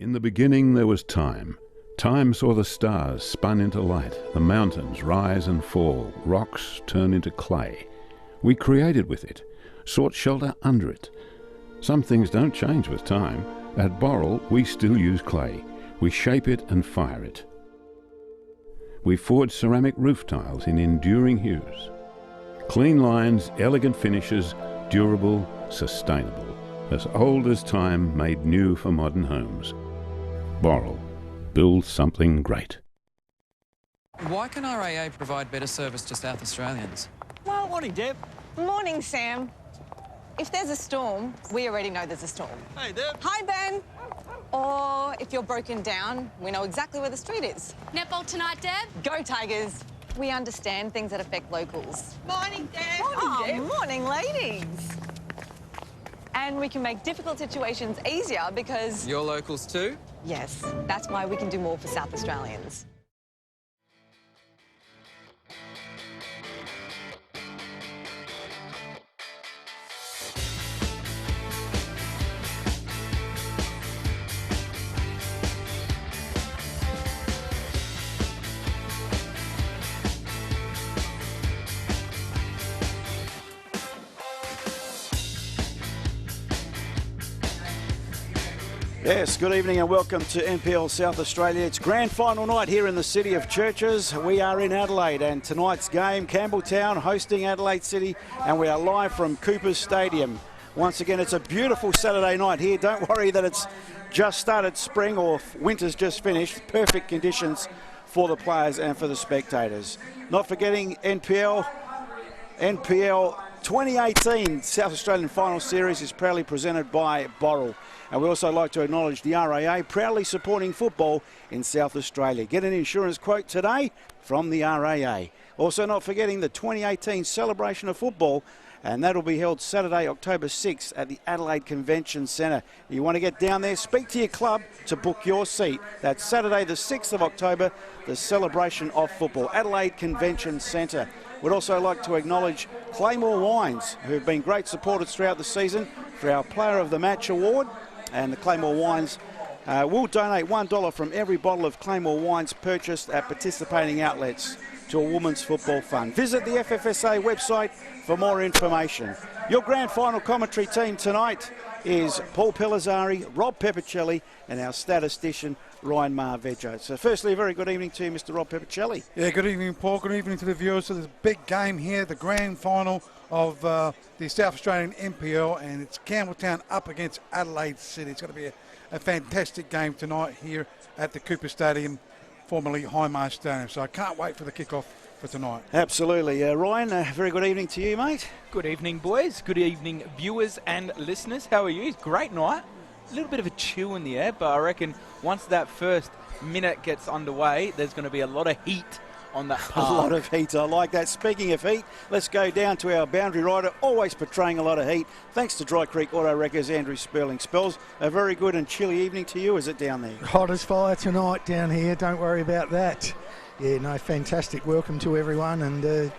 In the beginning there was time. Time saw the stars spun into light, the mountains rise and fall, rocks turn into clay. We created with it, sought shelter under it. Some things don't change with time. At Boral, we still use clay. We shape it and fire it. We forge ceramic roof tiles in enduring hues. Clean lines, elegant finishes, durable, sustainable. As old as time, made new for modern homes. Boral. Build something great. Why can RAA provide better service to South Australians? Well, Morning, Deb. morning, Sam. If there's a storm, we already know there's a storm. Hey, Deb. Hi, Ben. Or if you're broken down, we know exactly where the street is. Netball tonight, Deb? Go Tigers. We understand things that affect locals. Morning, Deb. Morning, ladies. And we can make difficult situations easier because... You're locals too? Yes, that's why we can do more for South Australians. Yes, good evening and welcome to NPL South Australia. It's grand final night here in the city of churches. We are in Adelaide and tonight's game, Campbelltown hosting Adelaide City, and we are live from Cooper's Stadium. Once again, it's a beautiful Saturday night here. Don't worry that it's just started spring or winter's just finished. Perfect conditions for the players and for the spectators. Not forgetting NPL 2018 South Australian Final Series is proudly presented by Boral. And we also like to acknowledge the RAA, proudly supporting football in South Australia. Get an insurance quote today from the RAA. Also not forgetting the 2018 Celebration of Football, and that'll be held Saturday, October 6th at the Adelaide Convention Centre. You want to get down there, speak to your club to book your seat. That's Saturday the 6th of October, the Celebration of Football, Adelaide Convention Centre. We'd also like to acknowledge Claymore Wines, who have been great supporters throughout the season for our Player of the Match award. And the Claymore Wines will donate $1 from every bottle of Claymore Wines purchased at participating outlets to a women's football fund. Visit the FFSA website for more information. Your grand final commentary team tonight is Paul Pellizzari, Rob Peppicelli, and our statistician, Ryan Marveggio. So firstly, a very good evening to you, Mr. Rob Peppicelli. Yeah, good evening, Paul. Good evening to the viewers. So there's a big game here, the grand final of the South Australian NPL, and it's Campbelltown up against Adelaide City. It's going to be a fantastic game tonight here at the Cooper Stadium, formerly Highmarsh Stadium. So I can't wait for the kickoff for tonight. Absolutely. Ryan, very good evening to you, mate. Good evening, boys. Good evening, viewers and listeners. How are you? Great night. A little bit of a chill in the air, but I reckon once that first minute gets underway, there's going to be a lot of heat on that park. A lot of heat, I like that. Speaking of heat, let's go down to our boundary rider, always portraying a lot of heat. Thanks to Dry Creek Auto Wreckers, Andrew Sperling. Spells, a very good and chilly evening to you, is it down there? Hot as fire tonight down here, don't worry about that. Yeah, no, fantastic. Welcome to everyone, and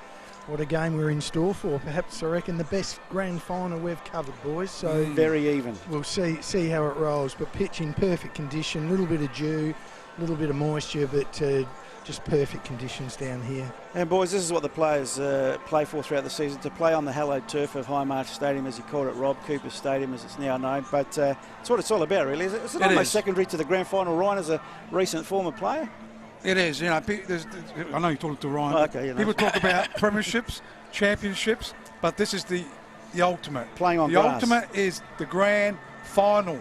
what a game we're in store for. Perhaps, I reckon, the best grand final we've covered, boys. So very even. We'll see how it rolls, but pitch in perfect condition, a little bit of dew, a little bit of moisture, but just perfect conditions down here. And boys, this is what the players play for throughout the season, to play on the hallowed turf of Highmarsh Stadium, as you called it, Rob, Cooper Stadium as it's now known. But it's what it's all about, really. Is it almost secondary to the grand final, Ryan, as a recent former player? It is. You know, I know you're talking to Ryan. Oh, okay, people talk about premierships, championships, but this is the ultimate. Playing on the grass. ultimate is the grand final.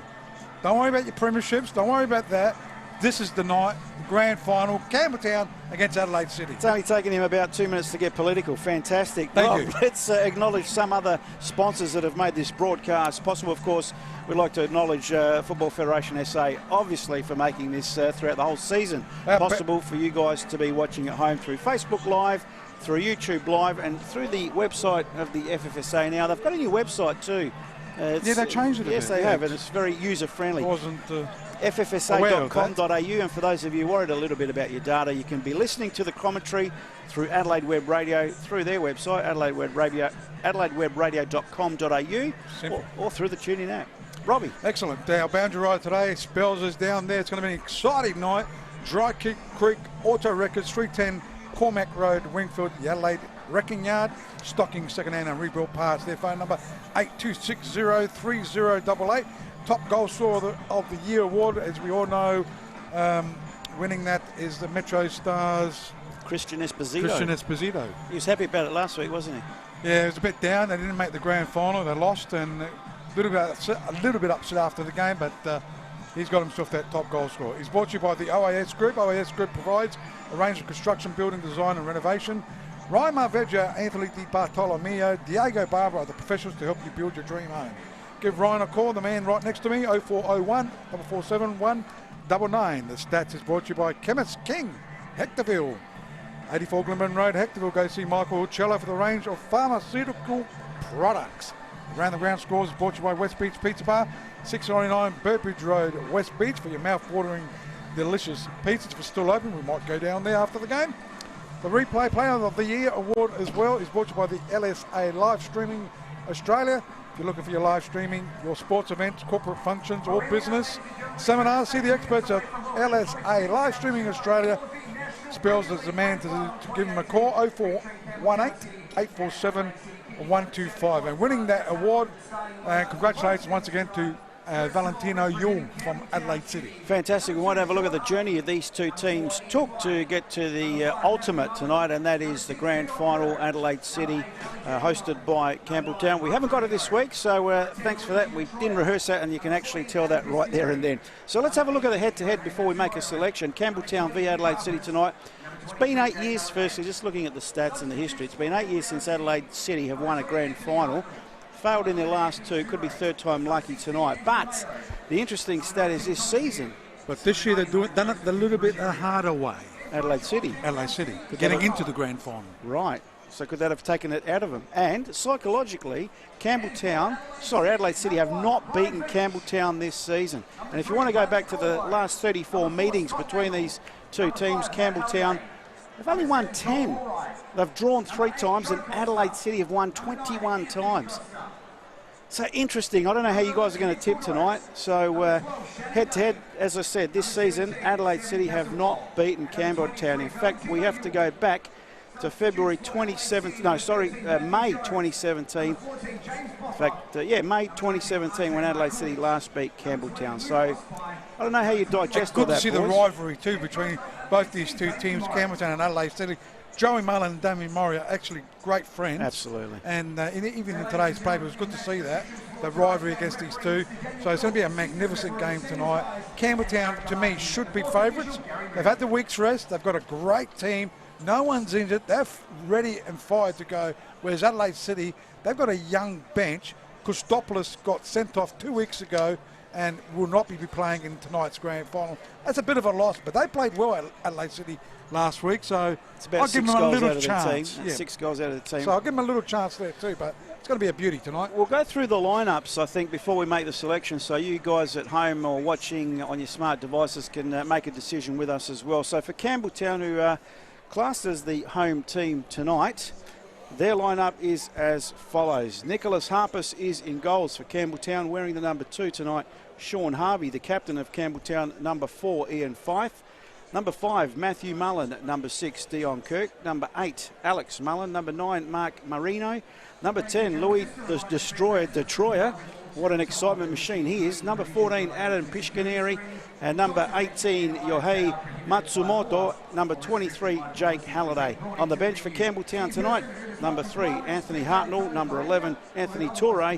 Don't worry about your premierships. Don't worry about that. This is the night, the grand final, Campbelltown against Adelaide City. It's only taken him about 2 minutes to get political. Fantastic. Thank you. Let's acknowledge some other sponsors that have made this broadcast possible. Of course, we'd like to acknowledge Football Federation SA, obviously, for making this throughout the whole season possible for you guys to be watching at home through Facebook Live, through YouTube Live, and through the website of the FFSA. Now, they've got a new website too. Yeah, they changed it a bit. Yes, they have, and it's very user-friendly. It wasn't... ffsa.com.au, and for those of you worried a little bit about your data, you can be listening to the commentary through Adelaide Web Radio, through their website, adelaidewebradio.com.au, or through the TuneIn app. Robbie. Excellent. Our boundary ride today, Spells is down there. It's going to be an exciting night. Dry Creek Auto Records, 310 Cormac Road, Wingfield, the Adelaide Wrecking Yard, stocking second-hand and rebuilt parts. Their phone number 82603088. Top goal scorer of the year award, as we all know. Winning that is the Metro Stars' Christian Esposito. He was happy about it last week, wasn't he? Yeah, it was a bit down. They didn't make the grand final. They lost, and a little bit upset after the game, but he's got himself that top goal scorer. He's brought to you by the OAS Group. OAS Group provides a range of construction, building, design and renovation. Ryan Marveja, Anthony Di Bartolomeo, Diego Barber are the professionals to help you build your dream home. Give Ryan a call, the man right next to me, 0401 447 199. The stats is brought to you by Chemist King, Hectorville. 84 Glenburn Road, Hectorville. Go see Michael Uccello for the range of pharmaceutical products. Round the Ground scores is brought to you by West Beach Pizza Bar, 699 Burbridge Road, West Beach, for your mouth-watering, delicious pizzas. If it's still open, we might go down there after the game. The Replay Player of the Year award as well is brought to you by the LSA Live Streaming Australia. If you're looking for your live streaming, your sports events, corporate functions or business seminars, see the experts at LSA Live Streaming Australia. Spells is the man to give him a call, 0418 847 125. And winning that award, congratulations once again to Valentino Yule from Adelaide City. Fantastic. We want to have a look at the journey these two teams took to get to the ultimate tonight, and that is the grand final, Adelaide City, hosted by Campbelltown. We haven't got it this week, so thanks for that. We didn't rehearse that, and you can actually tell that right there and then. So let's have a look at the head-to-head before we make a selection. Campbelltown v Adelaide City tonight. It's been 8 years, firstly, just looking at the stats and the history. It's been 8 years since Adelaide City have won a grand final. Failed in their last two, could be third time lucky tonight. But the interesting stat is this season. But this year they've done it a little bit the harder way. Adelaide City. Getting into the grand final. Right. So could that have taken it out of them? And psychologically, Adelaide City have not beaten Campbelltown this season. And if you want to go back to the last 34 meetings between these two teams, Campbelltown, they've only won 10. They've drawn 3 times, and Adelaide City have won 21 times. So interesting. I don't know how you guys are going to tip tonight. So head-to-head, as I said, this season, Adelaide City have not beaten Campbelltown. In fact, we have to go back to May 2017. In fact, May 2017 when Adelaide City last beat Campbelltown. So I don't know how you digest all that, It's good to see the rivalry too between both these two teams, Campbelltown and Adelaide City. Joey Mullen and Damien Murray are actually great friends. Absolutely. And even in today's paper, it was good to see that, the rivalry against these two. So it's going to be a magnificent game tonight. Campbelltown, to me, should be favourites. They've had the week's rest. They've got a great team. No one's injured. They're ready and fired to go. Whereas Adelaide City, they've got a young bench. Kostopoulos got sent off 2 weeks ago and will not be playing in tonight's grand final. That's a bit of a loss, but they played well at Adelaide City last week, so it's about I'll give them a little chance. Yeah. 6 goals out of the team. So I'll give them a little chance there too, but it's going to be a beauty tonight. We'll go through the lineups, I think, before we make the selection, so you guys at home or watching on your smart devices can make a decision with us as well. So for Campbelltown, who are classed as the home team tonight, their lineup is as follows. Nicholas Harpus is in goals for Campbelltown, wearing the number 2 tonight. Sean Harvey, the captain of Campbelltown. Number 4, Ian Fife. Number 5, Matthew Mullen. Number 6, Dion Kirk. Number 8, Alex Mullen. Number 9, Mark Marino. Number 10, Louis the Destroyer Detroyer. What an excitement machine he is. Number 14, Adam Pishkaneri. And number 18, Yohei Matsumoto. Number 23, Jake Halliday. On the bench for Campbelltown tonight, number 3, Anthony Hartnell. Number 11, Anthony Torre.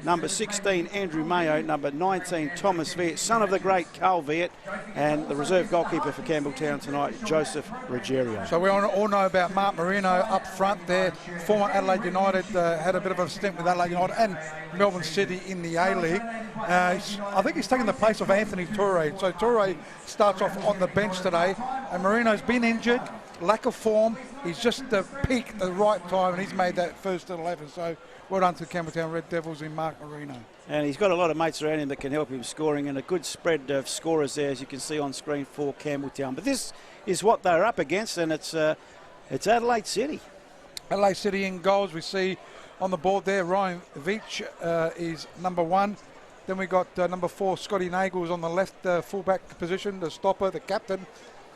Number 16, Andrew Mayo. Number 19, Thomas Viet, son of the great Carl Viet. And the reserve goalkeeper for Campbelltown tonight, Joseph Ruggiero. So we all know about Mark Marino up front there. Former Adelaide United, had a bit of a stint with Adelaide United and Melbourne City in the A-League. I think he's taken the place of Anthony Torre. So Torre starts off on the bench today. And Marino's been injured, lack of form. He's just peaked at the right time, and he's made that first 11. So well done to the Campbelltown Red Devils in Mark Marino. And he's got a lot of mates around him that can help him scoring, and a good spread of scorers there, as you can see on screen for Campbelltown. But this is what they're up against, and it's Adelaide City. Adelaide City in goals. We see on the board there, Ryan Veach is number 1. Then we got number 4, Scotty Nagels on the left fullback position, the stopper, the captain.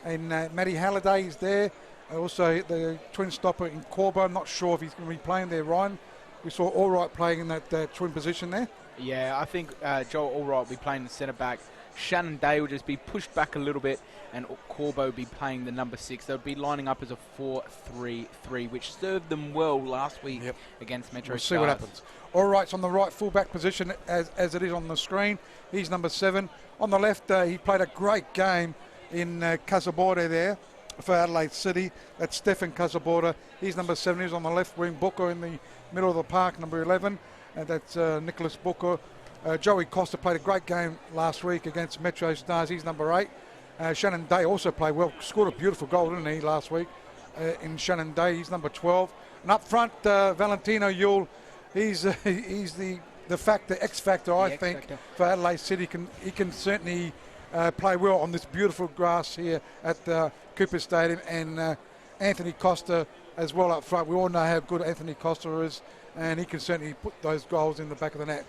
And Matty Halliday is there. Also the twin stopper in Campb. I'm not sure if he's going to be playing there, Ryan. We saw Allwright playing in that twin position there. Yeah, I think Joel Allwright will be playing the centre back. Shannon Day will just be pushed back a little bit, and Campb will be playing the number 6. They'll be lining up as a 4-3-3, which served them well last week against Metro We'll Stars. see what happens. Allwright's on the right fullback position as it is on the screen. He's number 7. On the left, he played a great game in Casaborde there for Adelaide City. That's Stefan Casaborde. He's number 7. He's on the left wing. Booker in the middle of the park, number 11. And that's Nicholas Booker. Joey Costa played a great game last week against Metro Stars. He's number 8. Shannon Day also played well. Scored a beautiful goal, didn't he, last week in Shannon Day. He's number 12. And up front, Valentino Yule. He's the factor, X factor, I think, for Adelaide City. He can certainly play well on this beautiful grass here at Cooper Stadium. And Anthony Costa as well up front. We all know how good Anthony Costa is, and he can certainly put those goals in the back of the net.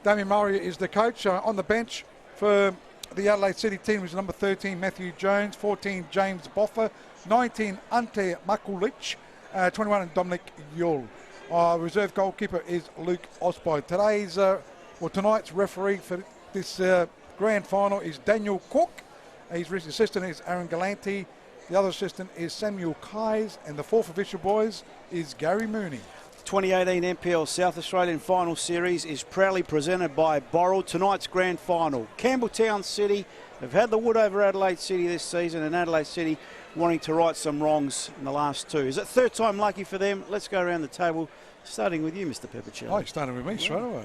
Damien Murray is the coach. On the bench for the Adelaide City team is number 13, Matthew Jones, 14, James Boffer, 19, Ante Makulich, 21, and Dominic Yule. Reserve goalkeeper is Luke Osborne. Tonight's referee for this grand final is Daniel Cook. His assistant is Aaron Galante. The other assistant is Samuel Kais, and the fourth official, boys, is Gary Mooney. 2018 NPL South Australian Final Series is proudly presented by Boral. Tonight's grand final, Campbelltown City have had the wood over Adelaide City this season, and Adelaide City wanting to right some wrongs in the last 2. Is it third time lucky for them? Let's go around the table, starting with you, Mr. Peppercelli. Oh, you started with me straight away.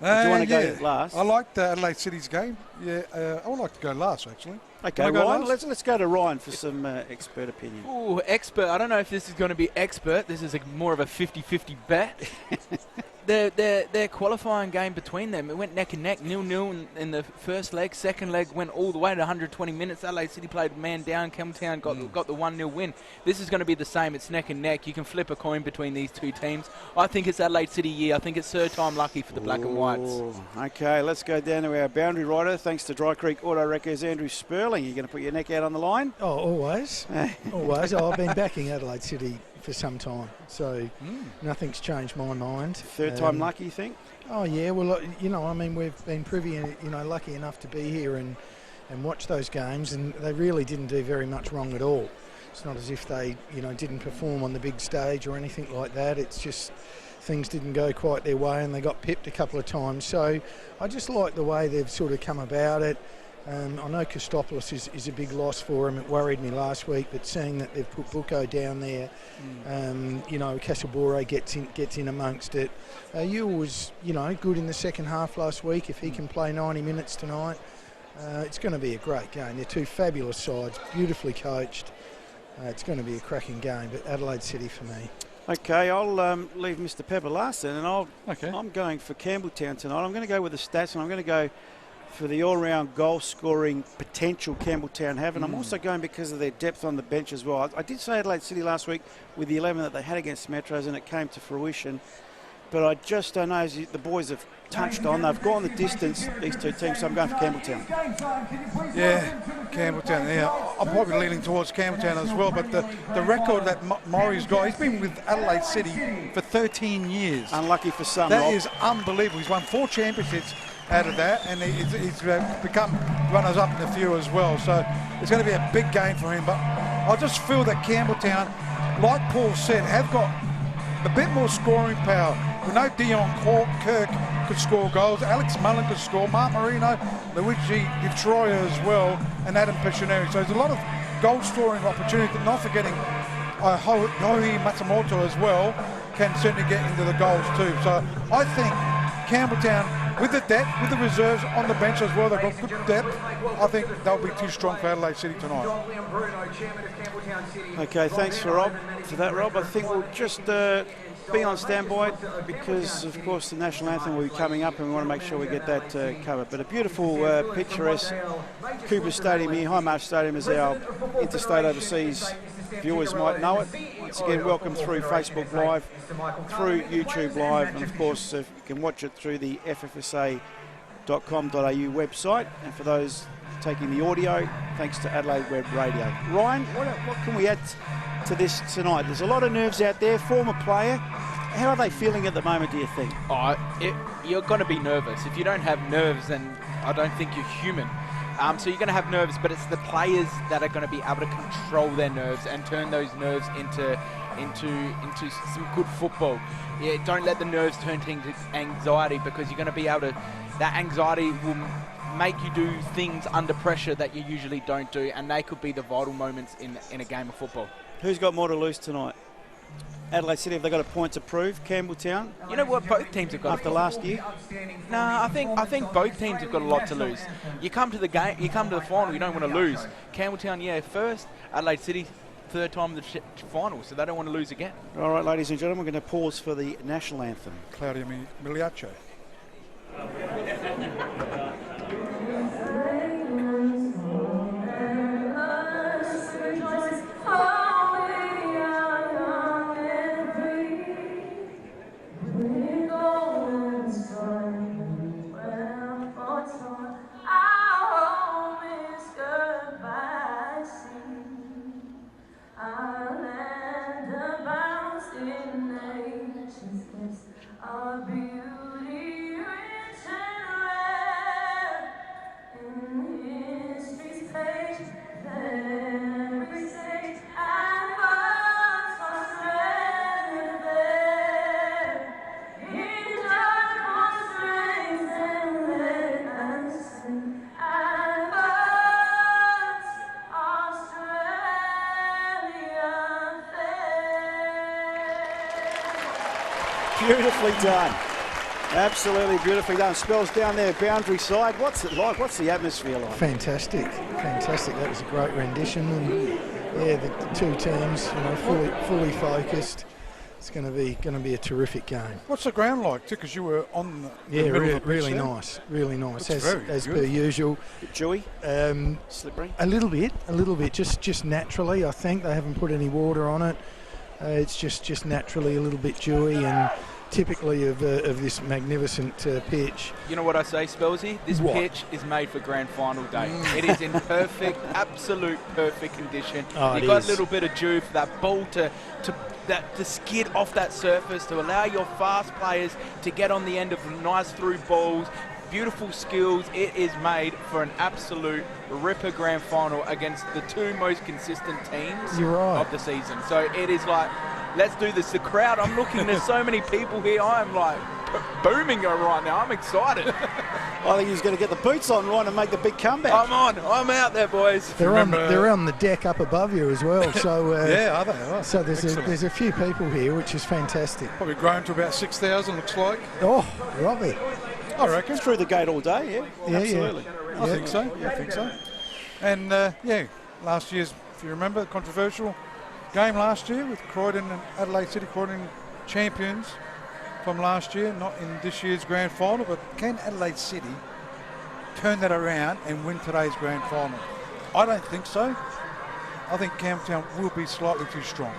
Do you want to go last? I liked Adelaide City's game. Yeah, I would like to go last, actually. Okay, Ryan, let's go to Ryan for some expert opinion. Ooh, expert. I don't know if this is going to be expert. This is more of a 50-50 bet. Their qualifying game between them, it went neck and neck, 0-0 in the first leg. Second leg went all the way to 120 minutes. Adelaide City played man down. Campbelltown got the 1-0 win. This is going to be the same. It's neck and neck. You can flip a coin between these two teams. I think it's Adelaide City year. I think it's third time lucky for the Black and Whites. Okay, let's go down to our boundary rider. Thanks to Dry Creek Auto Wreckers, Andrew Sperling. You're going to put your neck out on the line? Oh, always. Always. I've been backing Adelaide City for some time, so nothing's changed my mind. Third time lucky, you think? Oh yeah, well, we've been privy and lucky enough to be here and watch those games, and they really didn't do very much wrong at all. It's not as if they didn't perform on the big stage or anything like that. It's just things didn't go quite their way and they got pipped a couple of times. So I just like the way they've sort of come about it. I know Kostopoulos is a big loss for him. It worried me last week, but seeing that they've put Bucco down there, Casabore gets in amongst it. Yule was, good in the second half last week. If he can play 90 minutes tonight, it's going to be a great game. They're two fabulous sides, beautifully coached. It's going to be a cracking game, but Adelaide City for me. Okay, I'll leave Mr. Pepper last then, and I'm going for Campbelltown tonight. I'm going to go with the stats, and I'm going to go for the all-round goal-scoring potential Campbelltown have, and I'm also going because of their depth on the bench as well. I did say Adelaide City last week with the 11 that they had against Metros, and it came to fruition. But I just don't know, as the boys have touched on, they've gone the distance, these two teams, so I'm going for Campbelltown. Yeah, Campbelltown. Yeah, I'm probably leaning towards Campbelltown as well, but the record that Murray's got, he's been with Adelaide City for 13 years. Unlucky for some, That Rob. is unbelievable. He's won 4 championships out of that, and he's become runners-up in a few as well. So it's going to be a big game for him. But I just feel that Campbelltown, like Paul said, have got a bit more scoring power. We know Dion Kirk could score goals. Alex Mullen could score. Mark Marino, Luigi Di Troia as well, and Adam Pescineri. So there's a lot of goal-scoring opportunity. Not forgetting Hohi Matsumoto as well can certainly get into the goals too. So I think Campbelltown, with the depth, with the reserves on the bench as well, they've got good depth. I think they'll be too strong for Adelaide City tonight. Okay, thanks for that, Rob. I think we'll just be on standby because, of course, the national anthem will be coming up and we want to make sure we get that covered. But a beautiful, picturesque Cooper Stadium here, High Marsh Stadium, as our interstate overseas viewers might know it. Once again, welcome through Facebook Live, through YouTube Live, and of course you can watch it through the FFSA website. And for those taking the audio, thanks to Adelaide Web Radio. Ryan, what can we add to this tonight? There's a lot of nerves out there. Former player. How are they feeling at the moment, do you think? You're going to be nervous. If you don't have nerves, then I don't think you're human. So you're going to have nerves, but it's the players that are going to be able to control their nerves and turn those nerves into some good football. Yeah, don't let the nerves turn into anxiety, because you're going to be able to. That anxiety will make you do things under pressure that you usually don't do, and they could be the vital moments in a game of football. Who's got more to lose tonight? Adelaide City, have they got a point to prove? Campbelltown? You know what? Both teams have got after last year. No, I think both teams have got a lot to lose. You come to the game, you come to the final, you don't want to lose. Campbelltown, first. Adelaide City, third time in the final, so they don't want to lose again. All right, ladies and gentlemen, we're going to pause for the national anthem. Claudia Migliaccio. Beautifully done. Absolutely beautifully done. Spells down there, boundary side. What's it like? What's the atmosphere like? Fantastic. That was a great rendition. And yeah, the two teams, fully focused. It's going to be a terrific game. What's the ground like too? Because you were on the middle of the pitch really there. really nice, as good. per usual. Dewy, slippery. A little bit, just naturally. I think they haven't put any water on it. It's just naturally a little bit dewy, and typically of this magnificent pitch. You know what I say, Spelsy? This pitch is made for grand final day. It is in absolute perfect condition. You got a little bit of dew for that ball to skid off that surface, to allow your fast players to get on the end of nice through balls. Beautiful skills. It is made for an absolute ripper grand final against the two most consistent teams of the season. So it is like, let's do this. The crowd, I'm looking, there's so many people here. I'm like booming right now. I'm excited. I think he's going to get the boots on, Ryan, and make the big comeback. I'm out there, boys. They're on the deck up above you as well. So yeah, are they? So there's a few people here, which is fantastic. Probably grown to about 6,000, looks like. Oh, Robbie. I reckon. Through the gate all day, absolutely. I think so. And last year's, if you remember, controversial game last year with Croydon and Adelaide City. Croydon champions from last year, not in this year's grand final, but can Adelaide City turn that around and win today's grand final? I don't think so. I think Campbelltown will be slightly too strong.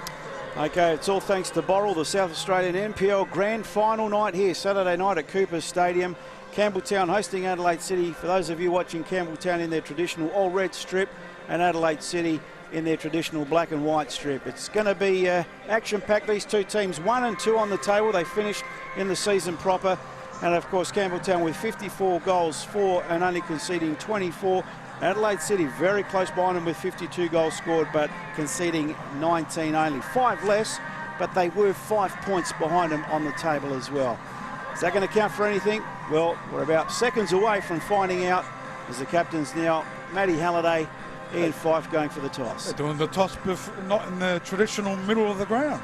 Okay, it's all thanks to Borrell, the South Australian NPL Grand Final night here, Saturday night at Cooper Stadium. Campbelltown hosting Adelaide City. For those of you watching, Campbelltown in their traditional all-red strip and Adelaide City in their traditional black and white strip. It's going to be action-packed. These two teams, 1 and 2 on the table. They finished in the season proper. And, of course, Campbelltown with 54 goals for and only conceding 24. Adelaide City very close behind them with 52 goals scored, but conceding 19 only. 5 less, but they were 5 points behind them on the table as well. Is that going to count for anything? Well, we're about seconds away from finding out, as the captains now, Matty Halliday, Ian Fife going for the toss. They're doing the toss, not in the traditional middle of the ground.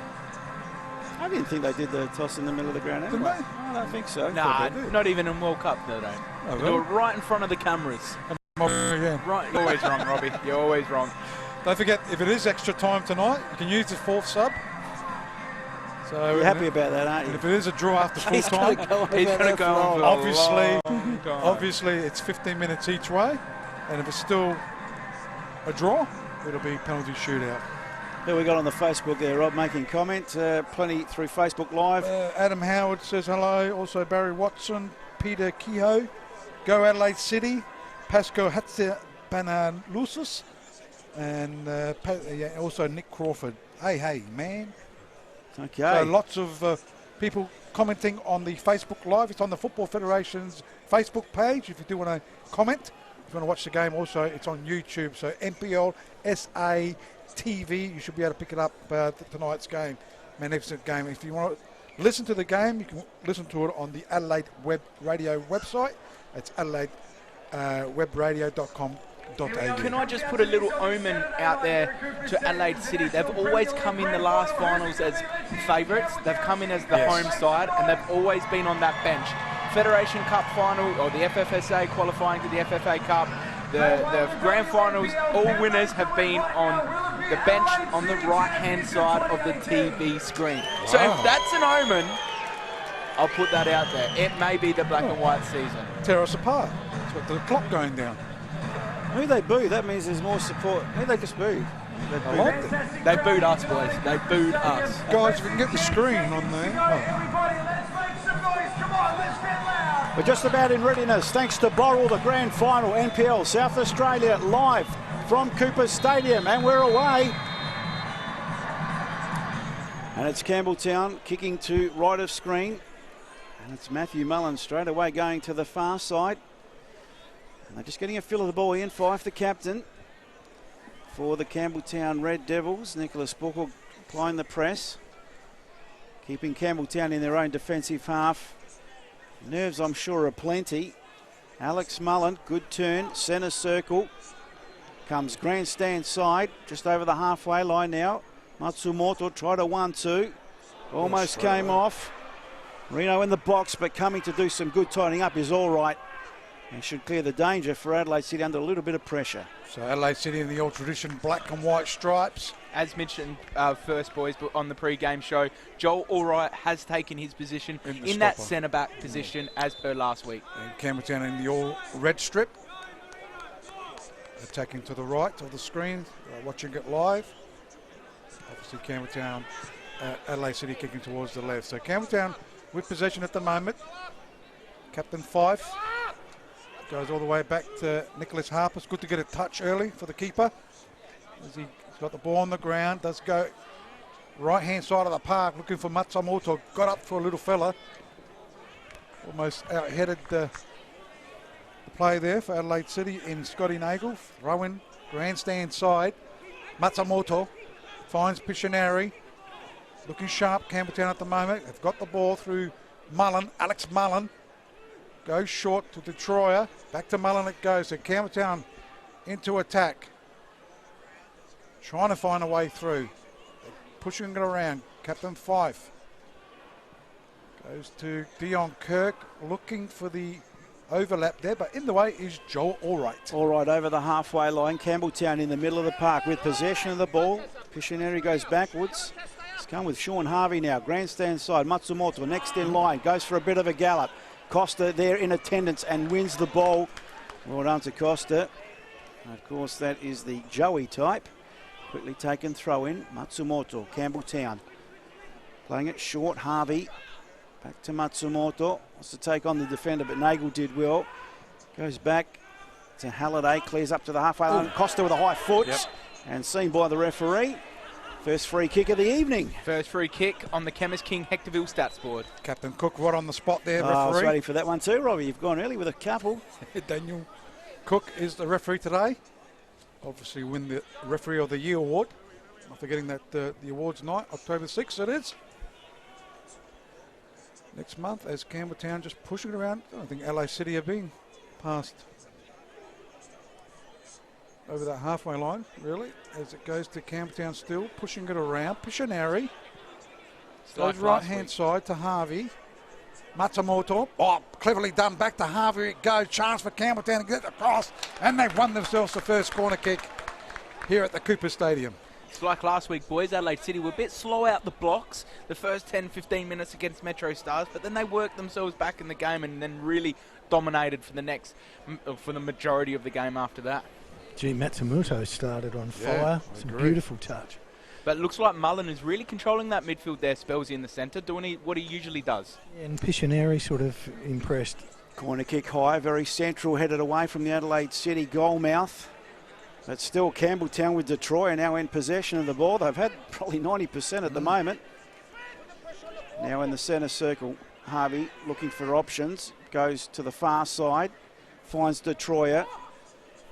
I didn't think they did the toss in the middle of the ground anyway. Didn't they? I don't think so. Nah, not even in World Cup, they don't. Oh, They do it right in front of the cameras. Yeah. Right, you're always wrong, Robbie. You're always wrong. Don't forget, if it is extra time tonight, you can use the fourth sub. So You're happy about that, aren't you? And if it is a draw after full time, He's going to go on for obviously it's 15 minutes each way, and if it's still a draw, it'll be penalty shootout. Who we got on the Facebook there, Rob, making comment? Plenty through Facebook Live. Adam Howard says hello. Also Barry Watson, Peter Kehoe, Go Adelaide City, Pasco Hatzibanlusis, and also Nick Crawford. Hey, man. Okay. So lots of people commenting on the Facebook Live. It's on the Football Federation's Facebook page if you do want to comment. If you want to watch the game also, it's on YouTube. So NPLSA TV, you should be able to pick it up tonight's game. Magnificent game. If you want to listen to the game, you can listen to it on the Adelaide Web Radio website. It's adelaidewebradio.com.au. Can I just put a little omen out there to Adelaide City? They've always come in the last finals as favourites. They've come in as the home side, and they've always been on that bench. Federation Cup final, or the FFSA qualifying to the FFA Cup, the grand finals, all winners have been on the bench on the right-hand side of the TV screen. So if that's an omen, I'll put that out there. It may be the black and white season. Tear us apart. It's got the clock going down. Who they boo? That means there's more support. Who they just booed? They booed us, boys. They booed us. Guys, if we can get the screen on there. We're just about in readiness thanks to Boral, the grand final, NPL South Australia live from Cooper Stadium, and we're away. And it's Campbelltown kicking to right of screen, and it's Matthew Mullen straight away going to the far side. And they're just getting a feel of the ball in. Fife, the captain for the Campbelltown Red Devils. Nicholas Buckle applying the press, keeping Campbelltown in their own defensive half. Nerves, I'm sure, are plenty. Alex Mullen, good turn, centre circle. Comes grandstand side, just over the halfway line now. Matsumoto tried a 1-2. Almost came off. Reno in the box, but coming to do some good tidying up is all right. And should clear the danger for Adelaide City under a little bit of pressure. So Adelaide City in the old tradition, black and white stripes. As mentioned first, boys, but on the pre-game show, Joel Allwright has taken his position in that centre-back position as per last week. And Campbelltown in the all red strip. Attacking to the right of the screen, watching it live. Obviously Campbelltown, Adelaide City kicking towards the left. So Campbelltown with possession at the moment. Captain Fife goes all the way back to Nicholas Harper. It's good to get a touch early for the keeper. As he's got the ball on the ground, does go right-hand side of the park looking for Matsumoto. Got up for a little fella. Almost out-headed the play there for Adelaide City in Scotty Nagel. Throw-in, grandstand side. Matsumoto finds Pictionary. Looking sharp, Campbelltown at the moment. They've got the ball through Mullen, Alex Mullen. Goes short to Detroyer. Back to Mullen it goes. So Campbelltown into attack. Trying to find a way through. They're pushing it around. Captain Fife goes to Dion Kirk, looking for the overlap there, but in the way is Joel Allwright. Allwright over the halfway line. Campbelltown in the middle of the park with possession of the ball. Pictionary goes backwards. It's come with Sean Harvey now. Grandstand side. Matsumoto next in line. Goes for a bit of a gallop. Costa there in attendance and wins the ball. Well done to Costa. Of course, that is the Joey type. Quickly taken throw in. Matsumoto, Campbelltown. Playing it short. Harvey. Back to Matsumoto. Wants to take on the defender, but Nagel did well. Goes back to Halliday. Clears up to the halfway line. Costa with a high foot. And seen by the referee. First free kick of the evening. First free kick on the Chemist King Hectorville stats board. Captain Cook right on the spot there, referee. I was waiting for that one too, Robbie. You've gone early with a couple. Daniel Cook is the referee today. Obviously win the Referee of the Year award. Not forgetting that the awards night, October 6th it is. Next month as Campbelltown just pushing it around. I don't think LA City are being passed over that halfway line, really, as it goes to Campbelltown still, pushing it around. Pictionary goes right-hand side to Harvey. Matsumoto, cleverly done, back to Harvey it goes. Chance for Campbelltown to get across, and they've won themselves the first corner kick here at the Cooper Stadium. It's like last week, boys. Adelaide City were a bit slow out the blocks the first 10-15 minutes against Metro Stars, but then they worked themselves back in the game and then really dominated for the majority of the game after that. Gee, Matsumoto started on fire. It's a beautiful touch. But it looks like Mullen is really controlling that midfield there, Spelsy in the centre, doing what he usually does. Yeah, and Pictionary sort of impressed Corner kick high, very central, headed away from the Adelaide City goal mouth. But still Campbelltown with Detroit are now in possession of the ball. They've had probably 90% at the moment. Now in the centre circle, Harvey looking for options. Goes to the far side, finds Detroit.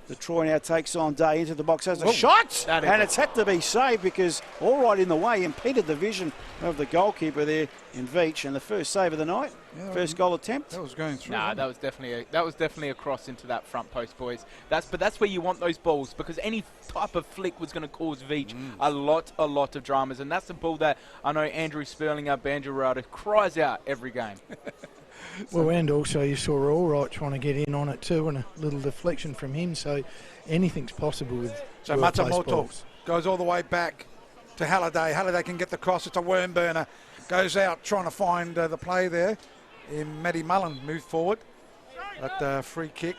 Detroit now takes on Day into the box, has a shot, and it's had to be saved because all right in the way, impeded the vision of the goalkeeper there in Veach, and the first save of the night, first goal attempt. That was going through. Nah, that was definitely a cross into that front post, boys. But that's where you want those balls, because any type of flick was going to cause Veach a lot of dramas, and that's the ball that I know Andrew Sperling, our banjo rider, cries out every game. Well, and also you saw Allright trying to get in on it too, and a little deflection from him, so anything's possible with So Matsumoto goes all the way back to Halliday. Halliday can get the cross. It's a worm burner. Goes out trying to find the play there. And Matty Mullen moved forward at the free kick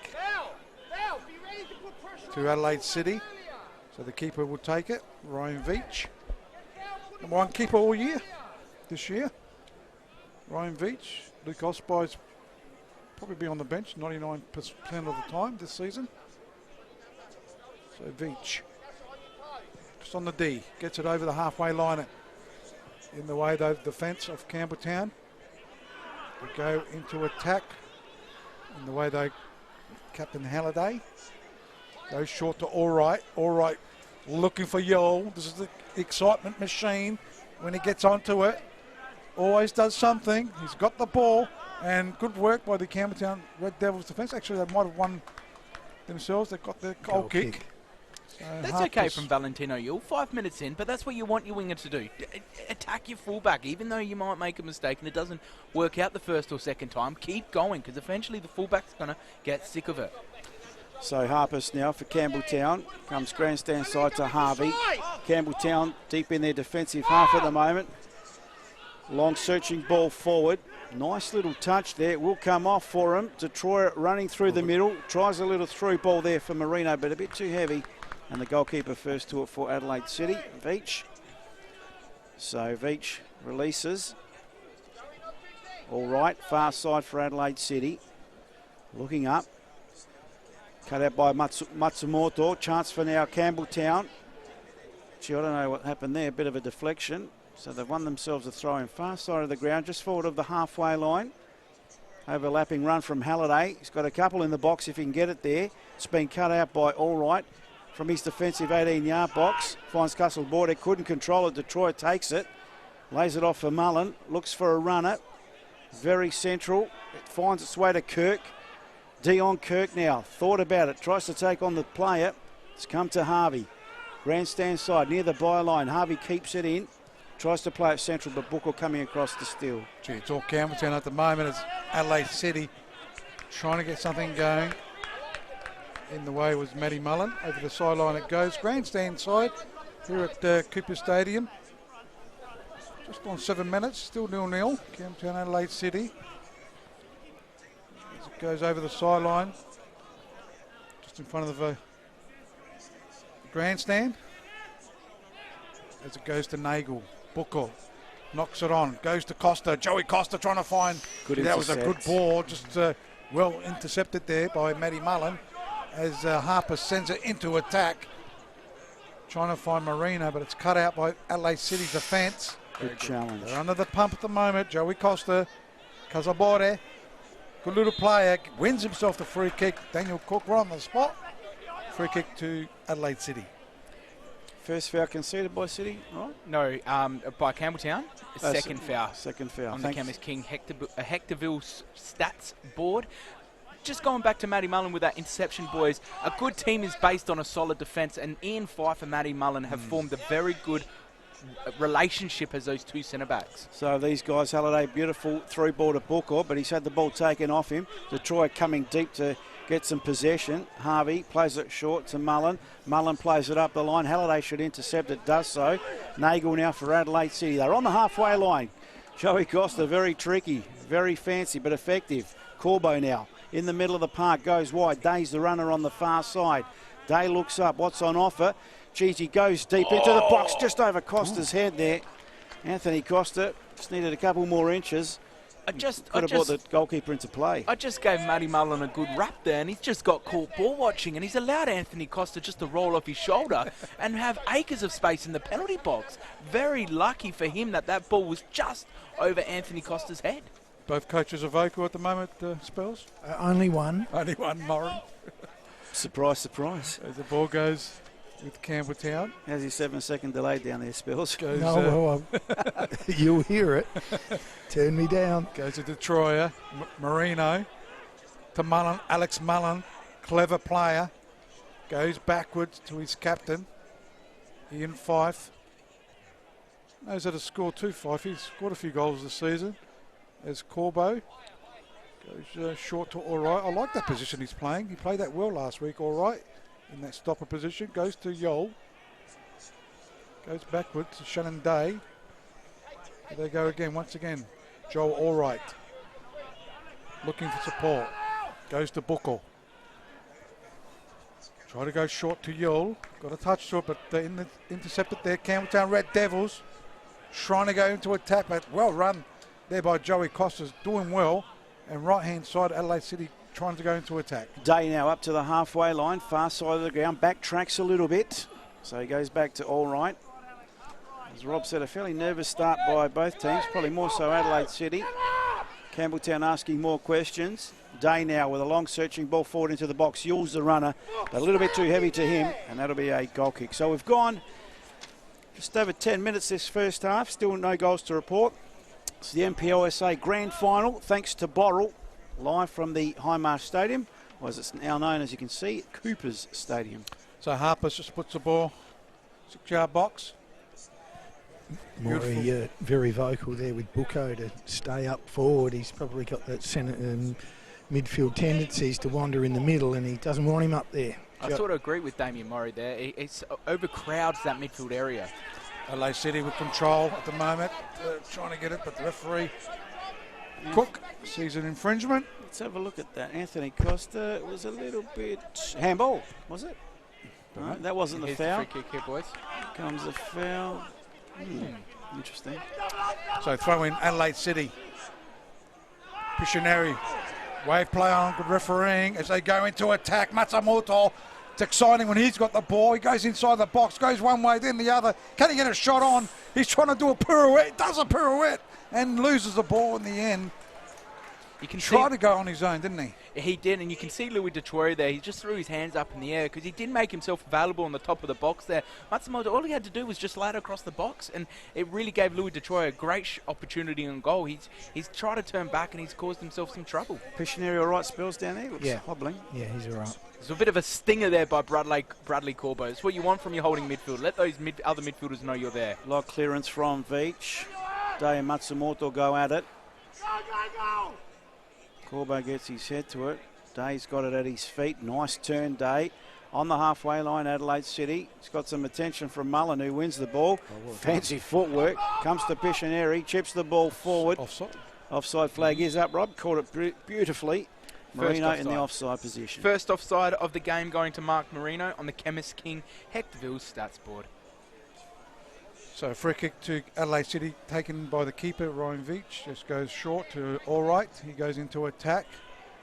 to Adelaide City. So the keeper will take it. Ryan Veach. Number one keeper all year this year. Ryan Veach. Luke Osprey's probably be on the bench 99% of the time this season. So Veach, just on the D, gets it over the halfway line in the way of the defence of Campbelltown. They go into attack in the way they Captain Halliday. Goes short to Allright. Allright looking for Yole. This is the excitement machine when he gets onto it. Always does something. He's got the ball, and good work by the Campbelltown Red Devils defence. Actually, they might have won themselves. They've got their goal kick. So that's okay from Valentino Yule. 5 minutes in, but that's what you want your winger to do. Attack your fullback, even though you might make a mistake and it doesn't work out the first or second time. Keep going, because eventually the fullback's going to get sick of it. So Harpers now for Campbelltown. Comes grandstand side to Harvey. Campbelltown deep in their defensive half at the moment. Long searching ball forward. Nice little touch there. It will come off for him. Detroit running through the middle. Tries a little through ball there for Marino, but a bit too heavy. And the goalkeeper first to it for Adelaide City, Veach. So Veach releases. All right, far side for Adelaide City. Looking up. Cut out by Matsumoto. Chance for now Campbelltown. Gee, I don't know what happened there. A bit of a deflection. So they've won themselves a throw in far side of the ground, just forward of the halfway line. Overlapping run from Halliday. He's got a couple in the box if he can get it there. It's been cut out by Allright from his defensive 18-yard box. Finds Castle Border, couldn't control it. Detroit takes it. Lays it off for Mullen. Looks for a runner. Very central. It finds its way to Kirk. Dion Kirk now. Thought about it. Tries to take on the player. It's come to Harvey. Grandstand side near the byline. Harvey keeps it in. Tries to play it central, but Booker coming across the steal. Gee, it's all Campbelltown at the moment. It's Adelaide City trying to get something going. In the way was Matty Mullen. Over the sideline it goes. Grandstand side here at Cooper Stadium. Just on 7 minutes, still 0-0. Campbelltown, Adelaide City. As it goes over the sideline, just in front of the grandstand. As it goes to Nagel. Booker knocks it on, goes to Costa. Joey Costa trying to find. That was a good ball, just well intercepted there by Matty Mullen as Harper sends it into attack. Trying to find Marino, but it's cut out by Adelaide City's defence. Good challenge. They're under the pump at the moment. Joey Costa, Casabore, good little player, wins himself the free kick. Daniel Cook right on the spot. Free kick to Adelaide City. First foul conceded by City, right? No, by Campbelltown. Second foul. Second foul. On the Camus King Hectorville stats board. Just going back to Matty Mullen with that interception, boys. A good team is based on a solid defence, and Ian Fife and Matty Mullen have formed a very good relationship as those two centre-backs. So these guys, Halliday, beautiful through ball to Booker, but he's had the ball taken off him. Detroit coming deep to get some possession. Harvey plays it short to Mullen. Mullen plays it up the line. Halliday should intercept it, does so. Nagel now for Adelaide City. They're on the halfway line. Joey Costa, very tricky, very fancy, but effective. Corbo now in the middle of the park, goes wide. Day's the runner on the far side. Day looks up. What's on offer? He goes deep into the box, just over Costa's head there. Anthony Costa just needed a couple more inches. Could have brought the goalkeeper into play. I just gave Matty Mullen a good rap there, and he's just got caught ball watching, and he's allowed Anthony Costa just to roll off his shoulder and have acres of space in the penalty box. Very lucky for him that ball was just over Anthony Costa's head. Both coaches are vocal at the moment, Spells? Only one. Only one, Murray. Surprise, surprise. As the ball goes with Campbelltown. How's his 7-second delay down there, Spells? Goes, You'll hear it. Turn me down. Goes to Detroyer. Marino to Mullen. Alex Mullen, clever player. Goes backwards to his captain, Ian Fife. Knows how to score too, Fife. He's scored a few goals this season. As Corbo goes short to all right. I like that position he's playing. He played that well last week, all right, in that stopper position. Goes to Yol. Goes backwards to Shannon Day. There they go again, once again. Joel Allright looking for support. Goes to Buckle. Try to go short to Yul. Got a touch to it, but intercepted there. Campbelltown Red Devils trying to go into attack, but well run there by Joey Costas, doing well. And right-hand side, Adelaide City trying to go into attack. Day now up to the halfway line, far side of the ground, backtracks a little bit. So he goes back to Allright. As Rob said, a fairly nervous start by both teams, probably more so Adelaide City. Campbelltown asking more questions. Day now with a long searching ball forward into the box. Yule's the runner, but a little bit too heavy to him, and that'll be a goal kick. So we've gone just over 10 minutes this first half, still no goals to report. It's the NPLSA Grand Final, thanks to Borrell, live from the Highmarsh Stadium, or as it's now known, as you can see, Cooper's Stadium. So Harper just puts the ball 6-yard box. Maury very vocal there with Bucco to stay up forward. He's probably got that centre and midfield tendencies to wander in the middle, and he doesn't want him up there. I sort of agree with Damien Murray there. It overcrowds that midfield area. LA City with control at the moment, trying to get it, but the referee Cook sees an infringement. Let's have a look at that. Anthony Costa was a little bit handball, was it? No, that wasn't the foul. Free kick here, boys. Comes the foul. Interesting. So throw in Adelaide City. Pictionary, wave play on, good refereeing as they go into attack. Matsumoto, it's exciting when he's got the ball. He goes inside the box, goes one way, then the other. Can he get a shot on? He's trying to do a pirouette, does a pirouette, and loses the ball in the end. You can try to go on his own, didn't he? He did, and you can see Louis Detroit there. He just threw his hands up in the air because he didn't make himself available on the top of the box there. Matsumoto, all he had to do was just lay it across the box, and it really gave Louis Detroit a great opportunity on goal. He's tried to turn back, and he's caused himself some trouble. Pictionary all right, Spells down there? Looks hobbling. Yeah, he's all right. There's a bit of a stinger there by Bradley Corbo. It's what you want from your holding midfield. Let those other midfielders know you're there. A lot of clearance from Veach. Day and Matsumoto go at it. Corbo gets his head to it. Day's got it at his feet. Nice turn, Day. On the halfway line, Adelaide City. He's got some attention from Mullen, who wins the ball. Fancy footwork. Comes to Pictionary, chips the ball forward. Offside flag is up, Rob. Caught it beautifully. Marino in the offside position. First offside of the game going to Mark Marino on the Chemist King Hectorville stats board. So free kick to Adelaide City taken by the keeper, Ryan Veach. Just goes short to Allright. He goes into attack.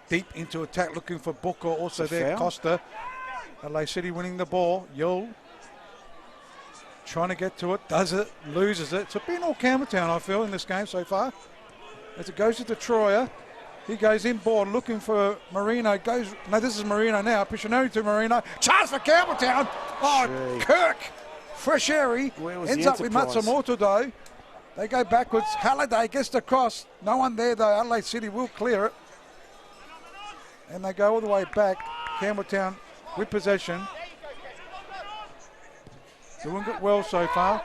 Deep into attack looking for Booker. Also there, foul. Costa. Adelaide City winning the ball. Yul trying to get to it. Does it. Loses it. It's been all Campbelltown, I feel, in this game so far. As it goes to Detroyer. He goes inboard looking for Marino. No, this is Marino now. Pictionary to Marino. Chance for Campbelltown. Oh, Kirk. Fresh airy. Ends up with Matsumoto though. They go backwards. Halliday gets the cross. No one there though. Adelaide City will clear it. And they go all the way back. Campbelltown with possession. Doing it well so far.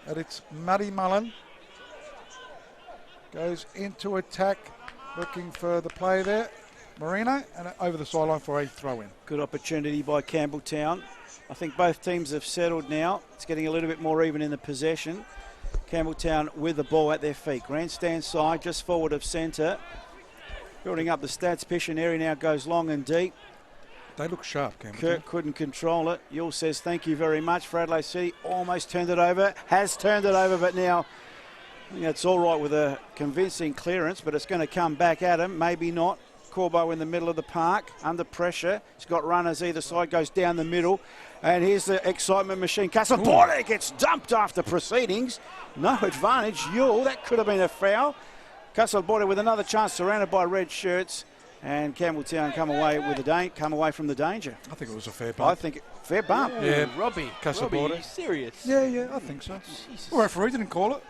And it's Matty Mullen. Goes into attack. Looking for the play there. Marino. And over the sideline for a throw-in. Good opportunity by Campbelltown. I think both teams have settled now. It's getting a little bit more even in the possession. Campbelltown with the ball at their feet. Grandstand side, just forward of centre. Building up the stats. Pictionary now goes long and deep. They look sharp, Campbelltown. Kirk couldn't control it. Yule says thank you very much for Adelaide City. Almost turned it over. Has turned it over, but now I think that's all right with a convincing clearance, but it's going to come back at him. Maybe not. Corbo in the middle of the park, under pressure. He's got runners either side, goes down the middle. And here's the excitement machine. Casaborda gets dumped after proceedings. No advantage. Yule, that could have been a foul. Casaborda with another chance, surrounded by red shirts. And Campbelltown come away from the danger. I think it was a fair bump. I think fair bump. Yeah, Robbie, Casaborda. are you serious? Yeah, I think so. Jesus. The referee didn't call it.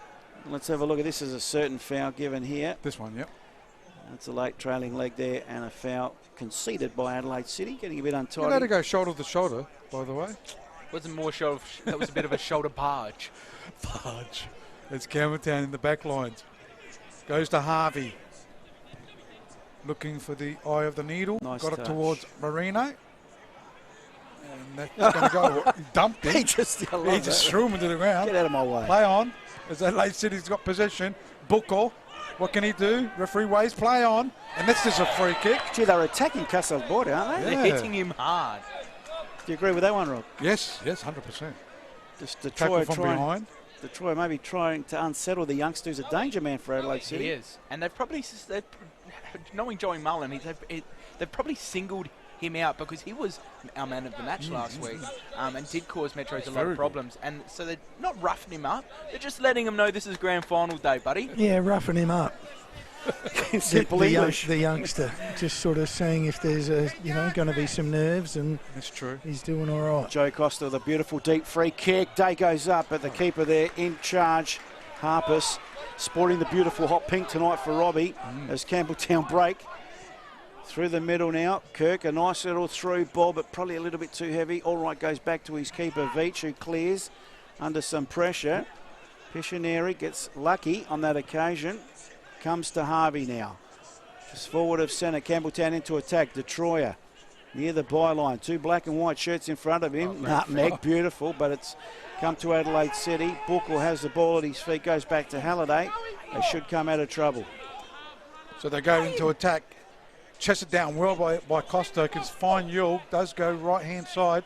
Let's have a look at this. As a certain foul given here. This one, yep. That's a late trailing leg there, and a foul conceded by Adelaide City, getting a bit untidy. You had to go shoulder to shoulder, by the way. Wasn't more shoulder. That was a bit of a shoulder barge. Barge. It's Campbelltown in the back lines. Goes to Harvey. Looking for the eye of the needle. Nice Got touch. it towards Marino. And that's going to go. He dumped it. He just threw him into the ground. Get out of my way. Play on. As Adelaide City's got possession. Buckle. What can he do? Referee waves, play on. And that's just a free kick. Gee, they're attacking Casalborda, aren't they? Yeah. They're hitting him hard. Do you agree with that one, Rob? Yes, 100%. Just Tackle from behind. Detroit maybe trying to unsettle the youngster who's a danger man for Adelaide City. He is. And they've probably, knowing Joey Mullen, they've probably singled him out because he was our man of the match last week and did cause Metros a lot of problems. And so they're not roughing him up. They're just letting him know this is grand final day, buddy. Yeah, roughing him up. Simple English. The youngster, just sort of seeing if there's going to be some nerves, and That's true. he's doing all right. Joe Costa with a beautiful deep free kick. Day goes up, but the keeper there in charge, Harpus, sporting the beautiful hot pink tonight for Robbie as Campbelltown break. Through the middle now, Kirk, a nice little through ball, but probably a little bit too heavy. All right, goes back to his keeper, Veach, who clears under some pressure. Piscineri gets lucky on that occasion. Comes to Harvey now. Just forward of centre, Campbelltown into attack. Detroyer near the byline. Two black and white shirts in front of him. Nutmeg, beautiful, but it's come to Adelaide City. Buckle has the ball at his feet, goes back to Halliday. They should come out of trouble. So they go into attack. Chested down well by Costa. Can find Yule. Does go right-hand side.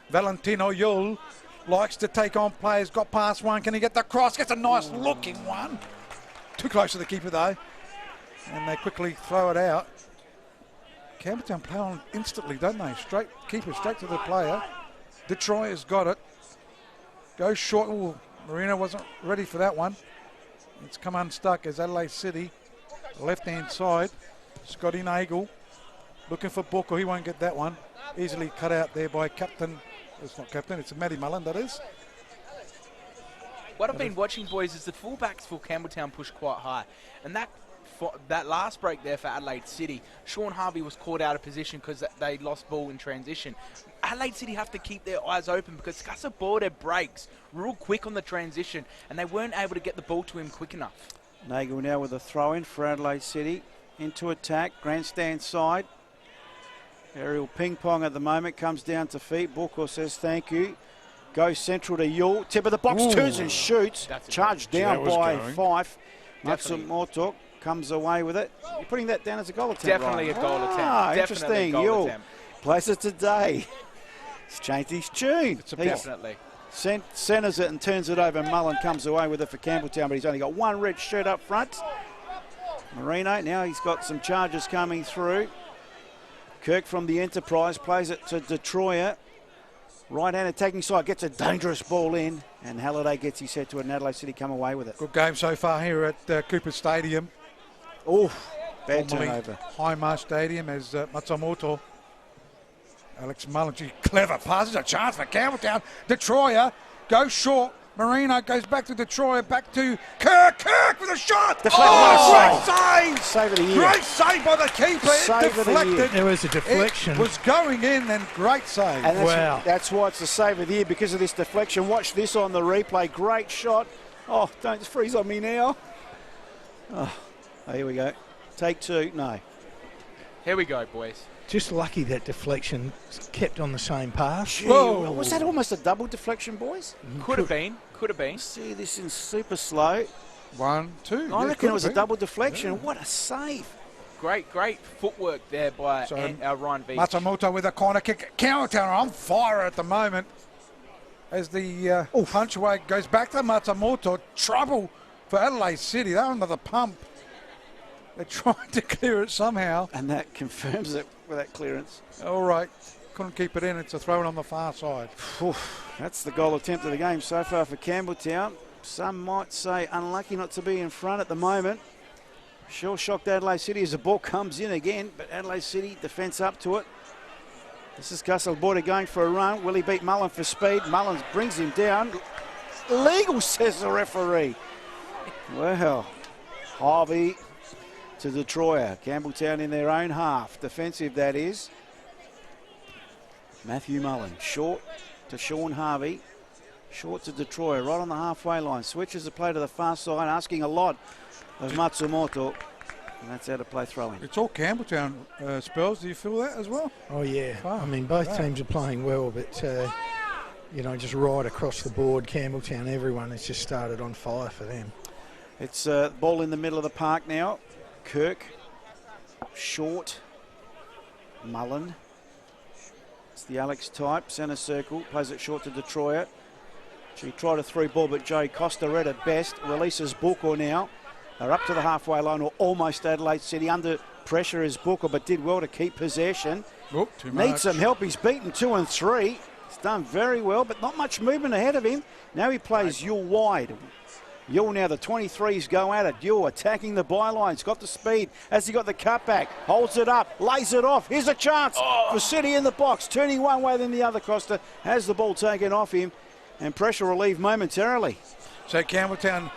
Valentino Yule likes to take on players. Got past one. Can he get the cross? Gets a nice looking one. Too close to the keeper though. And they quickly throw it out. Campbelltown play on instantly, don't they? Straight keeper straight to the player. Detroit has got it. Goes short. Ooh, Marino wasn't ready for that one. It's come unstuck as Adelaide City. Left-hand side. Scotty Nagel looking for Booker. He won't get that one. Easily cut out there by captain. It's not captain, it's Matty Mullen, that is. What I've been watching, boys, is the fullbacks for Campbelltown push quite high. And that last break there for Adelaide City, Sean Harvey was caught out of position because they lost ball in transition. Adelaide City have to keep their eyes open because Casaborda breaks real quick on the transition and they weren't able to get the ball to him quick enough. Nagel now with a throw-in for Adelaide City. Into attack, grandstand side. Aerial ping-pong at the moment, comes down to feet. Booker says thank you. Goes central to Yule. Tip of the box, turns and shoots. Charged down by Fife. Matsumoto comes away with it. You're putting that down as a goal attempt, Definitely right? a goal attempt. Ah, Definitely interesting. a goal Yule attempt. plays it today. He's changed his tune. Definitely. Centres it and turns it over. Mullen comes away with it for Campbelltown, but he's only got one red shirt up front. Marino, now he's got some charges coming through. Kirk from the Enterprise plays it to Detroyer. Right-hand attacking side, gets a dangerous ball in, and Halliday gets his head to it, and Adelaide City come away with it. Good game so far here at Cooper Stadium. Oh, bad Formerly turnover. Highmarsh Stadium as Matsumoto. Alex Mullen, clever passes, a chance for Campbelltown. Detroyer goes short. Marino goes back to Detroit, back to Kirk. Kirk with a shot. Great save! Save of the year. Great save by the keeper. Save of the year. Deflected. There was a deflection. It was going in, and great save. And Wow. that's why it's the save of the year, because of this deflection. Watch this on the replay. Great shot. Oh, don't freeze on me now. Oh, here we go. Take two. No. Here we go, boys. Just lucky that deflection kept on the same path. Whoa. Was that almost a double deflection, boys? Could have been. Could have been. See this in super slow. 1, 2. I reckon it was a double deflection. Yeah. What a save. Great footwork there by Ryan Veach. Matsumoto with a corner kick. Campbelltown are on fire at the moment as the punch away goes back to Matsumoto. Trouble for Adelaide City. They're under the pump. They're trying to clear it somehow. And that confirms it with that clearance. All right. Couldn't keep it in. It's a throw in on the far side. That's the goal attempt of the game so far for Campbelltown. Some might say unlucky not to be in front at the moment. Sure shocked Adelaide City as the ball comes in again, but Adelaide City defence up to it. This is Castleborda going for a run. Will he beat Mullen for speed? Mullins brings him down. Legal, says the referee. Well, Harvey to Detroit. Campbelltown in their own half. Defensive, that is. Matthew Mullen, short to Sean Harvey. Short to Detroit, right on the halfway line. Switches the play to the far side, asking a lot of Matsumoto. And that's how to play throwing. It's all Campbelltown spells. Do you feel that as well? Oh, yeah. Oh, I mean, both teams are playing well, but, you know, just right across the board, Campbelltown, everyone has just started on fire for them. It's ball in the middle of the park now. Kirk, short, Mullen. It's the Alex type, centre circle, plays it short to Detroit. She tried a through ball, but Joey Costa read it best. Releases Booker now. They're up to the halfway line, or almost Adelaide City. Under pressure is Booker, but did well to keep possession. Oh, too much. Needs some help. He's beaten 2 and 3. He's done very well, but not much movement ahead of him. Now he plays Yule wide. Yule now, the 23s go at it. Yule attacking the byline. He's got the speed. Has he got the cutback? Holds it up. Lays it off. Here's a chance for City in the box. Turning one way, then the other. Costa has the ball taken off him. And pressure relieved momentarily. So Campbelltown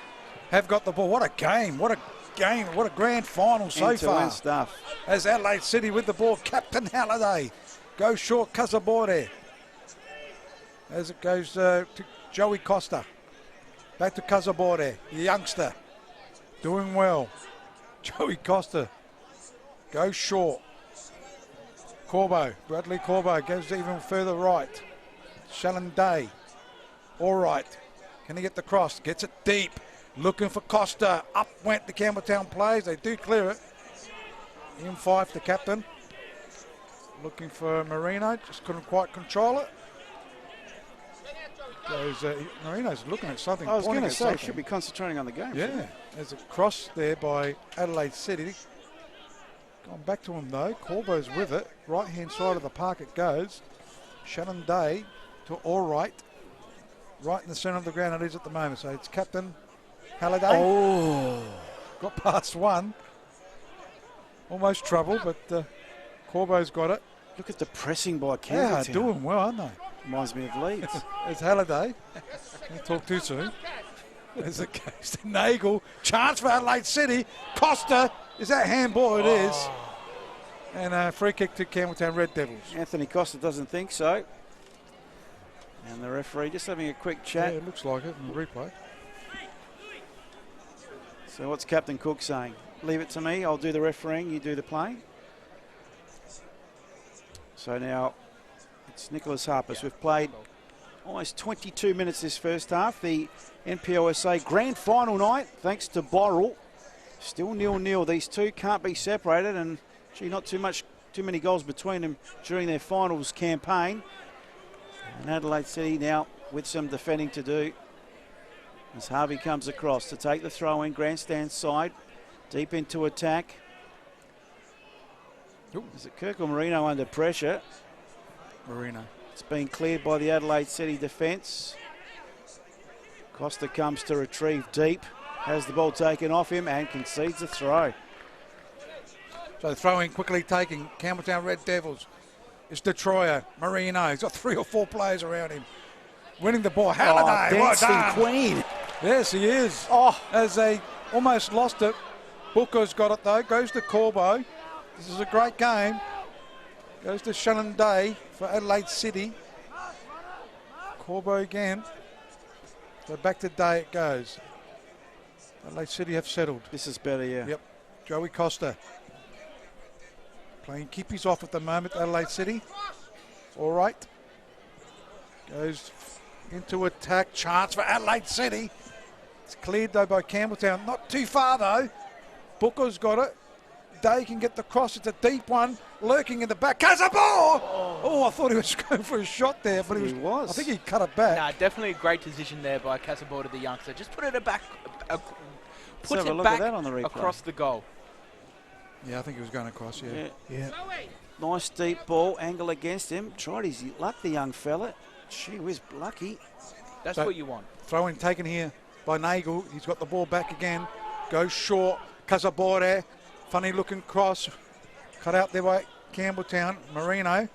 have got the ball. What a game. What a game. What a grand final so far. End-to-end stuff. As Adelaide City with the ball. Captain Halliday goes short. Casaborde. As it goes to Joey Costa. Back to Casaborde, the youngster. Doing well. Joey Costa goes short. Bradley Corbo goes even further right. Shannon Day. All right. Can he get the cross? Gets it deep. Looking for Costa. Up went the Campbelltown players. They do clear it. In 5, the captain. Looking for Marino. Just couldn't quite control it. Marino's looking at something. I was going to say, something. should be concentrating on the game. Yeah. There's a cross there by Adelaide City. Gone back to him though. Corbo's with it. Right hand side of the park it goes. Shannon Day to Allright. Right in the centre of the ground it is at the moment. So it's Captain Halliday. Oh. Got past one. Almost trouble, but Corbo's got it. Look at the pressing by Yeah, Campbelltown. doing well, aren't they? Reminds me of Leeds. There's Halliday. Don't talk too soon. As it goes to Nagel. Chance for Adelaide City. Costa. Is that handball? It is. And a free kick to Campbelltown Red Devils. Anthony Costa doesn't think so. And the referee just having a quick chat. Yeah, it looks like it in the replay. So what's Captain Cook saying? Leave it to me. I'll do the refereeing. You do the playing. So now it's Nicholas Harpers. We've played almost 22 minutes this first half. The NPLSA grand final night, thanks to Borrell. Still 0-0. These two can't be separated, and gee, not too many goals between them during their finals campaign. And Adelaide City now with some defending to do. As Harvey comes across to take the throw in, grandstand side, deep into attack. Is it Kirk or Marino under pressure? Marino. It's been cleared by the Adelaide City defence. Costa comes to retrieve deep, has the ball taken off him and concedes the throw. So throwing quickly taking Campbelltown Red Devils. It's Detroit, Marino. He's got 3 or 4 players around him. Winning the ball. Halliday, well dancing done. queen. Yes, he is. Oh. As they almost lost it. Booker's got it though. Goes to Corbo. This is a great game. Goes to Shannon Day for Adelaide City. Corbo again. So back to Day it goes. Adelaide City have settled. This is better, yeah. Yep. Joey Costa. Playing keepies off at the moment, Adelaide City. All right. Goes into attack. Chance for Adelaide City. It's cleared though by Campbelltown. Not too far though. Booker's got it. Day can get the cross. It's a deep one. Lurking in the back. Casabor! Oh, I thought he was going for a shot there, but he was. I think he cut it back. Nah, definitely a great decision there by Casabord, the youngster. Just put it back puts have a it look at back that on the replay. across the goal. Yeah, I think he was going across, Yeah. Nice deep ball, angle against him. Tried his luck, the young fella. Gee whiz, lucky. That's So- what you want. Throw in taken here by Nagel. He's got the ball back again. Goes short. Casabore. Funny looking cross. Cut out there by Campbelltown. Marino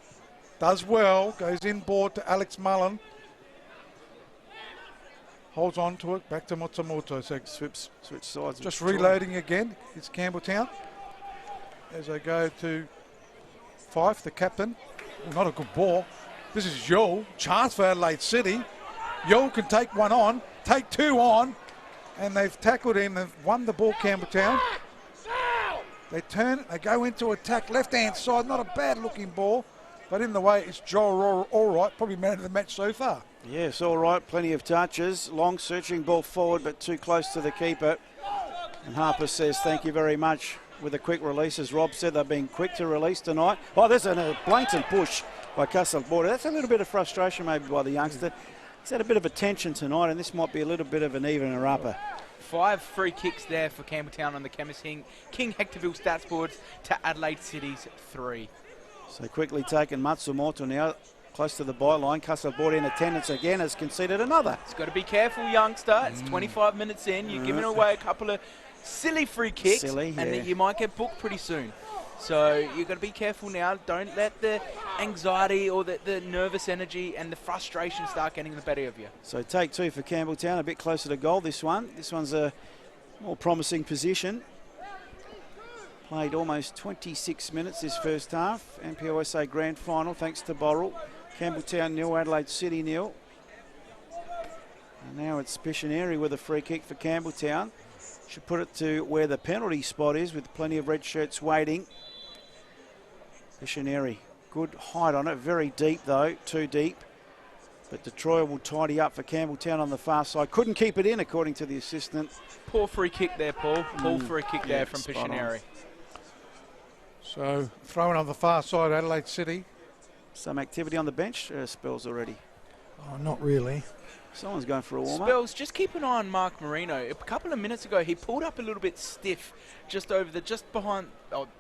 does well. Goes inboard to Alex Mullen. Holds on to it. Back to Matsumoto. So Switch sides. just reloading again. It's Campbelltown. As they go to Fife, the captain. Well, not a good ball. This is Yule. Chance for Adelaide City. Yule can take one on. Take two on. And they've tackled him. They've won the ball, Campbelltown. They turn. They go into attack. Left-hand side. Not a bad-looking ball. But in the way, it's Joel Allright. Probably man of the match so far. Yes, all right. Plenty of touches. Long searching ball forward, but too close to the keeper. And Harper says thank you very much with a quick release. As Rob said, they've been quick to release tonight. Oh, there's a blatant push by Casabore. That's a little bit of frustration maybe by the youngster. He's had a bit of a tension tonight, and this might be a little bit of an evener upper. 5 free kicks there for Campbelltown on the Chemist King Hectorville stats boards to Adelaide City's 3. So quickly taken Matsumoto now close to the byline. Casabore in attendance again has conceded another. It's got to be careful, youngster. It's 25 minutes in. You're giving away a couple of silly free kicks, and then you might get booked pretty soon. So you've got to be careful now. Don't let the anxiety or the nervous energy and the frustration start getting the better of you. So take 2 for Campbelltown, a bit closer to goal this one. This one's a more promising position. Played almost 26 minutes this first half. NPLSA Grand Final thanks to Borrell. Campbelltown 0, Adelaide City 0. And now it's Piscineri with a free kick for Campbelltown. Should put it to where the penalty spot is with plenty of red shirts waiting. Piscineri, good height on it, very deep though, too deep. But Detroit will tidy up for Campbelltown on the far side. Couldn't keep it in according to the assistant. Poor free kick there, Paul. Poor free kick there from Piscineri. So throwing on the far side, Adelaide City. Some activity on the bench, spells already. Oh, not really. Someone's going for a warm-up. Spells, just keep an eye on Mark Marino. A couple of minutes ago, he pulled up a little bit stiff, just behind,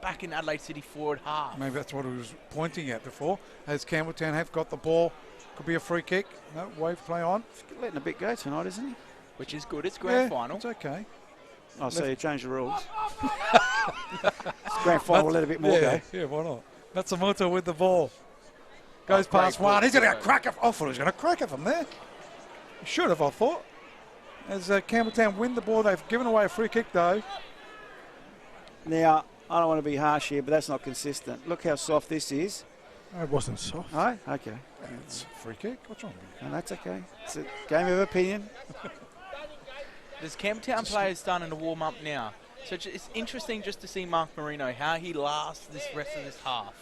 back in Adelaide City forward half. Maybe that's what he was pointing at before. As Campbelltown have got the ball, could be a free kick. No, wave play on. He's letting a bit go tonight, isn't he? Which is good. It's grand final. It's okay. Oh, so you changed the rules. It's grand final, we'll let a bit more go. Yeah, why not? Matsumoto with the ball. Goes past great one. ball. He's going to crack it. I thought he was going to crack it from there. He should have, I thought. As Campbelltown win the ball, they've given away a free kick though. Now, I don't want to be harsh here, but that's not consistent. Look how soft this is. It wasn't soft. Oh, okay. It's a free kick. What's wrong with you? No, that's okay. It's a game of opinion. There's Campbelltown players starting to warm up now. So it's interesting just to see Mark Marino, how he lasts this rest of this half.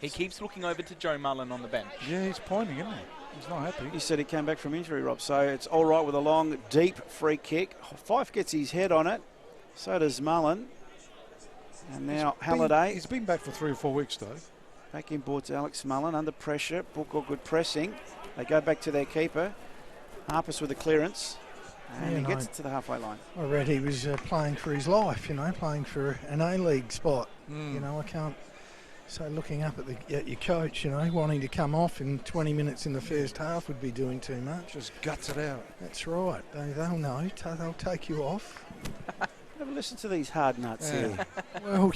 He keeps looking over to Joe Mullen on the bench. Yeah, he's pointing, isn't he? He's not happy. You said he came back from injury, Rob, so it's all right with a long, deep free kick. Fife gets his head on it. So does Mullen. And now Halliday. He's been back for 3 or 4 weeks, though. Back in board to Alex Mullen, under pressure. Book or good pressing. They go back to their keeper. Harpers with the clearance. And he gets it to the halfway line. I read he was playing for his life, playing for an A-League spot. I can't. So looking up at your coach, wanting to come off in 20 minutes in the first half would be doing too much. Just guts it out. That's right. They'll know. They'll take you off. Have a listen to these hard nuts here. Well,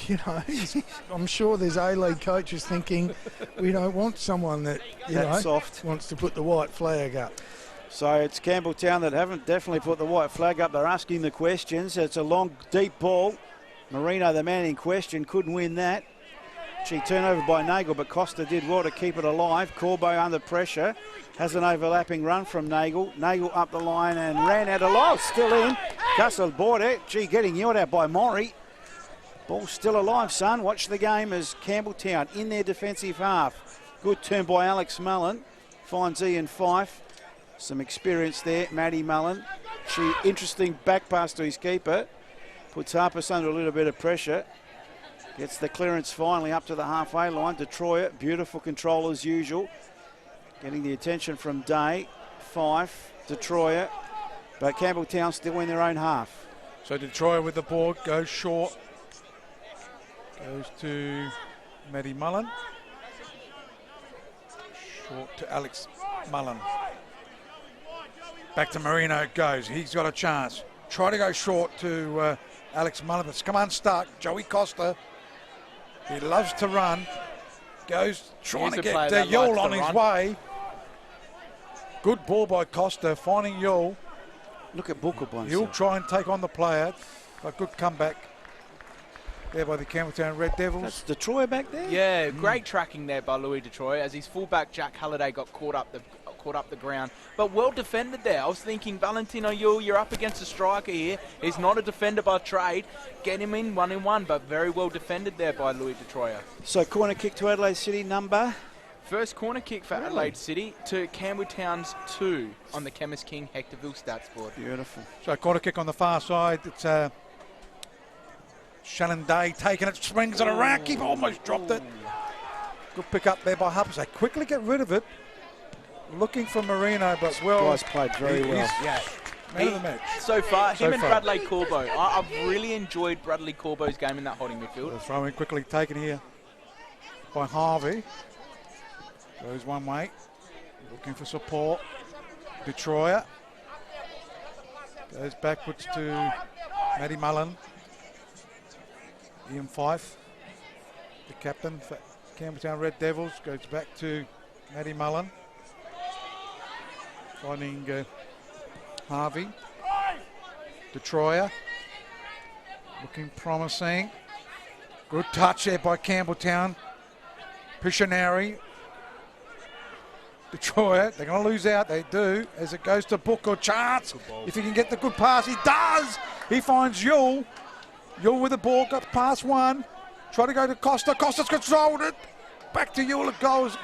I'm sure there's A-League coaches thinking we don't want someone that, soft wants to put the white flag up. So it's Campbelltown that haven't definitely put the white flag up. They're asking the questions. It's a long, deep ball. Marino, the man in question, couldn't win that. She turnover by Nagel, but Costa did well to keep it alive. Corbo under pressure. Has an overlapping run from Nagel. Nagel up the line and ran out of line. Still in. Casabore. Gee, getting yelled at by Maury. Ball still alive, son. Watch the game as Campbelltown in their defensive half. Good turn by Alex Mullen. Finds Ian Fife. Some experience there. Matty Mullen. Interesting back pass to his keeper. Puts Harpers under a little bit of pressure. Gets the clearance finally up to the halfway line. Detroit, beautiful control as usual. Getting the attention from Day, Fife, Detroit. But Campbelltown still in their own half. So Detroit with the ball, goes short. Goes to Matty Mullen. Short to Alex Mullen. Back to Marino it goes. He's got a chance. Try to go short to Alex Mullen, but it's come unstuck. Joey Costa. He loves to run. Goes trying to get Yule on his way. Good ball by Costa, finding Yule. Look at Booker by He'll himself. try and take on the player. A good comeback there by the Campbelltown Red Devils. That's Detroit back there? Yeah, great tracking there by Louis Detroit as his fullback Jack Halliday got caught up the ground. But well defended there. I was thinking, Valentino Yule, you're up against a striker here. He's not a defender by trade. Get him in 1-1, but very well defended there by Louis Detroit. So corner kick to Adelaide City, number? First corner kick for Adelaide City to Campbelltown's 2 on the Chemist King Hectorville stats board. Beautiful. So corner kick on the far side. It's Shannon Day taking it, springs it around. Keeper almost dropped it. Good pick up there by Harper. They quickly get rid of it. Looking for Marino, but Guys played very well. Yeah. Man of the match. So far, him and far. Bradley Corbo. I've really enjoyed Bradley Corbo's game in that holding midfield. The throw in quickly taken here by Harvey. Goes one way. Looking for support. Detroit. Goes backwards to Matty Mullen. Ian Fife, the captain for Campbelltown Red Devils, goes back to Matty Mullen. Finding Harvey. Detroit. Looking promising. Good touch there by Campbelltown. Pictionary. Detroit, they're going to lose out, they do, as it goes to Booker. Chance, if he can get the good pass, he does. He finds Yule. Yule with the ball, got past one. Try to go to Costa. Costa's controlled it. Back to Yule it goes.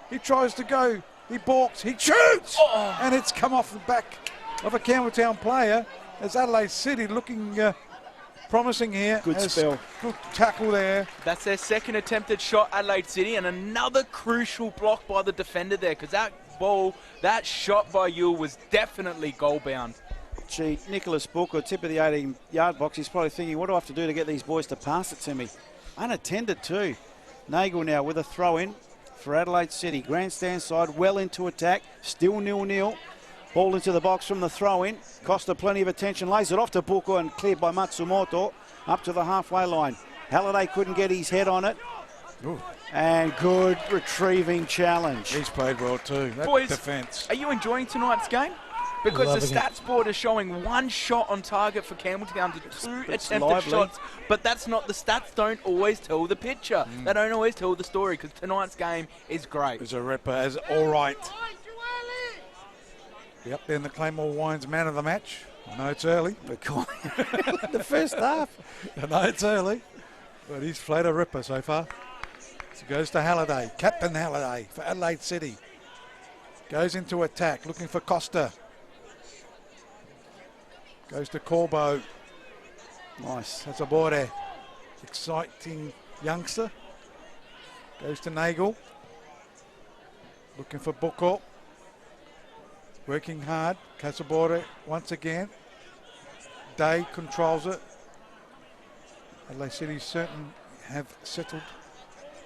He tries to go. He balks. He shoots! And it's come off the back of a Campbelltown player. As Adelaide City looking promising here. Good spell. Good tackle there. That's their second attempted shot, Adelaide City, and another crucial block by the defender there, because that ball, that shot by Yule was definitely goal-bound. Gee, Nicholas Booker, tip of the 18-yard box, he's probably thinking, what do I have to do to get these boys to pass it to me? Unattended too. Nagel now with a throw-in for Adelaide City. Grandstand side, well into attack, still 0-0. Ball into the box from the throw-in. Costa plenty of attention, lays it off to Booker and cleared by Matsumoto up to the halfway line. Halliday couldn't get his head on it. Ooh. And good retrieving challenge. He's played well too. That Boys, defence. Are you enjoying tonight's game? Because Loving the stats board is showing one shot on target for Campbelltown to two It's attempted lively. shots, but that's not, the stats don't always tell the picture. They don't always tell the story, because tonight's game is great. Is a ripper, as all right. Yep, then the Claymore Wines man of the match. I know it's early. The first half. I know it's early, but he's played a ripper so far. So goes to Halliday, Captain Halliday for Adelaide City. Goes into attack, looking for Costa. Goes to Corbo. Nice. That's a boy there. Exciting youngster. Goes to Nagel. Looking for Booker. Working hard. Casabore once again. Day controls it. Adelaide City certain have settled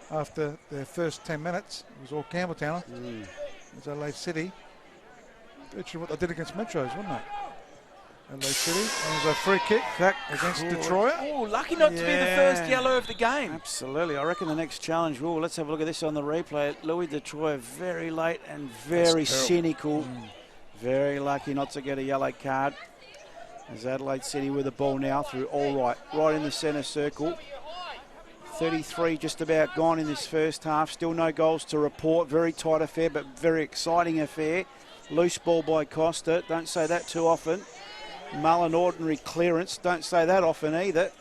after their first 10 minutes. It was all Campbelltown. It was Adelaide City. Virtually what they did against Metros, wasn't it? Adelaide City. And it was a free kick against Detroit. Oh, lucky not to be the first yellow of the game. Absolutely. I reckon the next challenge, let's have a look at this on the replay. Louis Detroit very late and very cynical. Very lucky not to get a yellow card. As Adelaide City with the ball now through right in the centre circle. 33 just about gone in this first half. Still no goals to report. Very tight affair, but very exciting affair. Loose ball by Costa. Don't say that too often. Mullen ordinary clearance. Don't say that often either.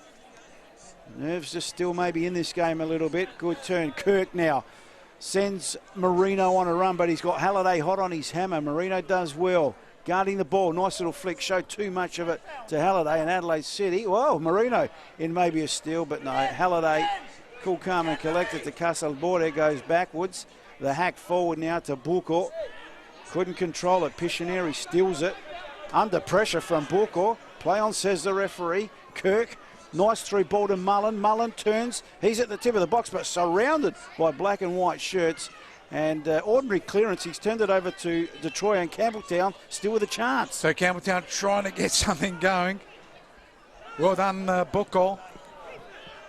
Nerves just still maybe in this game a little bit. Good turn. Kirk now sends Marino on a run, but he's got Halliday hot on his hammer. Marino does well. Guarding the ball. Nice little flick. Showed too much of it to Halliday and Adelaide City. Whoa, Marino in maybe a steal, but no. Halliday, cool, calm and collected to Casalborde. Goes backwards. The hack forward now to Booker. Couldn't control it. Pictionary steals it. Under pressure from Booker. Play on, says the referee. Kirk. Nice through ball to Mullen. Mullen turns. He's at the tip of the box, but surrounded by black and white shirts. And ordinary clearance. He's turned it over to Detroit and Campbelltown, still with a chance. So Campbelltown trying to get something going. Well done, Booker.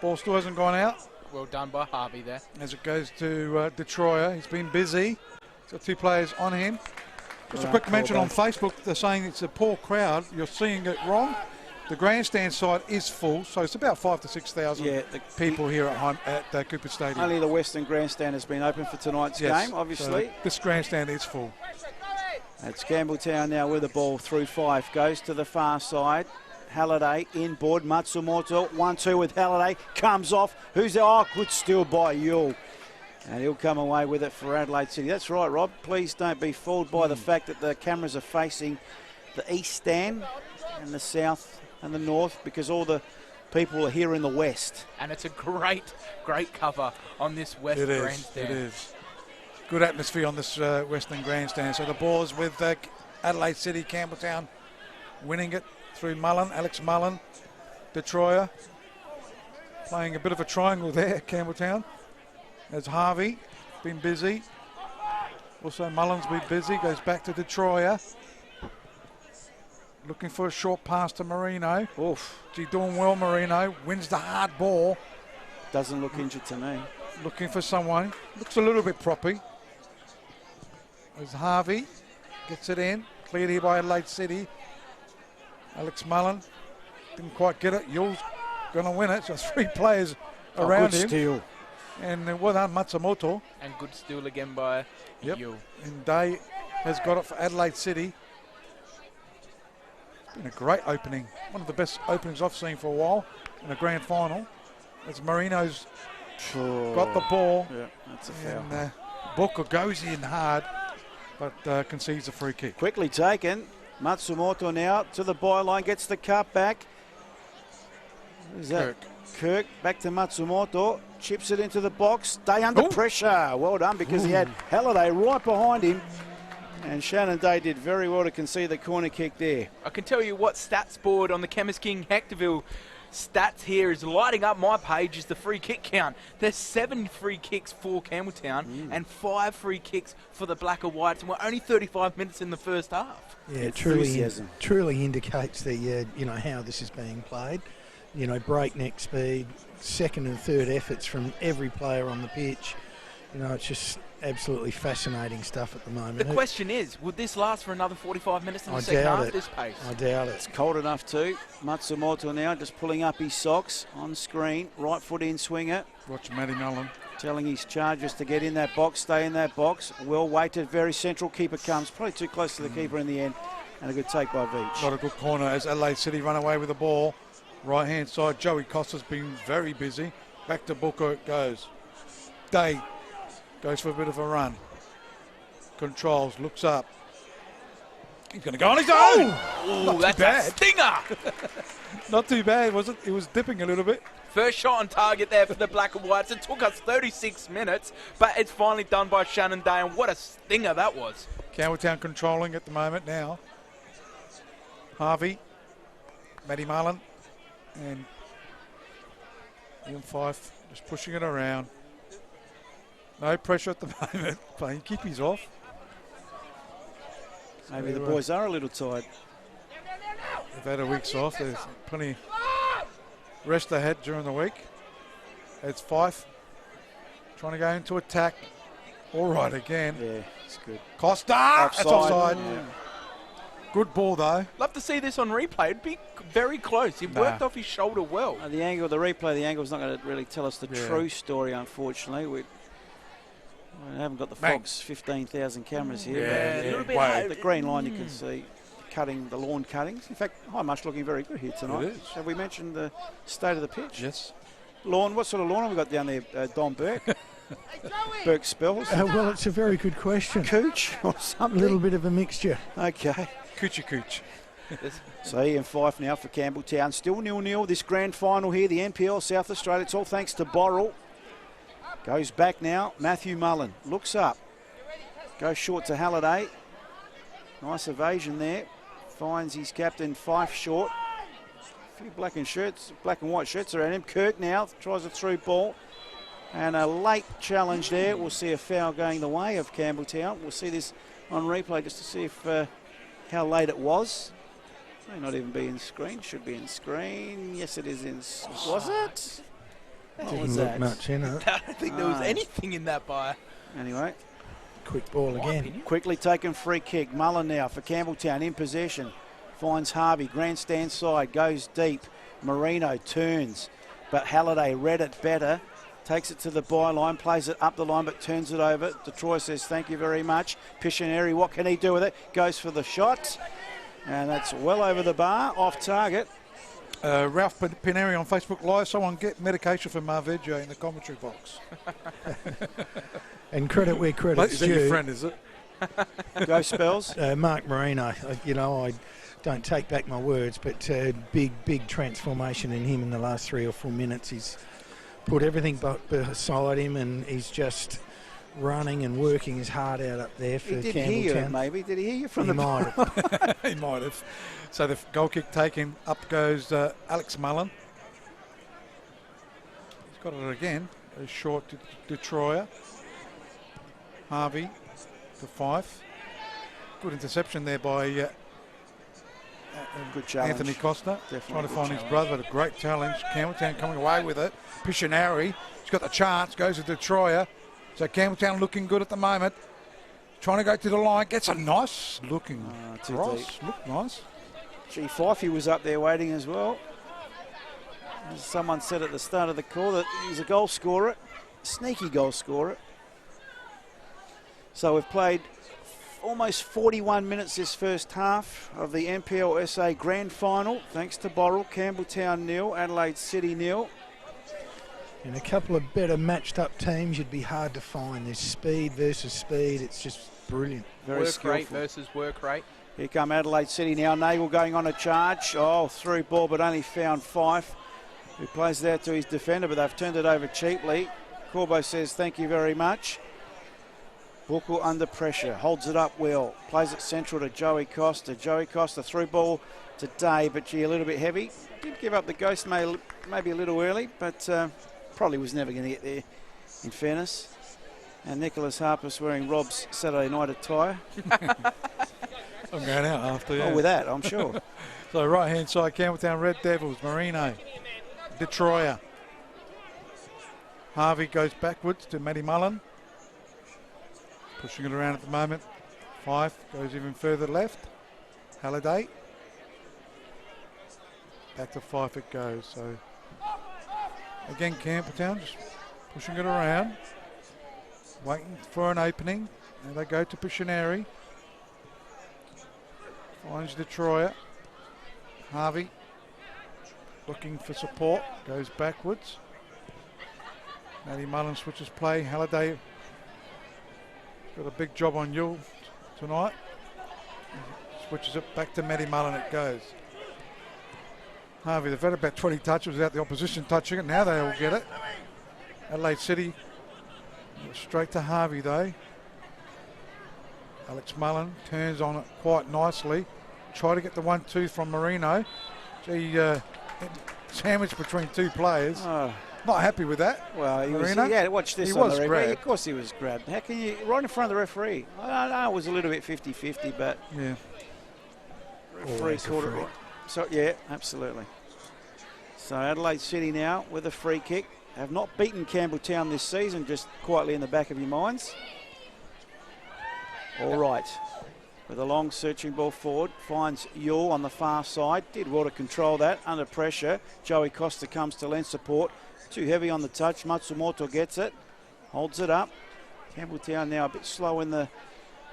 Ball still hasn't gone out. Well done by Harvey there. As it goes to Detroit. He's been busy. He's got 2 players on him. Just a quick mention on Facebook. They're saying it's a poor crowd. You're seeing it wrong. The grandstand side is full, so it's about 5,000 to 6,000 people here at home at Cooper Stadium. Only the Western grandstand has been open for tonight's game, obviously. So this grandstand is full. It's Campbelltown now with the ball through 5. Goes to the far side. Halliday inboard. Matsumoto 1-2 with Halliday. Comes off. Who's there? Oh, good steal by Yule. And he'll come away with it for Adelaide City. That's right, Rob. Please don't be fooled by the fact that the cameras are facing the east stand and the south and the north, because all the people are here in the west. And it's a great cover on this west grandstand. It is. Good atmosphere on this western grandstand. So the ball's with Adelaide City. Campbelltown winning it through Mullen, Alex Mullen. Detroit playing a bit of a triangle there, Campbelltown. As Harvey been busy. Also Mullen's been busy. Goes back to Detroit. Looking for a short pass to Marino. Oof. Gee, doing well, Marino. Wins the hard ball. Doesn't look injured to me. Looking for someone. Looks a little bit proppy. As Harvey gets it in. Cleared here by Adelaide City. Alex Mullen didn't quite get it. Yule's going to win it. So 3 players around good him. Steal. And well done, Matsumoto. And good steal again by Yule. And Day has got it for Adelaide City. Been a great opening. One of the best openings I've seen for a while in a grand final. As Marino's got the ball. Yeah, that's a foul. And Booker goes in hard, but concedes a free kick. Quickly taken. Matsumoto now to the byline, gets the cut back. Who's that? Kirk back to Matsumoto. Chips it into the box. Day under pressure. Well done, because he had Halliday right behind him. And Shannon Day did very well to concede the corner kick there. I can tell you what stats board on the Chemist King Hectorville stats here is lighting up my page is the free kick count. There's 7 free kicks for Campbelltown and 5 free kicks for the Black and Whites, and we're only 35 minutes in the first half. Yeah, it truly indicates the how this is being played. You know, breakneck speed, second and third efforts from every player on the pitch. You know, it's just absolutely fascinating stuff at the moment. The question is, would this last for another 45 minutes in the second half at this pace? I doubt it. It's cold enough too. Matsumoto now just pulling up his socks on screen. Right foot in swinger. Watch Matty Mullen. Telling his chargers to get in that box, stay in that box. Well weighted, very central. Keeper comes probably too close to the keeper in the end. And a good take by Veach. Not a good corner as Adelaide City run away with the ball. Right hand side, Joey Costa's been very busy. Back to Booker it goes. Day goes for a bit of a run. Controls, looks up. He's going to go on his own. Oh, that's a stinger. Not too bad, was it? It was dipping a little bit. First shot on target there for the Black and Whites. It took us 36 minutes, but it's finally done by Shannon Day, and what a stinger that was. Campbelltown controlling at the moment now. Harvey, Matty Mullen, and Ian Fife just pushing it around. No pressure at the moment. Playing kippies off. Maybe the boys are a little tired. They've had a week's off. There's plenty rest they had during the week. It's Fife trying to go into attack. All right again. Yeah, it's good. Costa! Offside. That's offside. Yeah. Good ball though. Love to see this on replay. It'd be very close. He worked off his shoulder well. The angle, the replay, the angle's not going to really tell us the true story, unfortunately. We haven't got the Fox 15,000 cameras here. Yeah, a little bit. The green line you can see the lawn cuttings. In fact, High Marsh looking very good here tonight. It is. Have we mentioned the state of the pitch? Yes. Lawn, what sort of lawn have we got down there, Don Burke? Burke Spells? Well, it's a very good question. Cooch or A something? little bit of a mixture. Okay. Coochie cooch. So Ian Fife now for Campbelltown. Still 0-0 this grand final here, the NPL South Australia. It's all thanks to Borrell. Goes back now. Matthew Mullen looks up. Goes short to Halliday. Nice evasion there. finds his captain Fife short. A few black and white shirts around him. Kirk now tries a through ball. And a late challenge there. We'll see a foul going the way of Campbelltown. We'll see this on replay just to see if how late it was. May not even be in screen. Should be in screen. Yes, it is in. Was it? What Didn't was look that? much in it. I don't think there was anything in that by. Anyway, Quick ball again. quickly taken free kick. Mullen now for Campbelltown in possession. Finds Harvey. Grandstand side. Goes deep. Marino turns. But Halliday read it better. Takes it to the byline, plays it up the line, but turns it over. Detroit says, thank you very much. Piscineri, what can he do with it? Goes for the shot. And that's well over the bar, off target. Ralph Pineri on Facebook Live. Someone get medication for Marveggio in the commentary box. And credit where credit's Is that your due. friend, is it? Go Spells. Mark Marino, I don't take back my words, but big transformation in him in the last 3 or 4 minutes. He's put everything beside him, and he's just running and working his heart out up there for He did hear you, Campbelltown. maybe. Did he hear you from He the might have. He might have. So the goal kick taken. Up goes Alex Mullen. He's got it again. A short to Troyer. Harvey to Fife. Good interception there by Good challenge. Anthony Costa. Definitely Trying to good find his challenge. brother, but a great challenge. Campbelltown coming away with it. Piscineri, he's got the chance, goes to Troyer. So Campbelltown looking good at the moment. Trying to go to the line, gets a nice looking too cross. deep. Look nice. Gee, Fifey was up there waiting as well. As someone said at the start of the call that he's a goal scorer, sneaky goal scorer. So we've played almost 41 minutes this first half of the NPLSA Grand Final. Thanks to Borrell, Campbelltown 0, Adelaide City 0. And a couple of better matched up teams you'd be hard to find. There's speed versus speed. It's just brilliant. Very Work skillful. rate versus work rate. Here come Adelaide City now. Nagle going on a charge. Oh, through ball, but only found Fife, who plays it out to his defender, but they've turned it over cheaply. Corbo says thank you very much. Buckle under pressure, holds it up well, plays it central to Joey Costa. Joey Costa through ball to Day, but gee, a little bit heavy. Did give up the ghost maybe a little early, but probably was never going to get there, in fairness. And Nicholas Harper's wearing Rob's Saturday night attire. I'm going out after, yeah. Oh, with that, I'm sure. So right-hand side, Campbelltown Red Devils, Marino, Detroyer. Harvey goes backwards to Matty Mullen. Pushing it around at the moment. Fife goes even further left. Halliday. Back to Fife it goes. So again, Campbelltown just pushing it around. Waiting for an opening. And they go to Piscineri. Finds Detroyer. Harvey looking for support. Goes backwards. Matty Mullen switches play. Halliday got a big job on Yule tonight. Switches it back to Matty Mullen. It goes. Harvey, they've had about 20 touches without the opposition touching it. Now they all get it. Adelaide City straight to Harvey though. Alex Mullen turns on it quite nicely. Try to get the 1-2 from Marino. Gee, sandwiched between two players. Oh. Not happy with that. Well, he was, Marino? yeah, watch this He on was the referee. grabbed. Of course he was grabbed. How can you, right in front of the referee? I know it was a little bit 50-50, but Yeah. referee Always a caught it free. right. So, yeah, absolutely. So Adelaide City now with a free kick. Have not beaten Campbelltown this season, just quietly in the back of your minds. All right. With a long searching ball forward, finds Yule on the far side. Did well to control that under pressure. Joey Costa comes to lend support. Too heavy on the touch. Matsumoto gets it. Holds it up. Campbelltown now a bit slow in the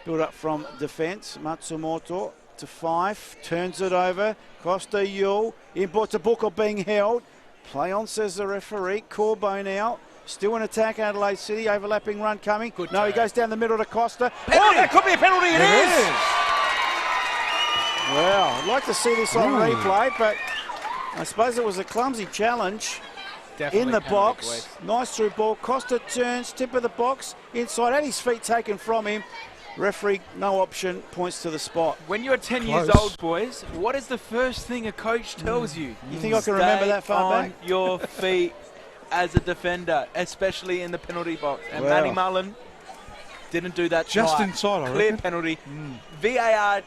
build-up from defence. Matsumoto to Fife. Turns it over. Costa Yule. Import to Booker being held. Play on, says the referee. Corbo now. Still in attack, Adelaide City. Overlapping run coming. Good no, he turn. goes down the middle to Costa. Penalty. Oh, that could be a penalty. It It is. Well, I'd like to see this on replay, but I suppose it was a clumsy challenge. Definitely In the penalty, box, boys. nice through ball. Costa turns, tip of the box, inside, had his feet taken from him. Referee, no option, points to the spot. When you're 10 Close. years old, boys, what is the first thing a coach tells you? You think I can remember that far Stay back? on your feet as a defender, especially in the penalty box. And Wow. Manny Mullen didn't do that Just tonight. inside, I Clear reckon. penalty. VAR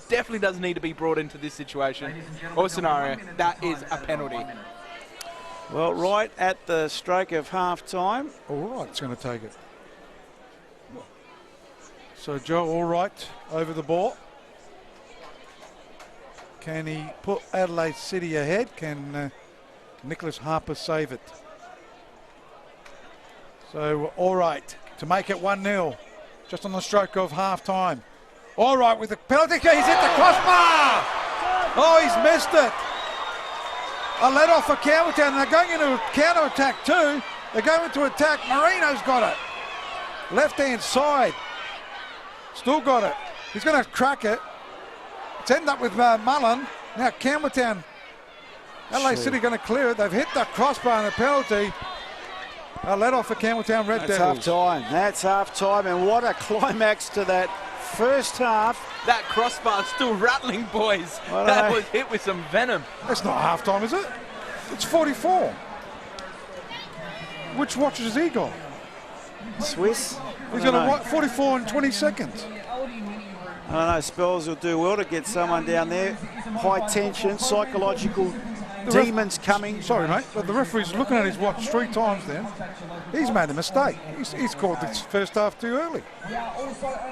definitely doesn't need to be brought into this situation or scenario. That is a penalty. Well, right at the stroke of half-time. All right, it's going to take it. So Joe, all right, over the ball. Can he put Adelaide City ahead? Can Nicholas Harper save it? So all right, to make it 1-0, just on the stroke of half-time. All right, with the penalty, he's hit the crossbar! Oh, he's missed it. A let off for Campbelltown, and they're going into a counter-attack too. They're going into attack. Marino's got it. Left-hand side. Still got it. He's going to crack it. It's ended up with Mullen. Now Campbelltown. LA City going to clear it. They've hit the crossbar and the penalty. A let off for Campbelltown Red That's Devils. half-time. That's half-time, and what a climax to that first half. That crossbar's still rattling, boys. I That know. was hit with some venom. That's not half-time, is it? It's 44. Which watch has he got? Swiss. He's I don't got a know. what, 44 in 20 seconds. I don't know, Spells will do well to get someone down there. High tension, psychological demons coming. Sorry, mate, but the referee's looking at his watch 3 times then. He's made a mistake. He's called this first half too early.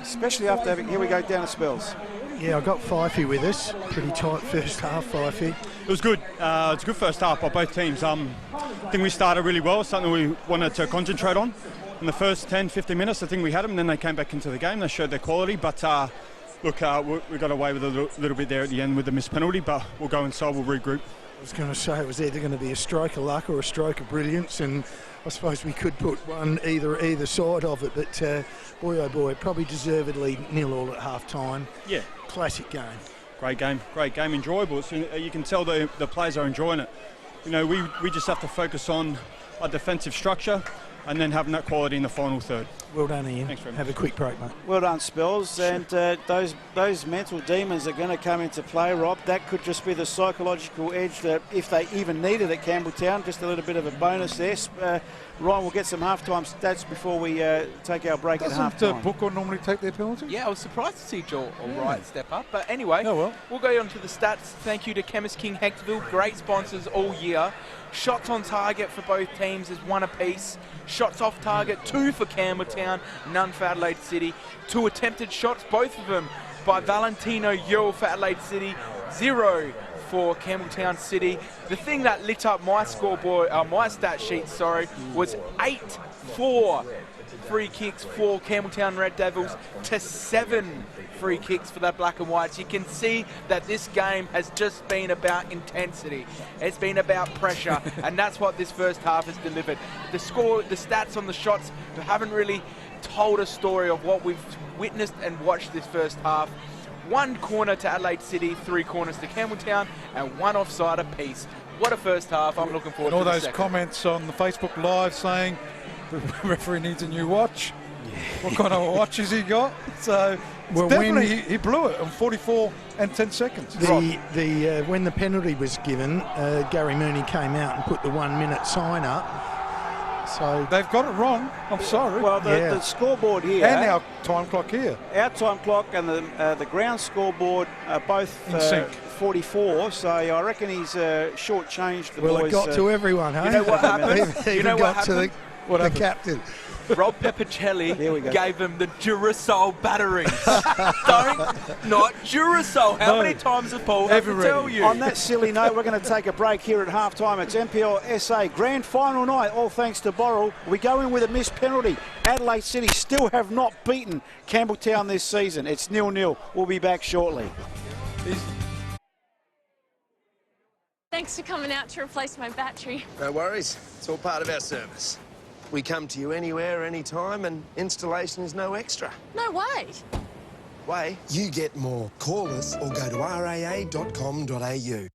Especially after having, here we go down to Spells. Yeah, I got Fifey with us. Pretty tight first half, Fifey. It was good. It's a good first half by both teams. I think we started really well, something we wanted to concentrate on. In the first 10-15 minutes, I think we had them, and then they came back into the game. They showed their quality, but look, we got away with a little bit there at the end with the missed penalty, but we'll go inside, we'll regroup. I was going to say it was either going to be a stroke of luck or a stroke of brilliance, and I suppose we could put one either side of it, but boy oh boy, probably deservedly 0-0 at half-time. Yeah. Classic game. Great game, enjoyable. So, you can tell the players are enjoying it. You know, we just have to focus on our defensive structure and then having that quality in the final third. Well done, Ian. Thanks very much. Have a quick break, mate. Well done, Spells. And those mental demons are going to come into play, Rob. That could just be the psychological edge that, if they even needed at Campbelltown, just a little bit of a bonus there. Ryan, we'll get some halftime stats before we take our break at Doesn't halftime. Booker normally take their penalty? Yeah, I was surprised to see Joel Alright step up. But anyway, Oh, well. we'll go on to the stats. Thank you to Chemist King Hectorville. Great sponsors all year. Shots on target for both teams is 1 apiece. Shots off target, 2 for Campbelltown, none for Adelaide City. 2 attempted shots, both of them by Valentino Yule for Adelaide City. 0 for Campbelltown City. The thing that lit up my scoreboard, my stat sheet, was 8-4 free kicks for Campbelltown Red Devils to 7 free kicks for that black and whites. You can see that this game has just been about intensity. It's been about pressure, and that's what this first half has delivered. The stats on the shots haven't really told a story of what we've witnessed and watched this first half. 1 corner to Adelaide City, 3 corners to Campbelltown, and 1 offside apiece. What a first half. I'm looking forward And all to the those second. comments on the Facebook Live saying the referee needs a new watch. What kind of watch has he got? So Well, definitely he blew it on 44 and 10 seconds. When the penalty was given, Gary Mooney came out and put the 1 minute sign up. So They've got it wrong. I'm sorry. Well, the scoreboard here, and our time clock here. our time clock and the ground scoreboard are both In sync. 44, so I reckon he's shortchanged the well, boys. it got to everyone, hey? You know what happened? Even You know what got to happened? the captain. Rob Peppicelli Here we go. gave them the Duracell batteries. Don't not Duracell. How No. many times has Paul had to Ever tell ready. you? On that silly note, we're going to take a break here at halftime. It's NPLSA Grand Final night, all thanks to Borrell. We go in with a missed penalty. Adelaide City still have not beaten Campbelltown this season. It's 0-0. We'll be back shortly. Thanks for coming out to replace my battery. No worries. It's all part of our service. We come to you anywhere, anytime, and installation is no extra. No way. Way, you get more. Call us or go to raa.com.au.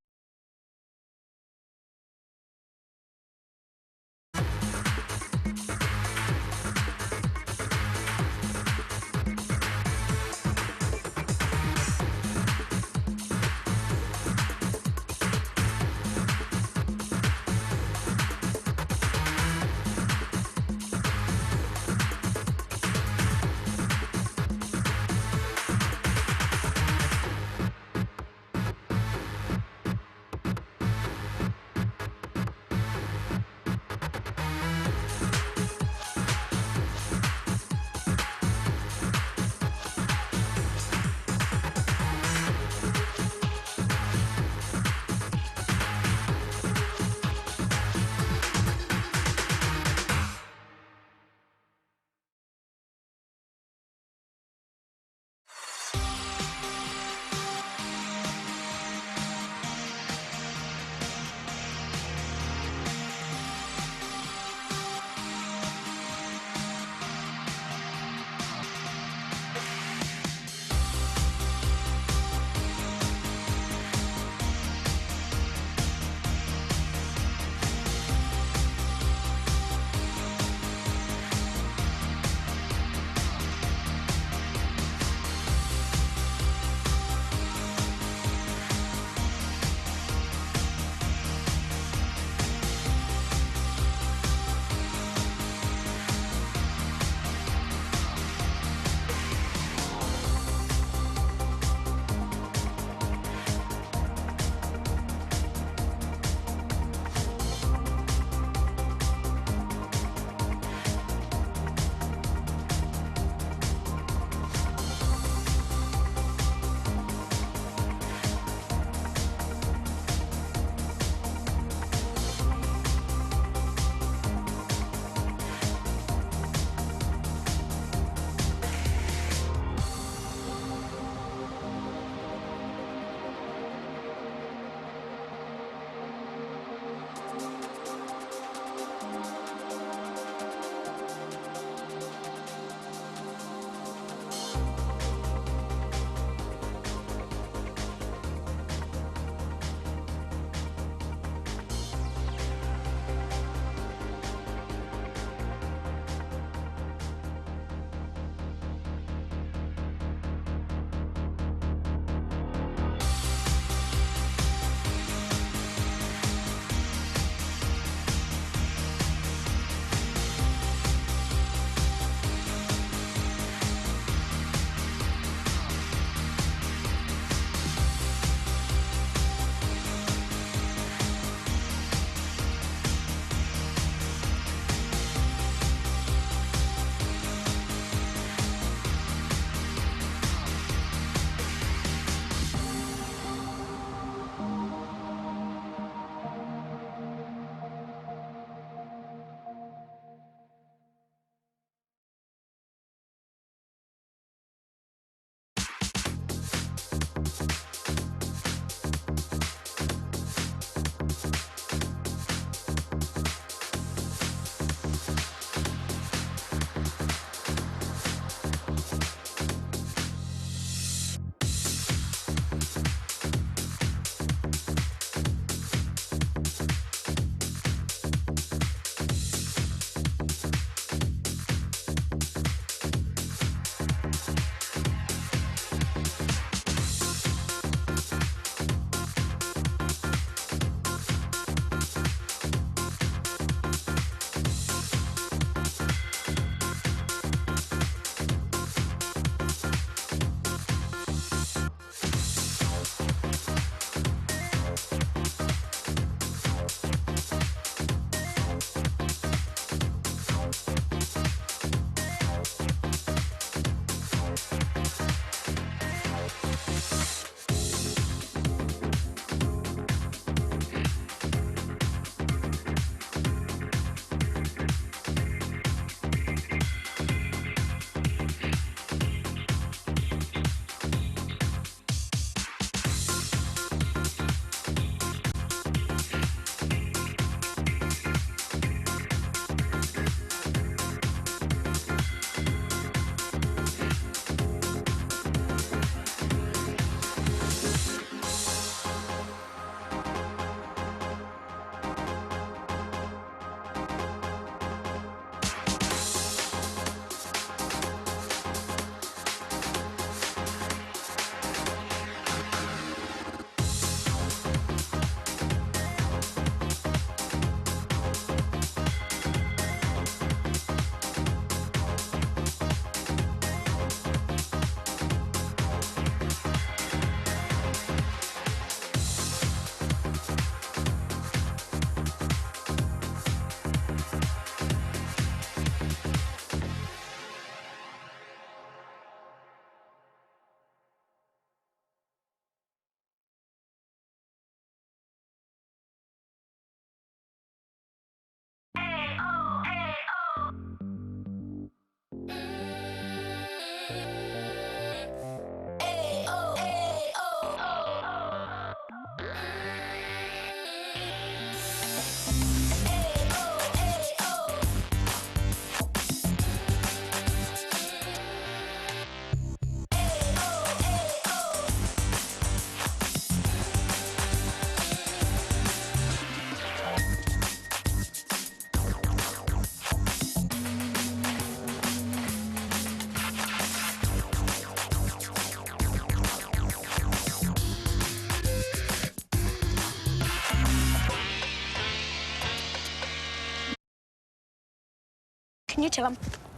Can you tell him?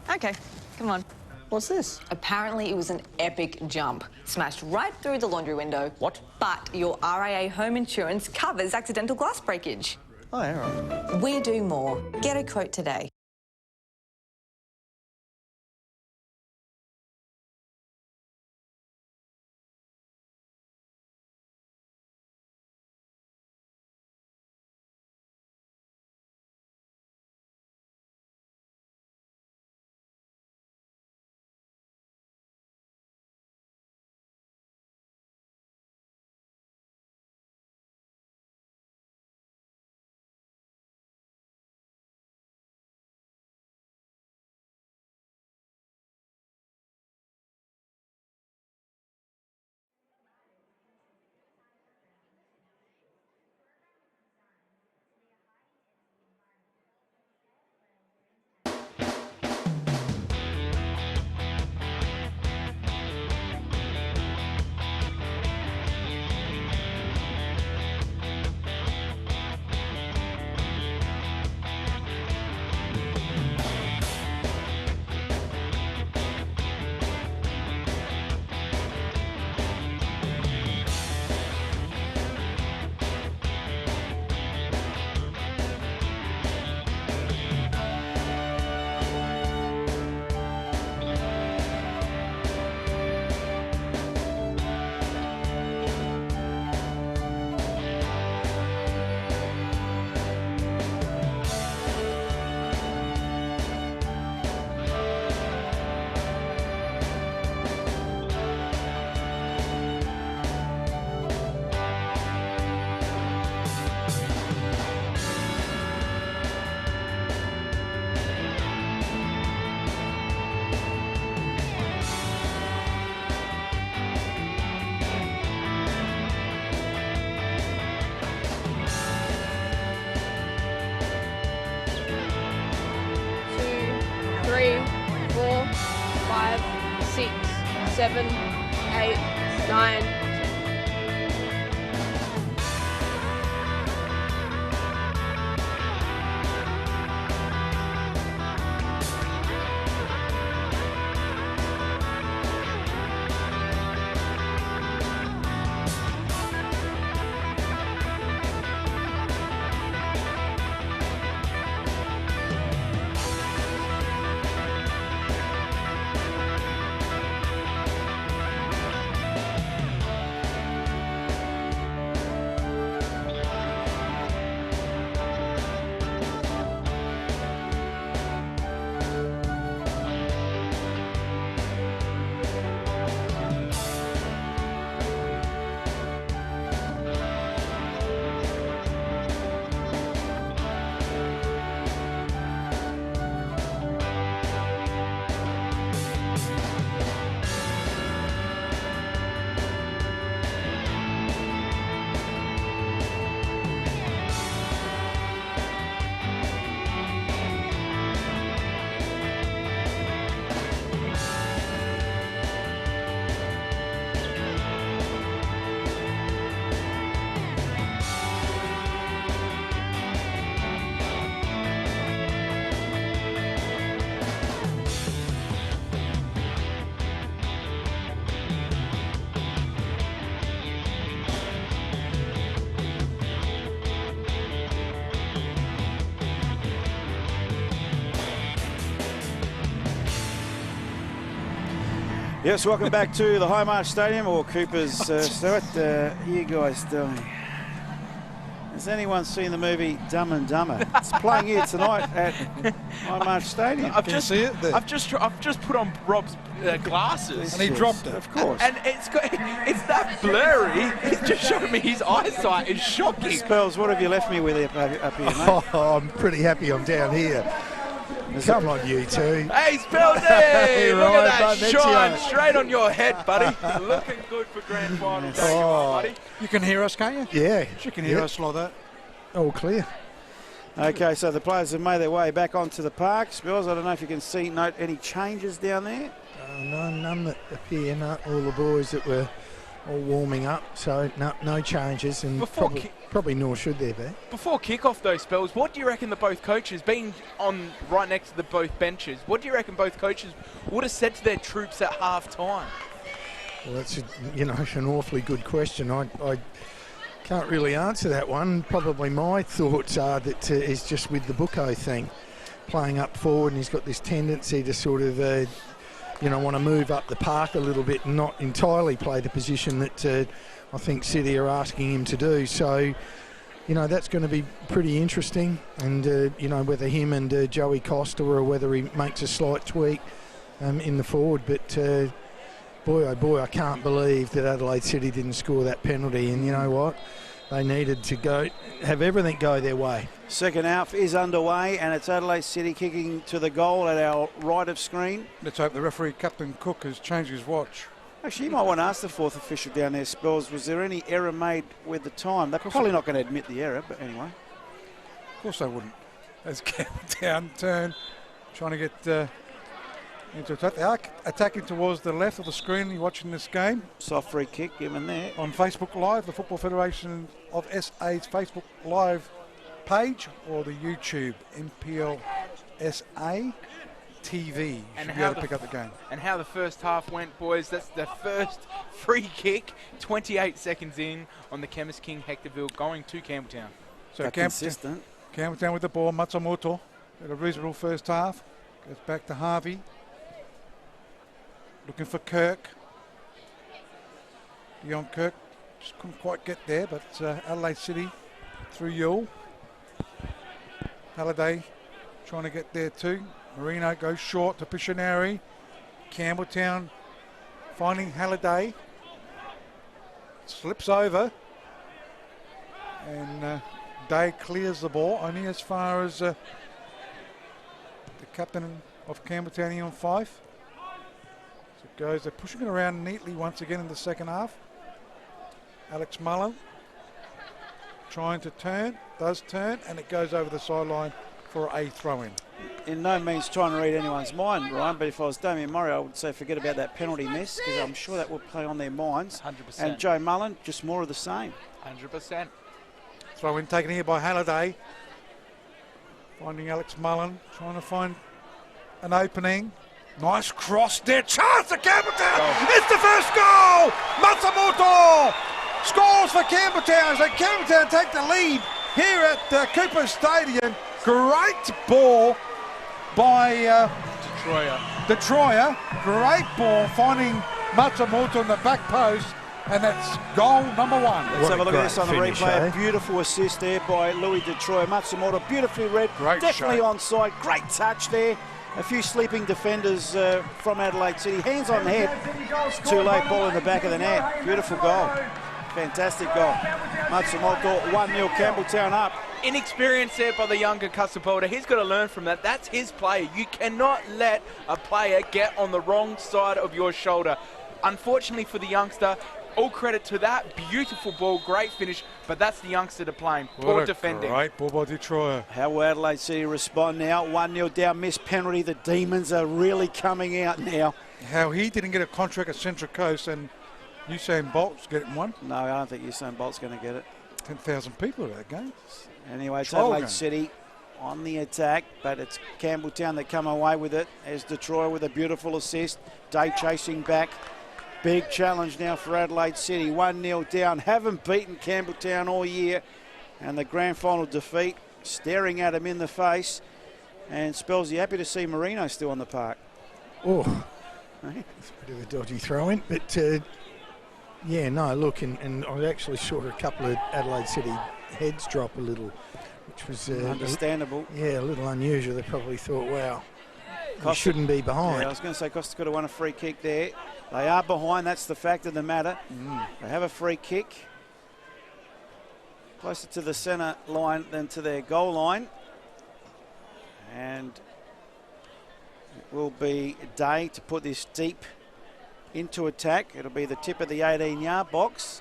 Okay, come on. What's this? Apparently it was an epic jump. Smashed right through the laundry window. What? But your RAA home insurance covers accidental glass breakage. Oh, yeah, right. We do more. Get a quote today. Three, 4, 5, 6, 7, 8, 9. Yes, welcome back to the High March Stadium, or Cooper's Stewart. You guys doing? Has anyone seen the movie Dumb and Dumber? It's playing here tonight at High March Stadium. I've just put on Rob's glasses, and he dropped it. Of course. And it's that blurry. He's just showing me his eyesight is shocking. Spells, what have you left me with up here, mate? Oh, I'm pretty happy I'm down here. Come on, you two. Hey, Spells! Hey, look at that shine straight on your head, buddy. Looking good for grand final day, buddy. You can hear us, can't you? Yeah. You can hear us like that. All clear. Okay, so the players have made their way back onto the park. Spells, I don't know if you can note any changes down there. No, none that appear. No, all the boys that were all warming up, so no changes, and probably nor should there be. Before kick-off, though, Spells, what do you reckon the both coaches, being on right next to the both benches, what do you reckon both coaches would have said to their troops at half-time? Well, that's an awfully good question. I can't really answer that one. Probably my thoughts are that he's just with the Bucco thing, playing up forward, and he's got this tendency to sort of, want to move up the park a little bit and not entirely play the position that I think City are asking him to do. So, that's going to be pretty interesting. And, whether him and Joey Costa, or whether he makes a slight tweak in the forward. But, boy, oh boy, I can't believe that Adelaide City didn't score that penalty. And you know what? They needed to have everything go their way. Second half is underway, and it's Adelaide City kicking to the goal at our right of screen. Let's hope the referee, Captain Cook, has changed his watch. Actually, you might want to ask the fourth official down there, Spells, was there any error made with the time? They're probably not going to admit the error, but anyway. Of course they wouldn't. As down turn, trying to get into attack. They are attacking towards the left of the screen. You're watching this game. Soft free kick given there. On Facebook Live, the Football Federation of SA's Facebook Live page, or the YouTube NPLSA TV. And should be able to pick up the game. And how the first half went, boys. That's the first free kick, 28 seconds in on the Chemist King Hectorville, going to Campbelltown. So consistent. Campbelltown with the ball. Matsumoto had a reasonable first half. Goes back to Harvey. Looking for Kirk. Dion Kirk just couldn't quite get there, but Adelaide City through Yule. Halliday trying to get there too. Marino goes short to Pictionary. Campbelltown finding Halliday. Slips over. And Day clears the ball only as far as the captain of Campbelltown, Ian Fife. So it goes, they're pushing it around neatly once again in the second half. Alex Mullen trying to turn, does turn, and it goes over the sideline for a throw-in. In no means trying to read anyone's mind, Ryan, but if I was Damien Murray, I would say forget about that penalty miss, because I'm sure that will play on their minds. 100%. And Joe Mullen, just more of the same. 100%. Throw-in taken here by Halliday. Finding Alex Mullen, trying to find an opening. Nice cross there, chance at Campbelltown. It's the first goal! Matsumoto scores for Campbelltown. So Campbelltown take the lead here at Cooper Stadium. Great ball by Detroyer. Great ball finding Matsumoto in the back post. And that's goal number one. Let's have a look at this on the replay. A beautiful assist there by Louis Detroyer. Matsumoto beautifully read. Great definitely shot. onside. Great touch there. A few sleeping defenders from Adelaide City. Hands on the head. It's too late. Ball in the back of the net. Beautiful goal. Fantastic goal. Matsumoto 1-0 Campbelltown up. Inexperience there by the younger Casabota. He's got to learn from that. That's his player. You cannot let a player get on the wrong side of your shoulder. Unfortunately for the youngster, all credit to that. Beautiful ball, great finish, but that's the youngster to blame. Poor defending. Great ball by Detroit. How will Adelaide City respond now? 1-0 down, missed penalty. The Demons are really coming out now. How he didn't get a contract at Central Coast and Usain Bolt's getting one. No, I don't think Usain Bolt's going to get it. 10,000 people at that game. Anyway, it's Adelaide City on the attack, but it's Campbelltown that come away with it. As Detroit with a beautiful assist. Day chasing back. Big challenge now for Adelaide City. 1-0 down. Haven't beaten Campbelltown all year. And the grand final defeat staring at him in the face. And Spells, you happy to see Marino still on the park? Oh, it's a bit of a dodgy throw-in. But, yeah, no, look, and I actually saw a couple of Adelaide City heads drop a little, which was... understandable. A little unusual. They probably thought, wow, Costa shouldn't be behind. Yeah, I was going to say Costa could have won a free kick there. They are behind, that's the fact of the matter. They have a free kick. Closer to the centre line than to their goal line. And it will be Day to put this deep into attack. It'll be the tip of the 18-yard box.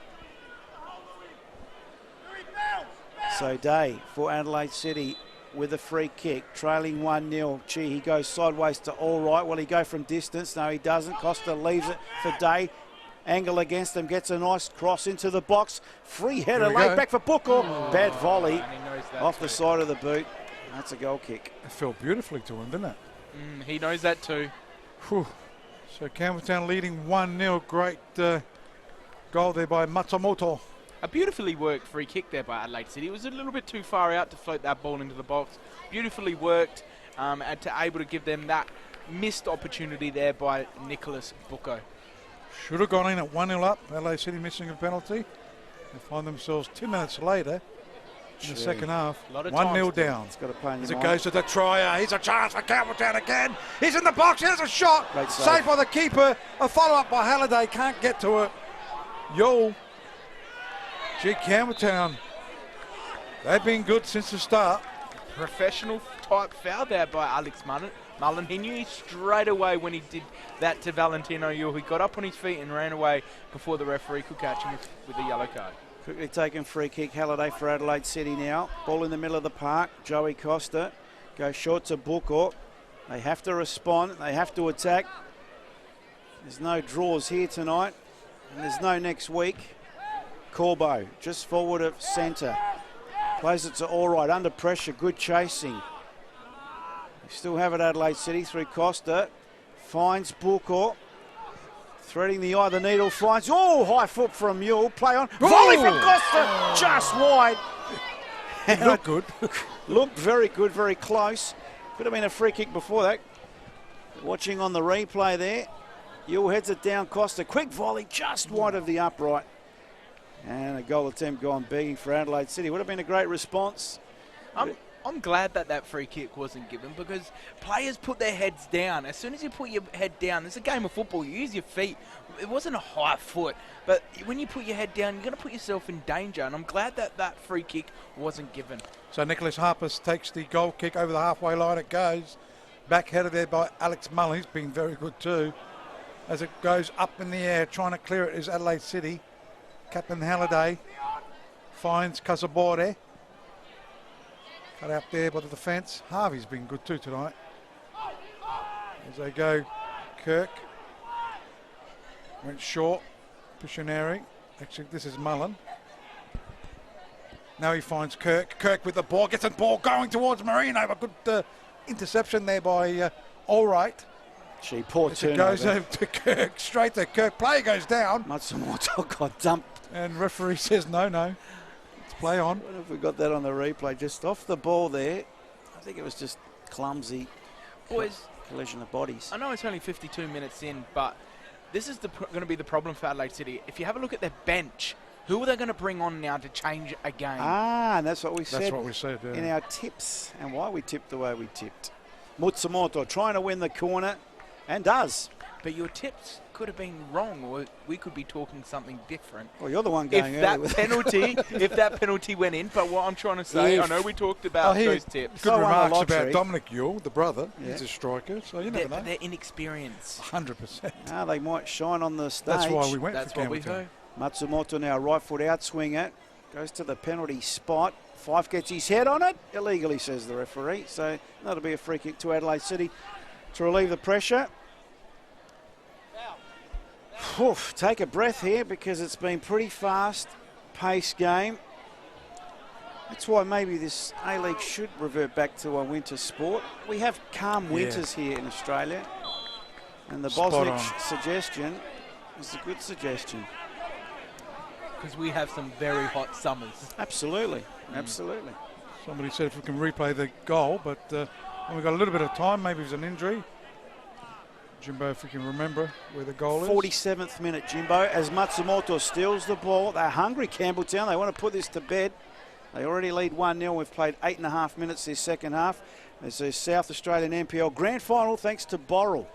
So Day for Adelaide City with a free kick, trailing 1-0. Gee, he goes sideways to all right. Will he go from distance? No, he doesn't. Costa leaves it for Day. Angle against him, gets a nice cross into the box. Free header we laid go. back for Booker. Bad volley And he knows that off the too. side of the boot. That's a goal kick. It fell beautifully to him, didn't it? He knows that too. Whew. So Campbelltown leading 1-0. Great goal there by Matsumoto. A beautifully worked free kick there by Adelaide City. It was a little bit too far out to float that ball into the box. Beautifully worked and to able to give them that missed opportunity there by Nicholas Bucco. Should have gone in at 1-0 up. Adelaide City missing a penalty. They find themselves 2 minutes later in the second half. 1-0 down. It's got to play in As your it mind. goes to the Troyer. Here's a chance for Campbelltown again. He's in the box. Here's a shot. Great save. Saved by the keeper. A follow-up by Halliday. Can't get to it. Yule. Gee, Campbelltown. They've been good since the start. Professional type foul there by Alex Mullen. He knew straight away when he did that to Valentino Yule. He got up on his feet and ran away before the referee could catch him with a yellow card. Quickly taken free kick. Halliday for Adelaide City now. Ball in the middle of the park. Joey Costa goes short to Booker. They have to respond. They have to attack. There's no draws here tonight. And there's no next week. Corbo just forward of centre. Plays it to all right. Under pressure. Good chasing. They still have it Adelaide City through Costa. Finds Booker. Threading the eye of the needle. Finds. Oh, high foot from Mule. Play on. Volley from Costa. Just wide. It looked good. Looked very good. Very close. Could have been a free kick before that. Watching on the replay there. Yule heads it down. Costa. Quick volley. Just wide of the upright. And a goal attempt gone begging for Adelaide City. Would have been a great response. I'm glad that free kick wasn't given because players put their heads down. As soon as you put your head down, it's a game of football. You use your feet. It wasn't a high foot, but when you put your head down, you're going to put yourself in danger. And I'm glad that free kick wasn't given. So Nicholas Harper takes the goal kick over the halfway line. It goes. Back headed there by Alex Mullen. He's been very good too. As it goes up in the air, trying to clear it is Adelaide City. Captain Halliday finds Casabore. Cut out there by the defence. Harvey's been good too tonight. As they go, Kirk. Went short. Piscinari. Actually, this is Mullen. Now he finds Kirk. Kirk with the ball. Gets the ball going towards Marino. A good interception there by Allright. Gee, poor As it turnover. goes over to Kirk. Straight to Kirk. Player goes down. Matsumoto got dumped. And referee says no. Let's play on. What if we got that on the replay? Just off the ball there. I think it was just clumsy. Boys, collision of bodies. I know it's only 52 minutes in, but this is going to be the problem for Adelaide City. If you have a look at their bench, who are they going to bring on now to change a game? And that's what we said. That's what we said, yeah. In our tips, and why we tipped the way we tipped. Matsumoto trying to win the corner, and does. But your tips could have been wrong, or we could be talking something different. Well, you're the one going if that with penalty, if that penalty went in. But what I'm trying to say, I know we talked about those tips. Good remarks about Dominic Yule, the brother. Yeah. He's a striker, so you never know. But they're inexperienced. 100%. They might shine on the stage. That's why we went That's for what we Campbelltown. heard. Matsumoto now right foot outswing it. Goes to the penalty spot. Fife gets his head on it. Illegally, says the referee. So that'll be a free kick to Adelaide City to relieve the pressure. Oof, take a breath here because it's been pretty fast-paced game. That's why maybe this A-League should revert back to a winter sport. We have calm winters here in Australia. And the Bosnich suggestion is a good suggestion. Because we have some very hot summers. Absolutely, absolutely. Somebody said if we can replay the goal, but we've got a little bit of time. Maybe it was an injury. Jimbo, if you can remember where the goal is. 47th minute, Jimbo, as Matsumoto steals the ball. They're hungry, Campbelltown. They want to put this to bed. They already lead 1-0. We've played 8.5 minutes this second half. It's a South Australian NPL Grand Final thanks to Borrell.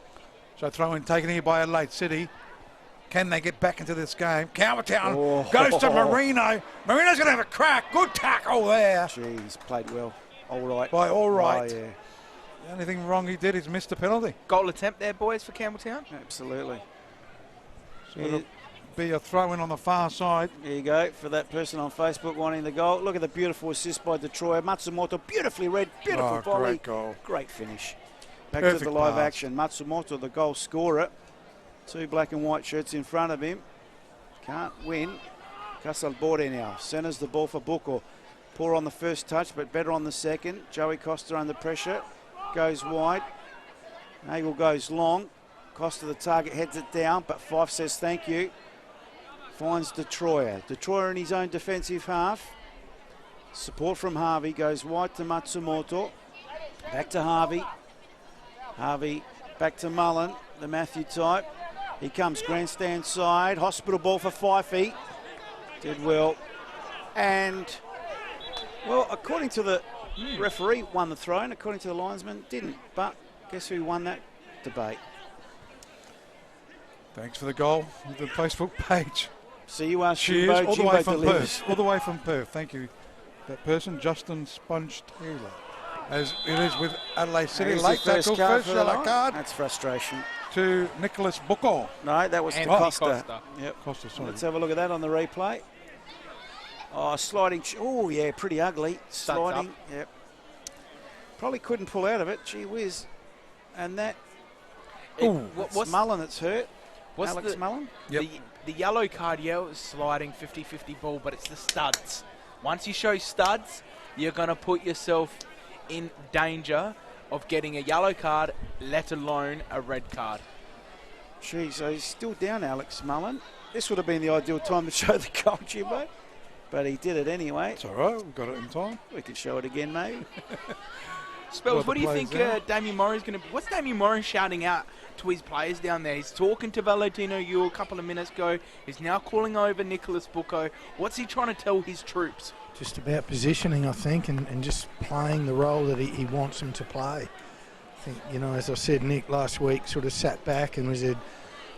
So throw in taken here by Adelaide City. Can they get back into this game? Campbelltown goes to Marino. Marino's going to have a crack. Good tackle there. Jeez, played well. All right. By Allright. Oh, yeah. The only thing wrong he did is miss the penalty. Goal attempt there, boys, for Campbelltown? Absolutely. So it'll be a throw in on the far side. There you go, for that person on Facebook wanting the goal. Look at the beautiful assist by Detroit. Matsumoto, beautifully read, beautiful volley. Great goal. Great finish. Back Perfect to the live pass. action. Matsumoto, the goal scorer. Two black and white shirts in front of him. Can't win. Castle Borde now. Centres the ball for Bucco. Poor on the first touch, but better on the second. Joey Costa under pressure. Goes wide. Nagel goes long. Costa the target, heads it down, but Fife says thank you. Finds Detroyer. Detroyer in his own defensive half. Support from Harvey. Goes wide to Matsumoto. Back to Harvey. Harvey back to Mullen, the Matthew type. He comes grandstand side. Hospital ball for Fifey. Did well. And, well, according to the referee, won the throw, and according to the linesman, didn't. But guess who won that debate? Thanks for the goal. The Facebook page. So you are Cheers, Jimbo. all the Jimbo way from delivers. Perth. All the way from Perth. Thank you. That person, Justin Sponge Taylor. As it is with Adelaide City. There's Late the first tackle, card first for the yellow night. card. That's frustration. To Nicholas Bucco. No, that was to Anthony Costa. Costa. Yep. Costa, sorry. Let's have a look at that on the replay. Oh, sliding. Oh, yeah, pretty ugly. Sliding. up. Yep. Probably couldn't pull out of it. Gee whiz. And that. What's Mullen that's hurt? What's Alex Mullen? Yep. The yellow card, yeah, it was sliding 50-50 ball, but it's the studs. Once you show studs, you're going to put yourself in danger of getting a yellow card, let alone a red card. Gee, so he's still down, Alex Mullen. This would have been the ideal time to show the goal, Jimbo. But he did it anyway. It's all right. We've got it in time. We can show it again, maybe. Spells, what do you think Damien Murray's going to... What's Damien Murray shouting out to his players down there? He's talking to Valentino Yule a couple of minutes ago. He's now calling over Nicholas Bucco. What's he trying to tell his troops? Just about positioning, I think, and just playing the role that he wants them to play. I think, you know, as I said, Nick last week sort of sat back and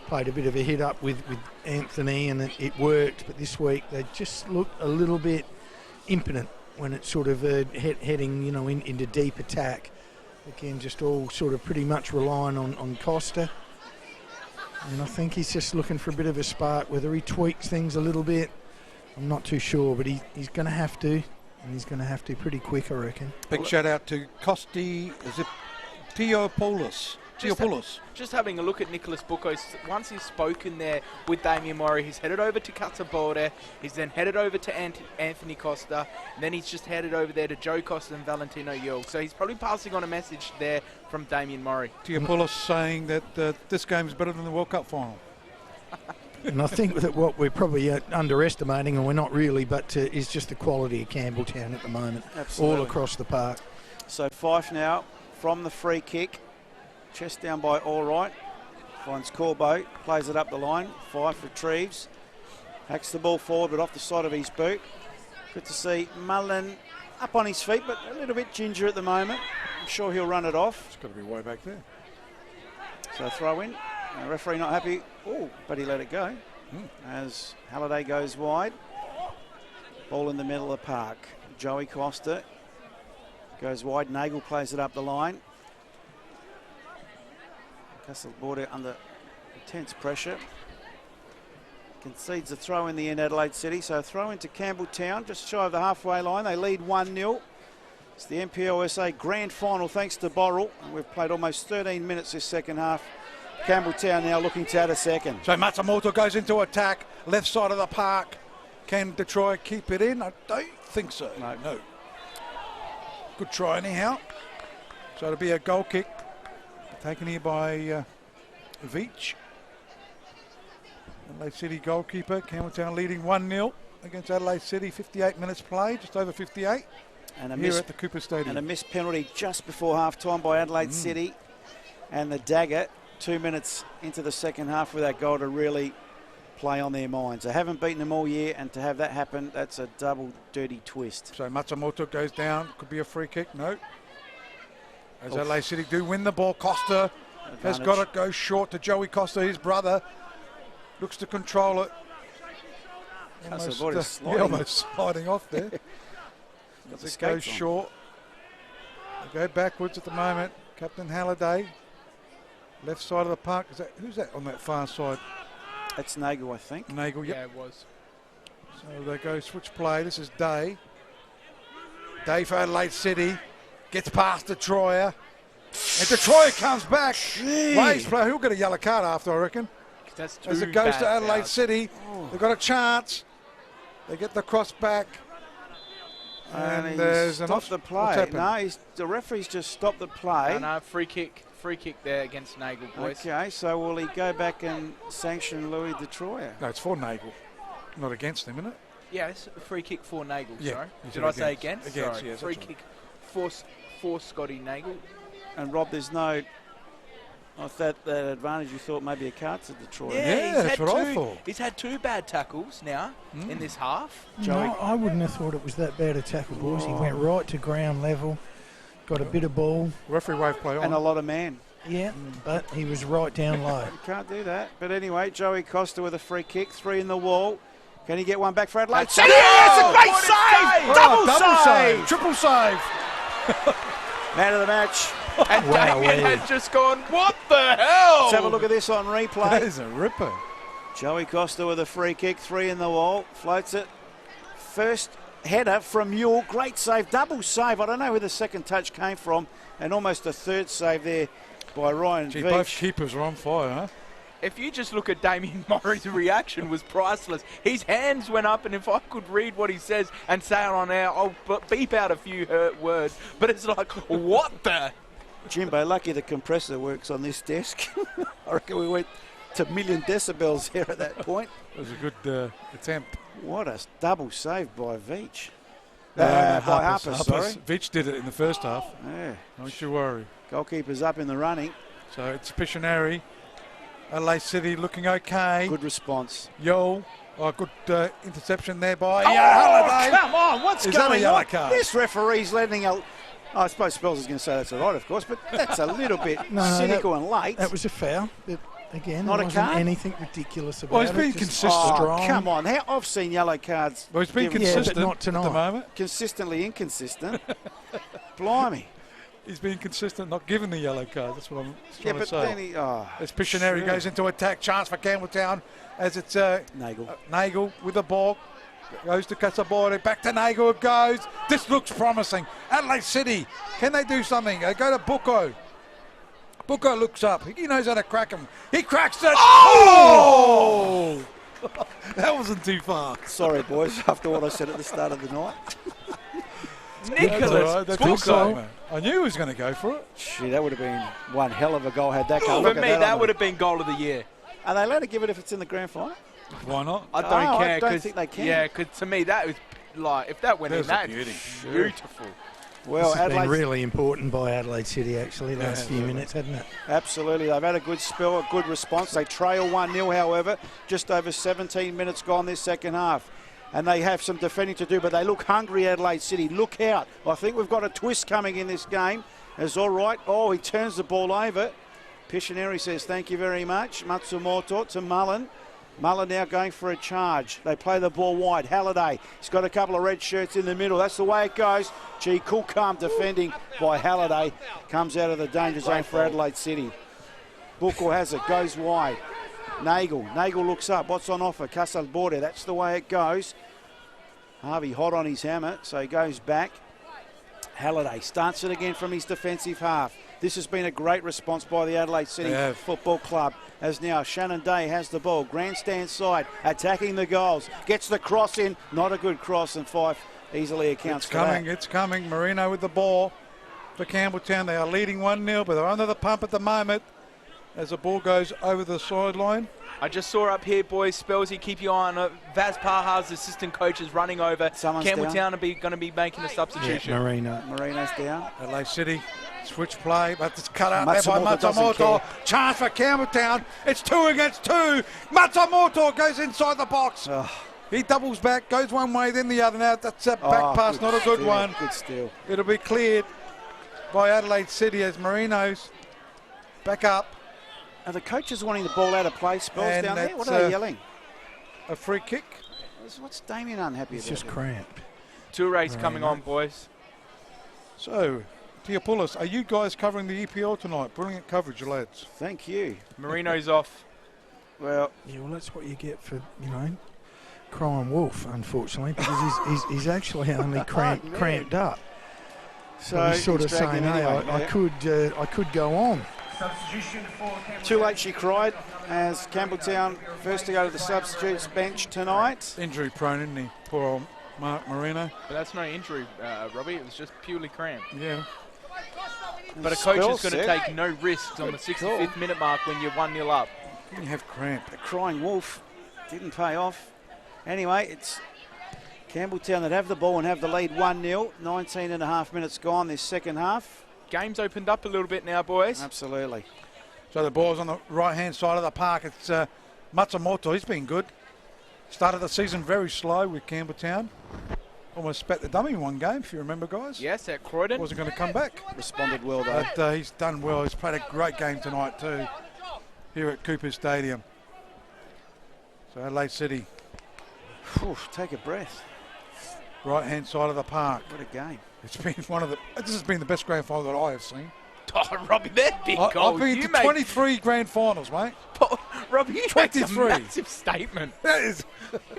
played a bit of a hit up with Anthony, and it worked. But this week they just looked a little bit impotent when it's sort of heading, you know, into deep attack. Again, just all sort of pretty much relying on Costa. And I think he's just looking for a bit of a spark. Whether he tweaks things a little bit, I'm not too sure, but he's going to have to, and he's going to have to pretty quick, I reckon. Big shout out to Costi Theopoulos. Just having a look at Nicholas Bucco, once he's spoken there with Damien Murray, he's headed over to Cataborde, he's then headed over to Anthony Costa, and then he's just headed over there to Joe Costa and Valentino Yule. So he's probably passing on a message there from Damien Murray. Theopoulos saying that this game is better than the World Cup final. And I think that what we're probably underestimating, and we're not really, but is just the quality of Campbelltown at the moment. Absolutely. All across the park. So Fife now from the free kick. Chest down by Allright. Finds Corbo. Plays it up the line. Fife retrieves. Hacks the ball forward, but off the side of his boot. Good to see Mullen up on his feet, but a little bit ginger at the moment. I'm sure he'll run it off. It's got to be way back there. So throw in. Referee not happy. Oh, but he let it go. As Halliday goes wide. Ball in the middle of the park. Joey Costa goes wide. Nagel plays it up the line. Castle Border under intense pressure. Concedes a throw in the end, Adelaide City. So throw into Campbelltown, just shy of the halfway line. They lead 1-0. It's the NPLSA grand final thanks to Borrell. And we've played almost 13 minutes this second half. Campbelltown now looking to add a second. So Matsumoto goes into attack, left side of the park. Can Detroit keep it in? I don't think so. No. Good try anyhow. So it'll be a goal kick taken here by Veach. Adelaide City goalkeeper. Campbelltown leading 1-0 against Adelaide City. 58 minutes play, just over 58. And here at the Cooper Stadium. And a missed penalty just before half-time by Adelaide City. And the dagger 2 minutes into the second half with that goal to really play on their minds. They haven't beaten them all year, and to have that happen, that's a double dirty twist. So Matsumoto goes down. Could be a free kick. No. As Adelaide City do win the ball. Costa has got it. Goes short to Joey Costa, his brother. Looks to control it. Almost sliding off there. As it goes short. They go backwards at the moment. Captain Halliday. Left side of the park. Who's that on that far side? That's Nagel, I think. Nagel, yep. Yeah, it was. So they go switch play. This is Day. Day for Adelaide City. Gets past Detroyer. And Detroyer comes back. Waves play. He'll get a yellow card after, I reckon. That's as two it goes bad to Adelaide fouls. City. They've got a chance. They get the cross back. And he's there's an stopped the What's play. happened? No, the referee's just stopped the play. No, free kick there against Nagel, boys. Okay, so will he go back and sanction Louis Detroyer? No, it's for Nagel, not against him, isn't it? Yes, a free kick for Nagel, Yeah, sorry. you Did said I say against. against? Against, Sorry. yes, Free that's kick for Scotty Nagel. And Rob, there's no. I thought that advantage you thought maybe a card to Detroit. Yeah, he's that's had what I two- thought. He's had 2 bad tackles now in this half. No, I wouldn't have thought it was that bad a tackle, boys. He went right to ground level, got a bit of ball. Referee wave play on. And a lot of man. Yeah, but he was right down low. You can't do that. But anyway, Joey Costa with a free kick, 3 in the wall. Can he get one back for Adelaide? That's Yes, it. a great What a save! save! Double save! Triple save! Man of the match. And Wow, Damien yeah. has just gone, what the hell? Let's have a look at this on replay. That is a ripper. Joey Costa with a free kick, 3 in the wall, floats it. First header from Mule, great save, double save. I don't know where the second touch came from, and almost a third save there by Ryan Gee, Veach. both keepers are on fire, huh? If you just look at Damien Murray's reaction was priceless. His hands went up, and if I could read what he says and say it on air, I'll beep out a few hurt words. But it's like, what the? Jimbo, lucky the compressor works on this desk. I reckon we went to million decibels here at that point. It was a good attempt. What a double save by Veach. By by Harper, sorry. Veach did it in the first half. Yeah. Don't you worry. Goalkeeper's up in the running. So it's Pictionary. Adelaide City looking okay. Good response. Good interception there by Oh, come on, what's Is that a going yellow on? card? This referee's letting a... I suppose Spells is going to say that's all right, of course, but that's a little bit No, cynical and late. That was a foul. But again, Not there a wasn't card? anything ridiculous about Well, he's it. been Just consistent. strong. Come on, I've seen yellow cards Well, he's been given- consistent Yeah, but not at tonight. the moment. consistently inconsistent. Blimey. He's been consistent, not giving the yellow card. That's what I'm Yeah, trying but to say. then he... Oh, As Pictionary sure. goes into attack, chance for Campbelltown as it's Nagel. Nagel with the ball. Goes to Casaborde, back to Nagel it goes. This looks promising. Adelaide City, can they do something? They go to Bucco. Bucco looks up. He knows how to crack him. He cracks it. Oh! That wasn't too far. Sorry, boys, after what I said at the start of the night. Nicholas That's Bucco. exciting, mate. I knew he was going to go for it. Gee, that would have been one hell of a goal had that come. For Look at me, that that on would the- have been goal of the year. Are they allowed to give it if it's in the grand final? Why not? I don't Oh, I care. don't 'cause- think they can. Yeah, because to me, that was like, if that went There's in, a that's beauty. beautiful. Well, This has been Adelaide, really important by Adelaide City, actually, last few minutes, hasn't it? absolutely. They've had a good spell, a good response. They trail 1-0, however. Just over 17 minutes gone this second half. And they have some defending to do, but they look hungry, Adelaide City. Look out. I think we've got a twist coming in this game. It's all right. Oh, he turns the ball over. Pictionary says, thank you very much. Matsumoto to Mullen. Mullen now going for a charge. They play the ball wide. Halliday, he's got a couple of red shirts in the middle. That's the way it goes. Gee, cool, calm defending by Halliday. Comes out of the danger zone for Adelaide City. Bucco has it, goes wide. Nagel looks up. What's on offer? Casalborde, that's the way it goes. Harvey hot on his hammer, so he goes back. Halliday starts it again from his defensive half. This has been a great response by the Adelaide City Football Club, as now Shannon Day has the ball. Grandstand side, attacking the goals. Gets the cross in. Not a good cross, and Fife easily accounts for that. It's coming. Marino with the ball for Campbelltown. They are leading 1-0, but they're under the pump at the moment as the ball goes over the sideline. I just saw up here, boys, Spelsy, keep your eye on it. Vaz Paha's assistant coach is running over. Someone's Campbelltown are going to be making a substitution. Marino's down. Adelaide City, switch play, but it's cut out there by Matsumoto doesn't Matsumoto. care. Chance for Campbelltown. It's 2 against 2. Matsumoto goes inside the box. He doubles back, goes one way, then the other. Now that's a back pass, not a good steal, one. Good steal. It'll be cleared by Adelaide City as Marino's back up. Are the coaches wanting the ball out of play? Spells And down there? that's, What are they yelling? A free kick. What's Damien unhappy It's about? just cramp. Two race coming on, boys. So, Teopoulos, are you guys covering the EPL tonight? Brilliant coverage, lads. Thank you. Marino's off. Well, Yeah, well, that's what you get for, crying wolf, unfortunately, because he's actually only cramped up. so he's sort of he's dragged saying, him hey, anyway, I could go on. Too late she cried as Campbelltown first to go to the substitutes bench tonight. Injury prone, isn't he? Poor old Mark Marino. But that's no injury, Robbie. It was just purely cramp. Yeah. But a coach is Spell going to set. take no risks on the Good 65th call. minute mark when you're 1-0 up. Can you have cramp? The crying wolf didn't pay off. Anyway, it's Campbelltown that have the ball and have the lead 1-0. 19 and a half minutes gone this second half. Game's opened up a little bit now, boys. Absolutely. So the ball's on the right-hand side of the park. It's Matsumoto. He's been good. Started the season very slow with Campbelltown. Almost spat the dummy in one game, if you remember, guys. Yes, at Croydon. Wasn't going to come back. Responded well, though. But he's done well. He's played a great game tonight, too, here at Cooper Stadium. So Adelaide City, Whew, take a breath. right-hand side of the park. What a game. It's been this has been the best grand final that I have seen. Oh, Robbie, that big goal. I've been to 23 grand finals, mate. Robbie, you 23. make a massive statement. That is.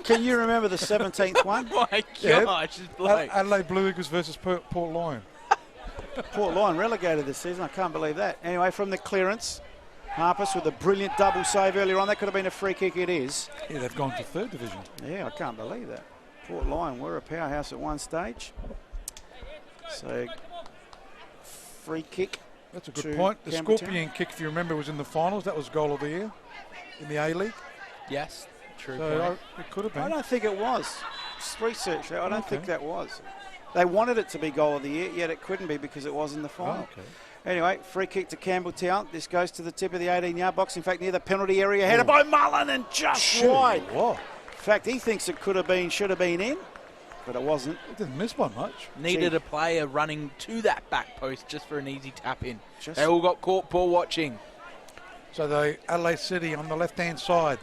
Can you remember the 17th one? Oh my Yeah. gosh, it's Blake. Adelaide Blue Eagles versus Port Lion. Port Lion relegated this season. I can't believe that. Anyway, from the clearance, Harpus with a brilliant double save earlier on. That could have been a free kick. It is. Yeah, they've gone to third division. Yeah, I can't believe that. Port Lion were a powerhouse at one stage. So, free kick. That's a good to point. The Campbelltown. Scorpion kick, if you remember, was in the finals. That was goal of the year in the A-League. Yes, true. So it could have I been. don't think it was. Just research that. I don't Okay. think that was. They wanted it to be goal of the year, yet it couldn't be because it was in the final. okay. Anyway, free kick to Campbelltown. This goes to the tip of the 18-yard box. In fact, near the penalty area, headed by Mullen and just wide. Whoa. In fact, he thinks it could have been, should have been in, but it wasn't. It didn't miss by much. Needed a player running to that back post just for an easy tap in. They all got caught ball watching. So the Adelaide City on the left-hand side,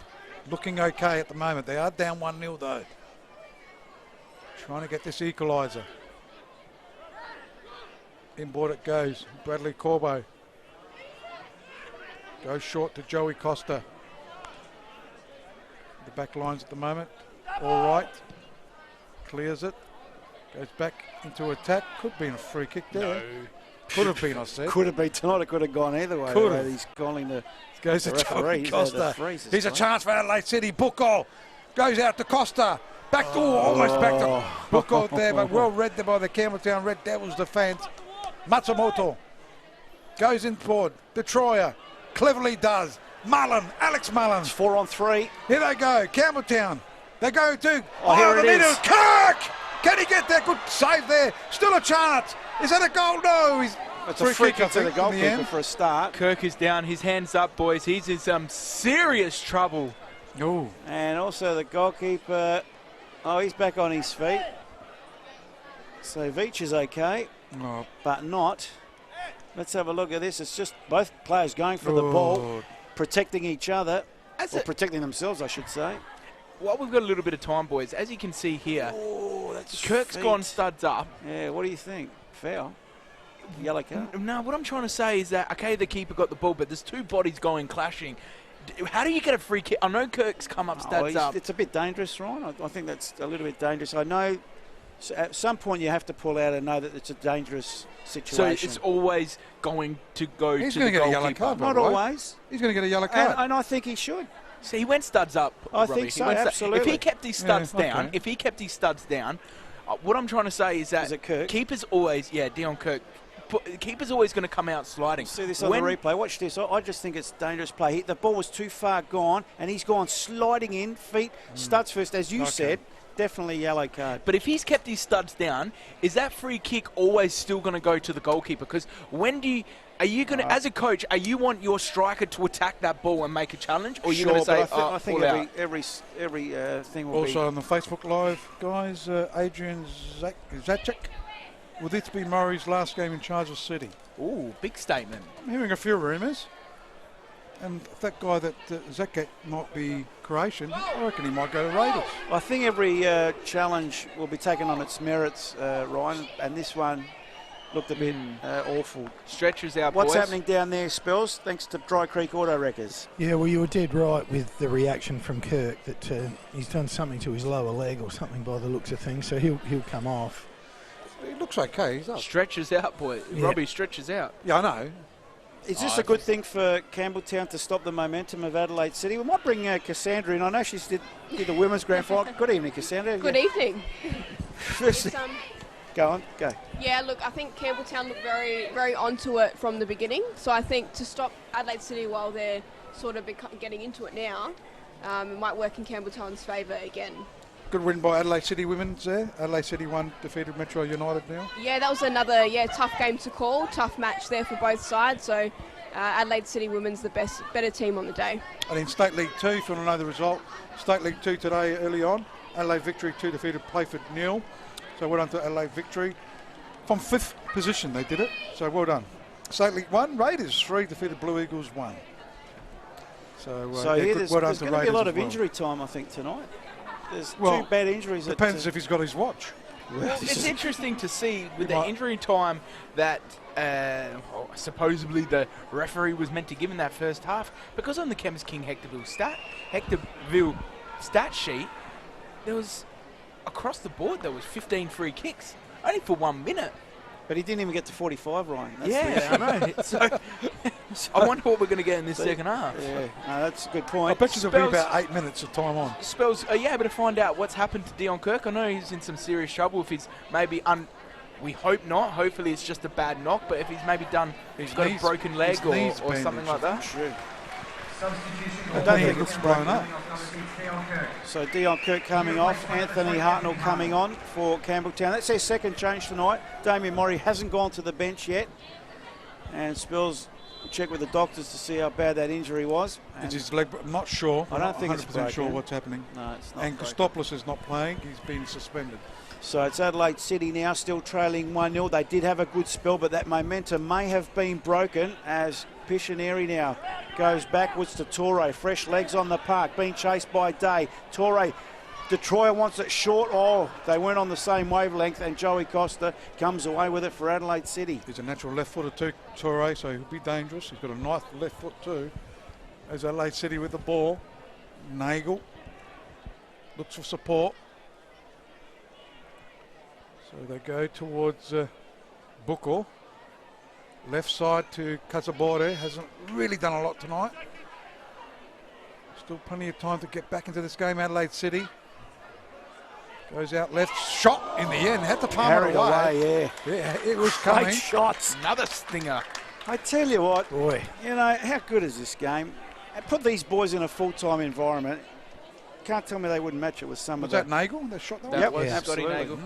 looking okay at the moment. They are down 1-0 though. Trying to get this equaliser. Inboard it goes. Bradley Corbo. Goes short to Joey Costa. The back lines at the moment. All right. Clears it. Goes back into attack. Could have been a free kick there. No. Could have been, I said. Could have been tonight. It could have gone either way. Could the way have. He's calling the Goes to referee. Joey Costa. He's Here's a chance for Adelaide City. Bucco goes out to Costa. Back to almost back to Bucco there, but well read there by the Campbelltown Red Devils defence. Matsumoto goes in forward. Detroyer cleverly does. Mullen, Alex Mullen. It's 4-on-3. Here they go. Campbelltown. They go to here the it middle. is. Kirk! Can he get there? Good save there. Still a chance. Is that a goal? No. He's It's a free kick to the in the goalkeeper end. for a start. Kirk is down. His hands up, boys. He's in some serious trouble. Oh. And also the goalkeeper, he's back on his feet. So Veach is okay, Oh. but not. Let's have a look at this. It's just both players going for the ball, protecting each other, or protecting themselves, I should say. Well, we've got a little bit of time, boys. As you can see here, That's Kirk's Veach. gone studs up. Yeah, what do you think? Foul? Yellow card? No, what I'm trying to say is that, okay, the keeper got the ball, but there's two bodies going clashing. How do you get a free kick? I know Kirk's come up studs up. It's a bit dangerous, Ryan. I think that's a little bit dangerous. I know at some point you have to pull out and know that it's a dangerous So situation. it's always going to go He's to going the to get a goalkeeper. yellow card. by Not the way. always. He's going to get a yellow card. And I think he should. So he went studs up. I Robbie. think He so, went absolutely. If he kept his studs Yeah, down, okay. What I'm trying to say is that Is it Kirk? keepers always, Dion Kirk, keeper's always going to come out sliding. See this on the replay. Watch this. I just think it's dangerous play. The ball was too far gone, and he's gone sliding in, feet, studs first, as you said. Definitely yellow card. But if he's kept his studs down, is that free kick always still going to go to the goalkeeper? Because are you going to, as a coach, you want your striker to attack that ball and make a challenge, or are you going to say, I think pull out? every thing will Also be. on the Facebook Live, guys, Adrian Zacek. Will this be Murray's last game in charge of City? Ooh, big statement. I'm hearing a few rumours. And that guy that Zacek might be Croatian, I reckon he might go to Raiders. I think every challenge will be taken on its merits, Ryan, and this one looked a bit awful. Stretchers out, What's boys. happening down there, Spells? Thanks to Dry Creek Auto Wreckers. Yeah, well, you were dead right with the reaction from Kirk that he's done something to his lower leg or something by the looks of things, so he'll come off. He looks okay. He's up. Stretchers out, boy. Yeah. Robbie stretches out. Yeah, I know. Is this a good thing for Campbelltown to stop the momentum of Adelaide City? We might bring Cassandra in. I know she did the women's grand final. Good evening, Cassandra. Good evening. Firstly, go on, go. Yeah, look, I think Campbelltown looked very, very onto it from the beginning. So I think to stop Adelaide City while they're sort of getting into it now, it might work in Campbelltown's favour again. Good win by Adelaide City women's there. Adelaide City won, defeated Metro United now. Yeah, that was another tough game to call, tough match there for both sides. So Adelaide City women's the better team on the day. And in State League 2, if you want to know the result, State League 2 today early on, Adelaide Victory 2 defeated Playford 0. So well done to Adelaide Victory. From 5th position they did it, so well done. State League 1, Raiders 3 defeated Blue Eagles 1. So here there's there's going to be a lot of injury time, I think, tonight. There's two bad injuries. Depends if he's got his watch. Well, it's interesting to see with the injury time that supposedly the referee was meant to give in that first half, because on the Kemp's King Hectorville stat sheet, there was across the board there was 15 free kicks, only for 1 minute. But he didn't even get to 45, Ryan. I know. So I wonder what we're going to get in this second half. Yeah, no, that's a good point. I bet you there'll be about 8 minutes of time on. Spells, are you able to find out what's happened to Dion Kirk? I know he's in some serious trouble. If he's maybe we hope not. Hopefully it's just a bad knock. But if he's maybe he's got a broken leg or something like that. True. I don't think it's blown up. So Dion Kirk coming off, Anthony Hartnell coming on for Campbelltown. That's their second change tonight. Damien Murray hasn't gone to the bench yet. And Spells check with the doctors to see how bad that injury was. It's his leg, I'm not sure. I don't think 100% it's broken. sure what's happening. No, it's not. And Kostopoulos is not playing. He's been suspended. So it's Adelaide City now still trailing 1-0. They did have a good spell, but that momentum may have been broken as Piscineri now goes backwards to Torre. Fresh legs on the park, being chased by Day. Torre, Detroit wants it short. Oh, they weren't on the same wavelength, and Joey Costa comes away with it for Adelaide City. He's a natural left footer too, Torre, so he'll be dangerous. He's got a nice left foot too. As Adelaide City with the ball. Nagel looks for support. So they go towards Bukor. Left side to Casabore. Hasn't really done a lot tonight. Still plenty of time to get back into this game. Adelaide City goes out left. Shot in the end. Had to palm it away. Yeah, it was coming. Great shots. Another stinger. I tell you what, Boy. you know, how good is this game? And put these boys in a full-time environment. Can't tell me they wouldn't match it with some Was of that Nagel? That shot that Yep, was absolutely. Scotty Nagel.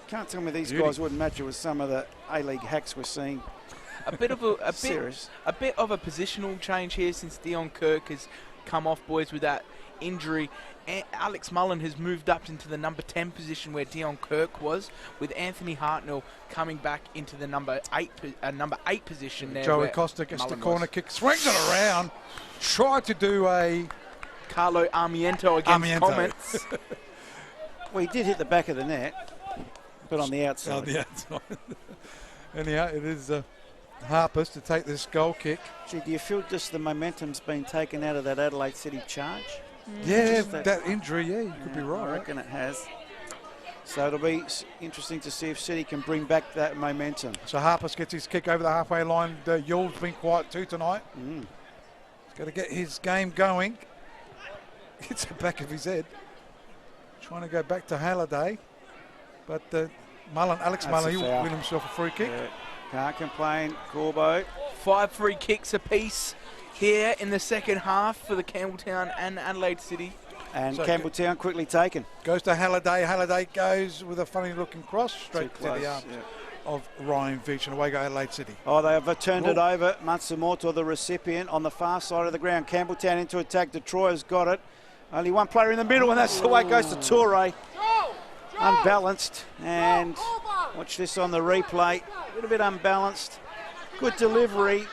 Can't tell me these Beauty. guys wouldn't match it with some of the A-League hacks we're seeing. A bit of a Serious. bit of a positional change here since Dion Kirk has come off, boys, with that injury. Alex Mullen has moved up into the number 10 position where Dion Kirk was, with Anthony Hartnell coming back into the number 8 position there. Joey Costa gets the corner kick, swings it around, tried to do a Carlo Armiento against Comets. Well, he did hit the back of the net, but on the outside. On the outside. Anyhow, it is Harper's to take this goal kick. Gee, do you feel just the momentum's been taken out of that Adelaide City charge? Yeah, that injury, you could be right. I reckon it has. So it'll be interesting to see if City can bring back that momentum. So Harper's gets his kick over the halfway line. Yule's been quiet too tonight. He's got to get his game going. Hits the back of his head. Trying to go back to Halliday. But Alex Mullen, he'll win himself a free kick. Yeah. Can't complain, Corbo. 5 free kicks apiece here in the second half for the Campbelltown and Adelaide City. And so Campbelltown quickly taken. Goes to Halliday. Halliday goes with a funny looking cross straight to the arms of Ryan Veach, and away go Adelaide City. Oh, they have turned it over. Matsumoto, the recipient, on the far side of the ground. Campbelltown into attack. Detroit has got it. Only one player in the middle, and that's the way it goes to Torre. Unbalanced, and watch this on the replay. A little bit unbalanced. Good delivery.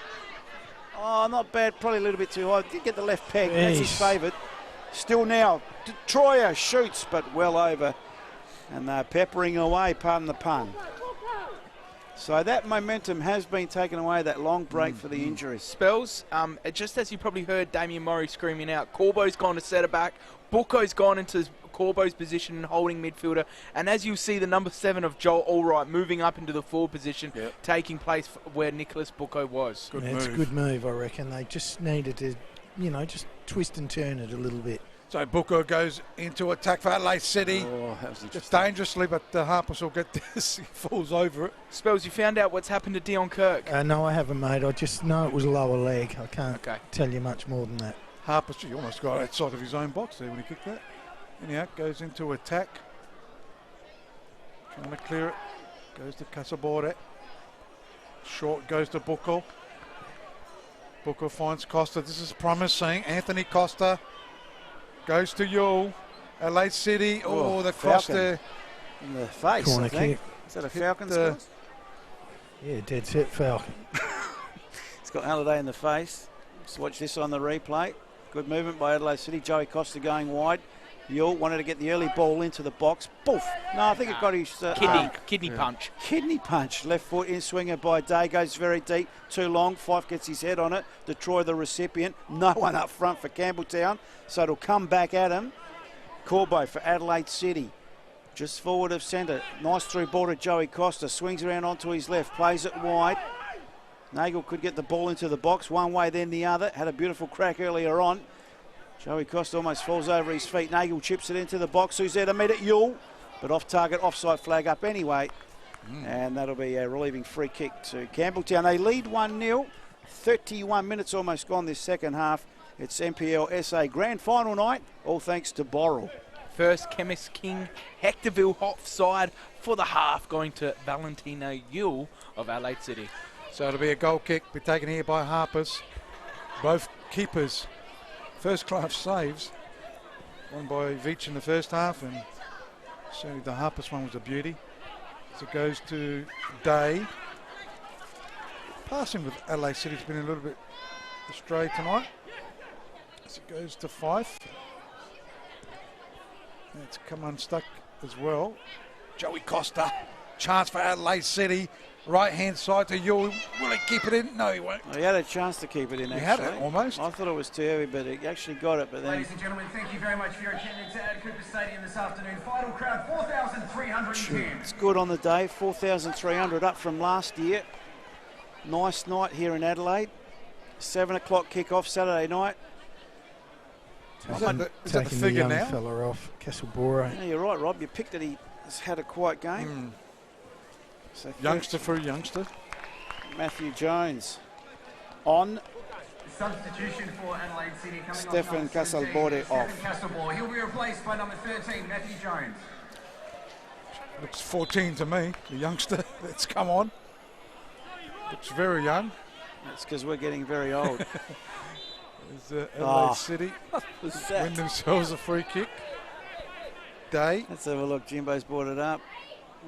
Oh, not bad. Probably a little bit too high. Did get the left peg. That's his favourite. Still now, Troyer shoots, but well over. And they're peppering away, pardon the pun. So that momentum has been taken away, that long break for the injuries. Spells, just as you probably heard Damien Murray screaming out, Corbo's gone to set it back. Bucco's gone into Corbo's position and holding midfielder. And as you see, the number 7 of Joel Allwright moving up into the forward position, taking place where Nicholas Bucco was. It's a good move, I reckon. They just needed to, just twist and turn it a little bit. So Bucco goes into attack for Adelaide City. Oh, that was interesting. Just dangerously, but Harpers will get this. He falls over it. Spells, you found out what's happened to Dion Kirk? No, I haven't, mate. I just know it was a lower leg. I can't tell you much more than that. Harpers, he almost got outside of his own box there when he kicked that. Anyhow, goes into attack. Trying to clear it. Goes to Casaborde. Short goes to Bucco. Bucco finds Costa. This is promising. Anthony Costa goes to Yule. Adelaide City. Oh, the cross there. In the face, Corner I think. kick. Is that a Falcons cross? Yeah, dead set Falcon. It's got Halliday in the face. Let's watch this on the replay. Good movement by Adelaide City. Joey Costa going wide. Yule wanted to get the early ball into the box. Boof! No, I think it got his kidney punch. Kidney punch. Left foot in swinger by Day. Goes very deep. Too long. Fife gets his head on it. Detroit the recipient. No one up front for Campbelltown. So it'll come back at him. Corbo for Adelaide City. Just forward of centre. Nice through ball to Joey Costa. Swings around onto his left. Plays it wide. Nagel could get the ball into the box. One way then the other. Had a beautiful crack earlier on. Joey Costa almost falls over his feet. Nagel chips it into the box. Who's there to meet it? Yule. But off target, offside flag up anyway. And that'll be a relieving free kick to Campbelltown. They lead 1-0. 31 minutes almost gone this second half. It's NPLSA Grand Final night, all thanks to Borrell. First Chemist King Hectorville offside for the half, going to Valentino Yule of Adelaide City. So it'll be a goal kick, be taken here by Harpers. Both keepers. First class saves. One by Veach in the first half, and certainly the Harpers one was a beauty. So it goes to Day. Passing with Adelaide City's been a little bit astray tonight. So it goes to Fife. It's come unstuck as well. Joey Costa. Chance for Adelaide City. Right hand side to Yule. Will he keep it in? No, he won't. Well, he had a chance to keep it in, He actually. had it, almost. I thought it was too heavy, but he actually got it. But then Ladies and gentlemen, thank you very much for your attendance at Cooper Stadium this afternoon. Final crowd, 4,310. it's good on the day. 4,300 up from last year. Nice night here in Adelaide. 7 o'clock kick-off Saturday night. Is that the Taking the figure young now? fella off, Casaborde. Yeah, you're right, Rob. You picked it. He's had a quiet game. So Youngster for a youngster. Matthew Jones on. Substitution for Adelaide City coming Stefan off. Casaborde off. Stefan Casaborde. He'll be replaced by number 13, Matthew Jones. Looks 14 to me, the youngster that's come on. Looks very young. That's because we're getting very old. There's Adelaide City. Was that? Win themselves a free kick. Day. Let's have a look. Jimbo's brought it up.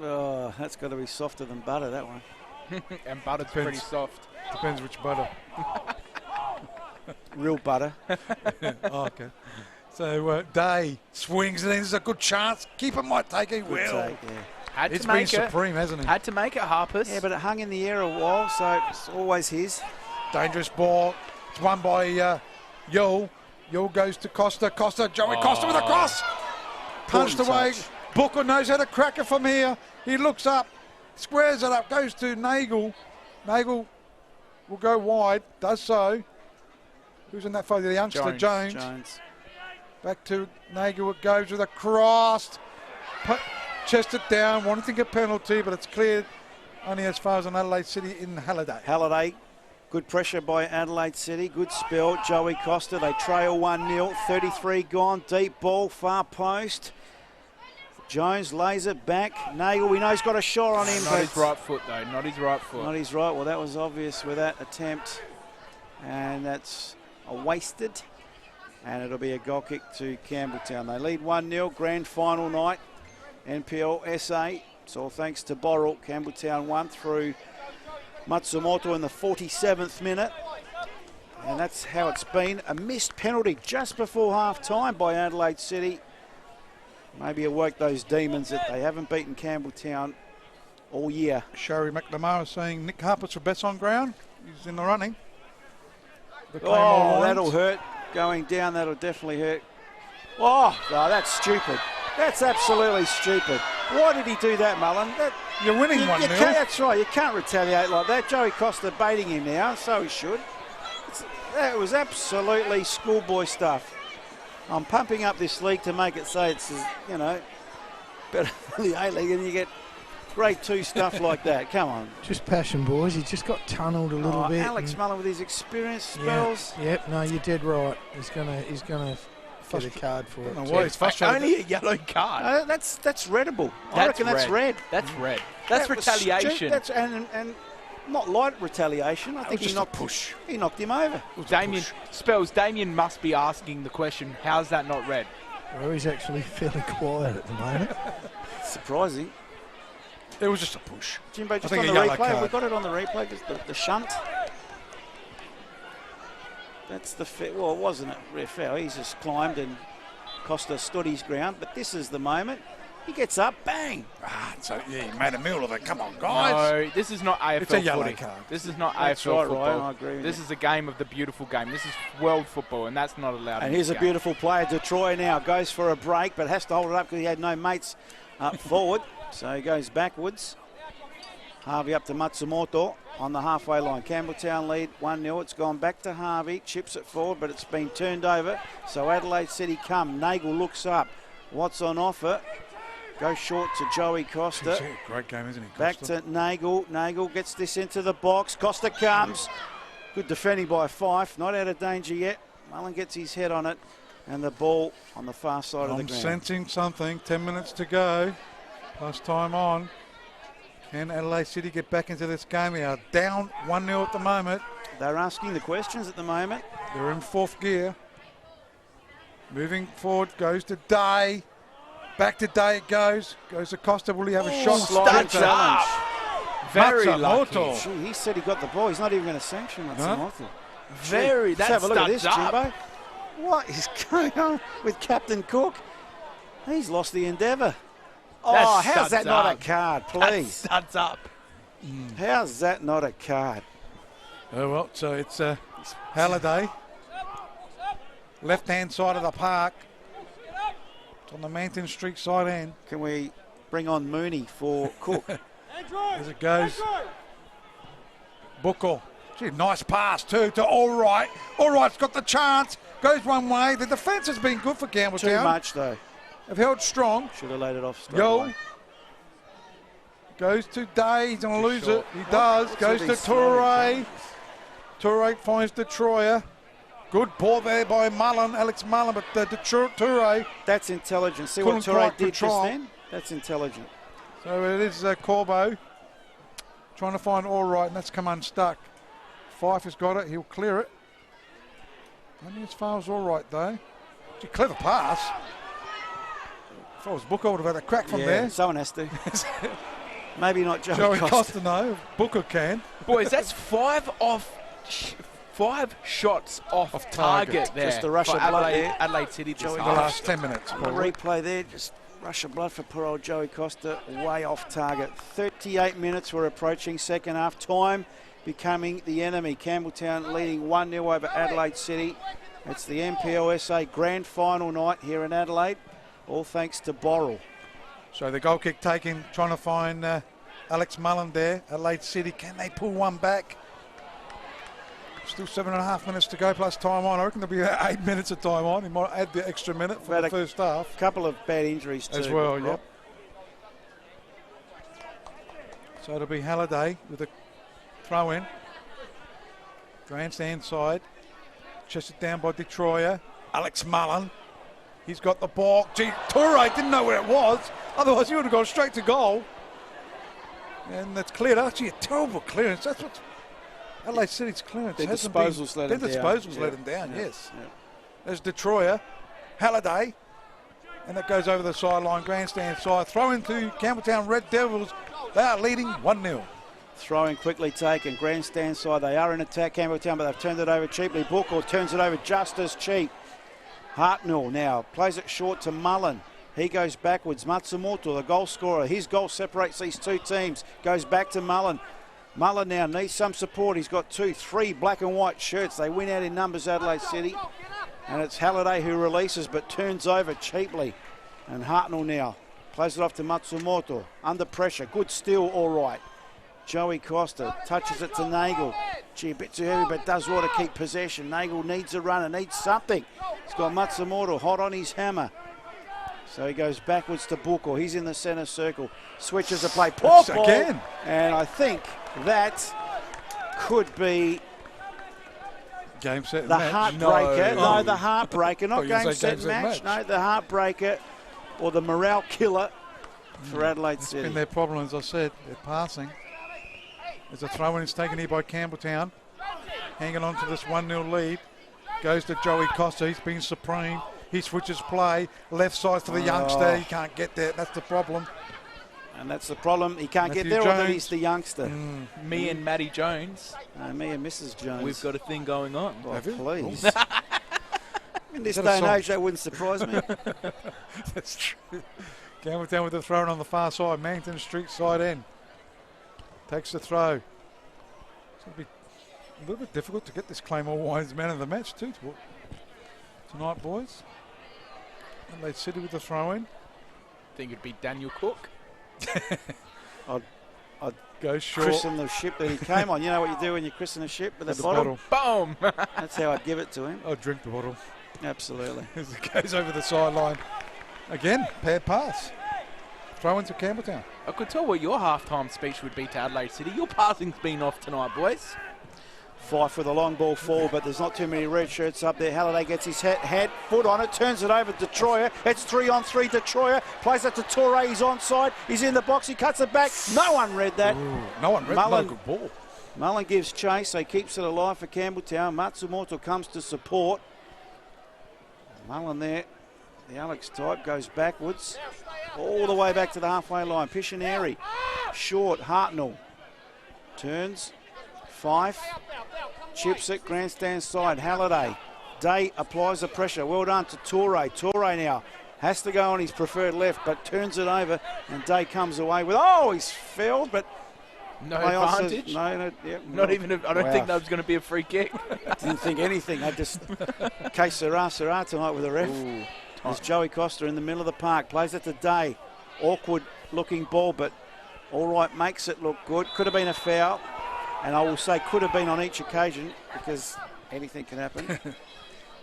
Oh, that's got to be softer than butter, that one. And butter's pretty soft. Depends which butter. Real butter. Oh, okay. So Day swings it in. There's a good chance. Keeper might take it. Good Will. take, yeah. Had It's to been make it. supreme, hasn't it? Had to make it, Harpers. Yeah, but it hung in the air a while, so it's always his. Dangerous ball. It's won by Yule. Yule goes to Costa. Costa, Joey Costa with a cross. Punched away. Touch. Booker knows how to crack it from here. He looks up, squares it up, goes to Nagel. Nagel will go wide, does so. Who's in that photo? The youngster, Jones. Back to Nagel, it goes with a cross. Chested down, wanted to get penalty, but it's cleared only as far as an Adelaide City in Halliday. Halliday, good pressure by Adelaide City, good spell. Joey Costa, they trail 1-0, 33 gone, deep ball, far post. Jones lays it back. Nagel, we know he's got a shot on him. Not his right foot, though. Not his right foot. Not his right. Well, that was obvious with that attempt. And that's a wasted. And it'll be a goal kick to Campbelltown. They lead 1-0, grand final night. NPLSA. It's all thanks to Borrell. Campbelltown won through Matsumoto in the 47th minute. And that's how it's been. A missed penalty just before half-time by Adelaide City. Maybe awoke those demons that they haven't beaten Campbelltown all year. Sherry McNamara saying Nick Harper's for best on ground. He's in the running. Oh, that'll hurt. Going down, that'll definitely hurt Oh, no, that's stupid. That's absolutely stupid. Why did he do that, Mullen? You're winning 1-0. That's right. You can't retaliate like that. Joey Costa baiting him now, so he should. That was absolutely schoolboy stuff. I'm pumping up this league to make it say it's, you know, better than the A-League, and you get grade 2 stuff like that. Come on. Just passion, boys. He just got tunnelled a little bit. Alex Mullen with his experience spells. Yep, no, you're dead right. He's gonna get a card for it. Why he's frustrated. Only a yellow card. That's readable. I reckon that's red. That's red. That's retaliation. That's and not light retaliation. I think he knocked him over. Damien must be asking the question, how's that not red? Well, he's actually fairly quiet at the moment. Surprising. It was just a push. Jimbo, just on the replay. We got it on the replay. Just the shunt. That's the well, it wasn't a foul. He's just climbed and Costa stood his ground. But this is the moment. He gets up, bang. So he made a meal of it. Come on, guys. No, this is not AFL It's a yellow footy. card. This is not That's AFL right, football. Ryan, I agree with this you. is a game of the beautiful game. This is world football, and that's not allowed. And here's a beautiful player. Detroit now goes for a break, but has to hold it up because he had no mates up forward. So he goes backwards. Harvey up to Matsumoto on the halfway line. Campbelltown lead 1-0. It's gone back to Harvey. Chips it forward, but it's been turned over. So Adelaide City come. Nagel looks up. What's on offer? Goes short to Joey Costa. Great game, isn't he, Costa? Back to Nagel. Nagel gets this into the box. Costa comes. Good defending by Fife. Not out of danger yet. Mullen gets his head on it. And the ball on the far side of the ground. I'm sensing something. 10 minutes to go. Plus time on. Can Adelaide City get back into this game? They are down 1-0 at the moment. They're asking the questions at the moment. They're in fourth gear. Moving forward, goes to Day. Back to Day it goes. Goes to Costa. Will he have a shot? Slide challenge. Very lucky. Gee, he said he got the ball. He's not even going to sanction Matsumoto. No? Let's have a look at this, Jimbo. What is going on with Captain Cook? He's lost the endeavour. Oh, how's that not a card, please? Studs up. How's that not a card? Oh, well, so it's Halliday. Left-hand side of the park. It's on the Manton Street side end. Can we bring on Mooney for Cook? As it goes. Buckle. Gee, nice pass too to All Right. All Right's got the chance. Goes one way. The defence has been good for Campbelltown. Too much though. Have held strong. Should have laid it off straight Yo. away. Goes to Day. He's going to lose it. He does. Goes to Toure. Toure finds Detroyer. Good ball there by Mullen, Alex Mullen, but Toure. That's intelligent. See couldn't what Toure quite did just control. then? That's intelligent. So it is Corbo trying to find All Right, and that's come unstuck. Fife has got it. He'll clear it. Only as far as All Right, though. Gee, clever pass. If I was Booker, I would have had a crack from there. Someone has to. Maybe not Joey Costa, no. Booker can. Boys, that's 5 shots off target there. Just the rush of blood there. Adelaide City The last 10 minutes. The replay there, just rush of blood for poor old Joey Costa, way off target. 38 minutes, we're approaching second half. Time becoming the enemy. Campbelltown leading 1-0 over Adelaide City. It's the NPLSA grand final night here in Adelaide, all thanks to Borrell. So the goal kick taken, trying to find Alex Mullen there. Adelaide City, can they pull one back? Still 7.5 minutes to go plus time on. I reckon there'll be 8 minutes of time on. He might add the extra minute for the first half. A couple of bad injuries too. As well, yep. So it'll be Halliday with a throw in. Grandstand side. Chested down by Detroyer. Alex Mullen. He's got the ball. Gee, Toure didn't know where it was. Otherwise, he would have gone straight to goal. And that's cleared. Actually, a terrible clearance. That's what's Adelaide City's clearance. Their disposals let him down. Their disposals let him down, yes. There's Detroyer. Halliday. And that goes over the sideline, grandstand side. Throw into Campbelltown Red Devils. They are leading 1-0. Throwing quickly taken, grandstand side. They are in attack, Campbelltown, but they've turned it over cheaply. Booker turns it over just as cheap. Hartnell now plays it short to Mullen. He goes backwards. Matsumoto, the goal scorer. His goal separates these two teams. Goes back to Mullen. Mullen now needs some support. He's got 2, 3 black and white shirts. They win out in numbers, Adelaide City. And it's Halliday who releases but turns over cheaply. And Hartnell now plays it off to Matsumoto. Under pressure. Good steal, all right. Joey Costa touches it to Nagel. Gee, a bit too heavy, but does well to keep possession. Nagel needs a runner, needs something. He's got Matsumoto hot on his hammer. So he goes backwards to Buko. He's in the centre circle. Switches the play. Poor ball. Again. And I think that could be game, set, and the match. heartbreaker. No, the heartbreaker. Not game, set, match. No, the heartbreaker or the morale killer for Adelaide It's City. been their problem, as I said. They're passing. There's a throw-in. It's taken here by Campbelltown. Hanging on to this 1-0 lead. Goes to Joey Costa. He's been supreme. He switches play. Left side for the youngster. He can't get there. That's the problem. And that's the problem. He can't Matthew get there, Jones. or that he's the youngster. Me and Matty Jones. Me and Mrs. Jones. We've got a thing going on. Oh, Have you? please. In this Is that day a and song? age, that wouldn't surprise me. That's true. Campbelltown with the throw on the far side. Mannington Street side end. Takes the throw. It's going to be a little bit difficult to get this Claymore Wines man of the match too tonight, boys. Adelaide City with the throw in. Think it'd be Daniel Cook. I'd go short. Christen the ship that he came on. You know what you do when you christen a ship with a With the bottle? Boom! That's how I'd give it to him. I'll drink the bottle. Absolutely. As it goes over the sideline. Again, paired pass. Throw into Campbelltown. I could tell what your halftime speech would be to Adelaide City. Your passing's been off tonight, boys. Fife with a long ball forward, but there's not too many red shirts up there. Halliday gets his foot on it, turns it over to Troyer. It's 3-on-3 to Troyer. Plays it to Torre. He's onside. He's in the box. He cuts it back. No one read that. Ooh, no one read Mullen, that. Good ball. Mullen gives chase. So he keeps it alive for Campbelltown. Matsumoto comes to support. Mullen there. The Alex type goes backwards. All the way back to the halfway line. Pishineri. Short. Hartnell. Turns. Fife. Chips it. Grandstand side. Halliday. Day applies the pressure. Well done to Torre. Torre now has to go on his preferred left, but turns it over. And Day comes away with, he's fouled, but no advantage. Not even. I don't think that was going to be a free kick. Didn't think anything. I just case Sarah tonight with a ref. There's Joey Costa in the middle of the park. Plays it to Day. Awkward looking ball, but all right, makes it look good. Could have been a foul. And I will say could have been on each occasion because anything can happen.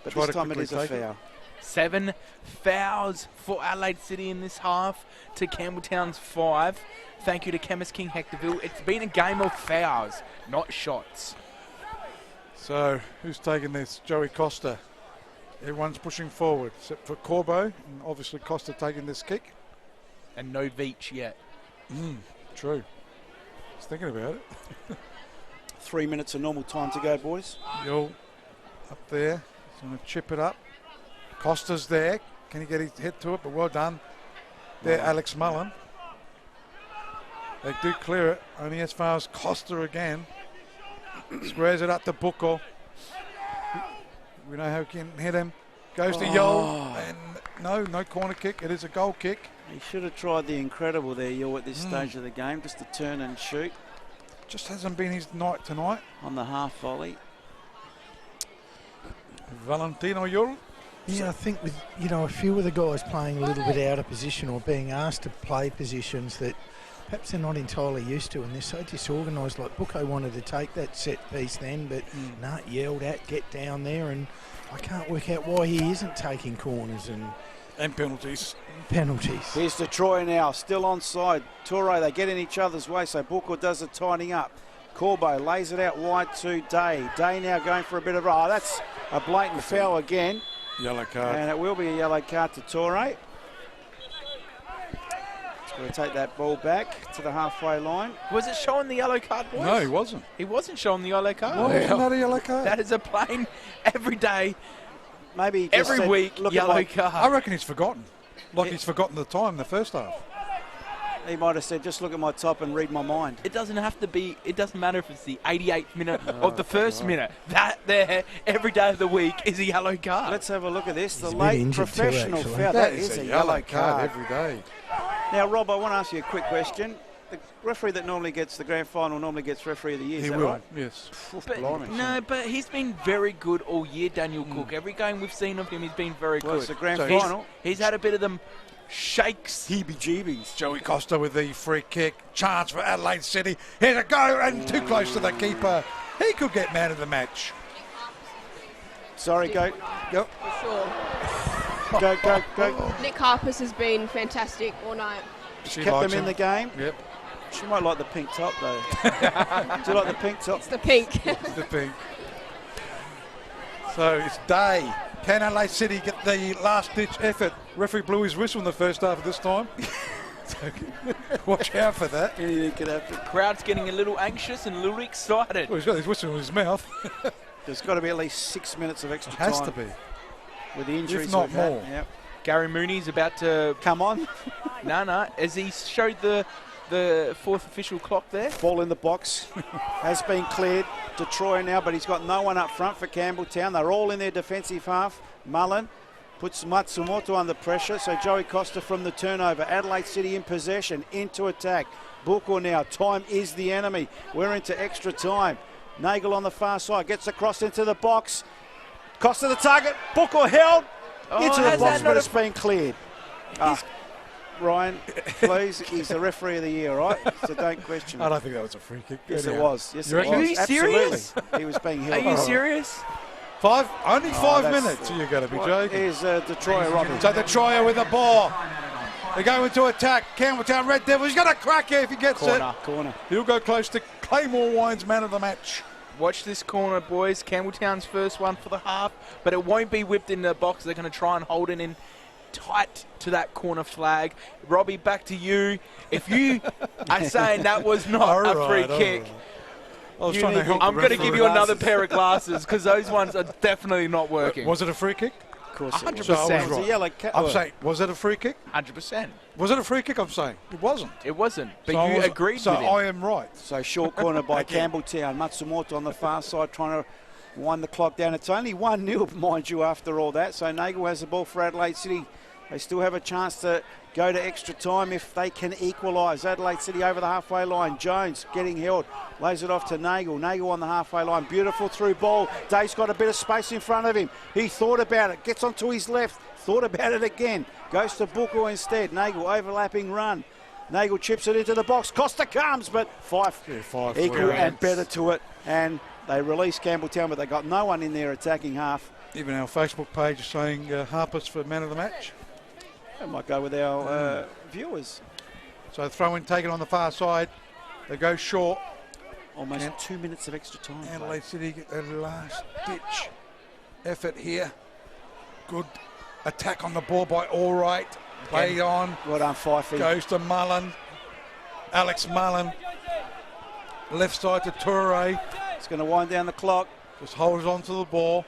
But this time it is a foul. 7 fouls for Adelaide City in this half to Campbelltown's 5. Thank you to Chemist King Hectorville. It's been a game of fouls, not shots. So who's taking this? Joey Costa. Everyone's pushing forward except for Corbo. And obviously Costa taking this kick. And no Veach yet. True. Just thinking about it. 3 minutes of normal time to go, boys. Yule up there. He's going to chip it up. Costa's there. Can he get his head to it? But well done. There, Alex Mullen. They do clear it. Only as far as Costa again. Squares it up to Buko. We know how he can hit him. Goes to Yule. And no corner kick. It is a goal kick. He should have tried the incredible there, Yule, at this stage of the game, just to turn and shoot. Just hasn't been his night tonight. On the half volley. Valentino Yule. Yeah, I think with a few of the guys playing a little bit out of position or being asked to play positions that perhaps they're not entirely used to, and they're so disorganised. Like Buko wanted to take that set piece then, but yelled at, get down there, and I can't work out why he isn't taking corners and penalties. Here's to Troy now, still onside. Torre, they get in each other's way, so Buko does the tidying up. Corbo lays it out wide to Day. Day now going for a bit of... that's a blatant foul again. Yellow card. And it will be a yellow card to Torre. He's going to take that ball back to the halfway line. Was it showing the yellow card, boys? No, he wasn't. He wasn't showing the yellow card. Why isn't that a yellow card? That is a plain, every day, maybe every week, yellow card. I reckon he's forgotten. He's forgotten the time in the first half. He might have said, just look at my top and read my mind. It doesn't have to be, it doesn't matter if it's the 88th minute or the first minute. That there, every day of the week, is a yellow card. Let's have a look at this. He's the a bit late injured professional too, foul. That is a yellow card every day. Now, Rob, I want to ask you a quick question. the referee that normally gets the grand final normally gets referee of the year. He is that will, right? yes. But he's been very good all year, Daniel Cook. Every game we've seen of him, he's been very Well, good. it's the grand final. He's had a bit of them shakes. Heebie-jeebies. Joey Costa with the free kick. Chance for Adelaide City. Here to go, and too close to the keeper. He could get man of the match. Sorry, go. Go. For sure. Go. Nick Harpers has been fantastic all night. She kept them in the game. Yep. She might like the pink top, though. Do you like the pink top? It's the pink. It's the pink. So it's Day. Can Adelaide City get the last-ditch effort? Referee blew his whistle in the first half of this time. Watch out for that. Anything could happen. Crowd's getting a little anxious and a little excited. Well, he's got his whistle in his mouth. There's got to be at least 6 minutes of extra time. Has to be. With the injuries. If not we've had. more. Yep. Gary Mooney's about to come on. No. As he showed the fourth official clock there. Ball in the box has been cleared to Troy now, but he's got no one up front for Campbelltown. They're all in their defensive half. Mullen puts Matsumoto under pressure, so Joey Costa from the turnover. Adelaide City in possession, into attack. Buko now, time is the enemy. We're into extra time. Nagel on the far side, gets across into the box. Costa the target, Buko held into the box, but it's been cleared. Ryan, please, he's the referee of the year, right? So don't question it. I don't think that was a free kick. Yes, it was. Yes, You it reckon? was. Are you serious? Absolutely. He was being held. Are you serious? Only 5 minutes. You're going to be joking. Here's Detroit Robbie. So Detroit with the ball. They're going to attack. Campbelltown Red Devils. He's got a crack here if he gets it. Corner. He'll go close to Claymore Wine's man of the match. Watch this corner, boys. Campbelltown's first one for the half, but it won't be whipped in the box. They're going to try and hold it in tight to that corner flag. Robbie, back to you. If you are saying that was not a free kick, I'm going to give you another pair of glasses because those ones are definitely not working. Was it a free kick? Of course 100%. it was. It was a yellow I'm saying, was it a free kick? 100%. Was it a free kick? I'm saying it wasn't. It wasn't, but So you agreed so with him. I am right. So short corner by Campbelltown. Matsumoto on the far side trying to wind the clock down. It's only 1-0, mind you, after all that. So Nagel has the ball for Adelaide City. They still have a chance to go to extra time if they can equalise. Adelaide City over the halfway line. Jones getting held. Lays it off to Nagel. Nagel on the halfway line. Beautiful through ball. Dave's got a bit of space in front of him. He thought about it. Gets onto his left. Thought about it again. Goes to Buko instead. Nagel overlapping run. Nagel chips it into the box. Costa comes, but Fife equal and better to it. And they release Campbelltown, but they got no one in their attacking half. Even our Facebook page is saying Harpers for man of the match. That might go with our viewers. So throw in taken on the far side. They go short. Almost 2 minutes of extra time. Adelaide City get their last ditch effort here. Good attack on the ball by Allright. Played on. Well done, Fifey. Goes to Mullen. Alex Mullen. Left side to Toure. It's going to wind down the clock. Just holds on to the ball.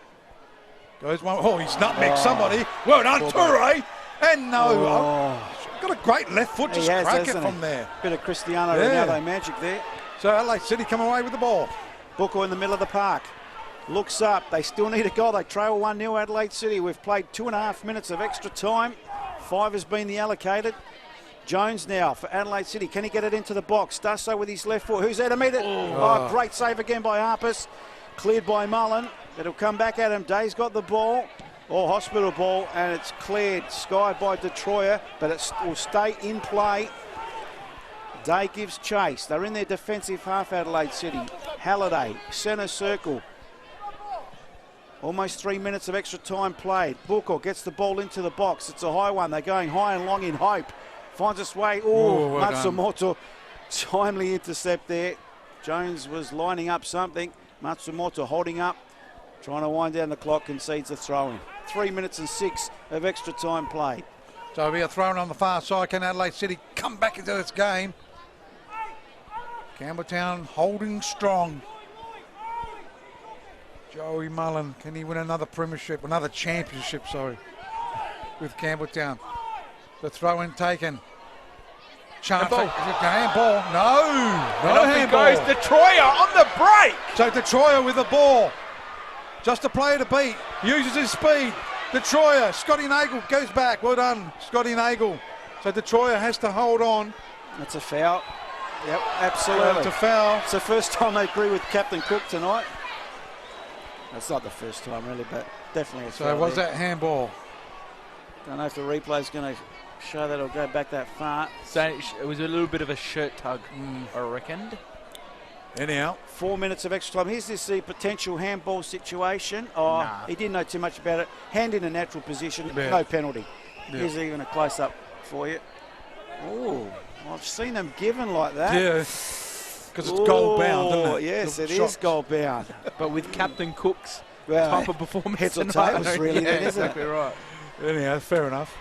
Goes one. Oh, he's nutmegged somebody. Well done, Toure. And no. Got a great left foot. Just crack it from there. Bit of Cristiano Ronaldo magic there. So Adelaide City come away with the ball. Buko in the middle of the park. Looks up. They still need a goal. They trail 1-0 Adelaide City. We've played 2.5 minutes of extra time. 5 has been the allocated. Jones now for Adelaide City. Can he get it into the box? Does so with his left foot. Who's there to meet it? Oh, great save again by Harpers. Cleared by Mullen. It'll come back at him. Day's got the ball. Hospital ball, and it's cleared. Sky by Detroit, but it will stay in play. Day gives chase. They're in their defensive half, Adelaide City. Halliday, centre circle. Almost 3 minutes of extra time played. Buko gets the ball into the box. It's a high one. They're going high and long in hope. Finds its way. Well Matsumoto. Timely intercept there. Jones was lining up something. Matsumoto holding up. Trying to wind down the clock, concedes a throw-in. 3 minutes and 6 of extra time played. So it'll be a throw-in on the far side. Can Adelaide City come back into this game? Campbelltown holding strong. Joey Mullen, can he win another championship, sorry, with Campbelltown? The throw-in taken. Chance for handball. No handball. Goes Detroit on the break. So Detroit with the ball. Just a player to beat. Uses his speed. Detroit. Scotty Nagel goes back. Well done, Scotty Nagel. So Detroit has to hold on. That's a foul. Yep, absolutely. It's a foul. It's the first time they agree with Captain Cook tonight. It's not the first time really, but definitely a foul. So was there. that handball? Don't know if the replay's going to show that or go back that far. So it was a little bit of a shirt tug, I reckoned. Anyhow. 4 minutes of extra time. Here's this potential handball situation. Oh, Nah. he didn't know too much about it. Hand in a natural position, Yeah. no penalty. Yeah. Here's even a close-up for you. Oh, I've seen them given like that. Yeah. Because it's goal bound, isn't it? Yes, The it shots. is goal bound. But with Captain Cook's Well, type of performance heads or tonight, tails, really, yeah, then, isn't it? exactly right. Anyhow, fair enough.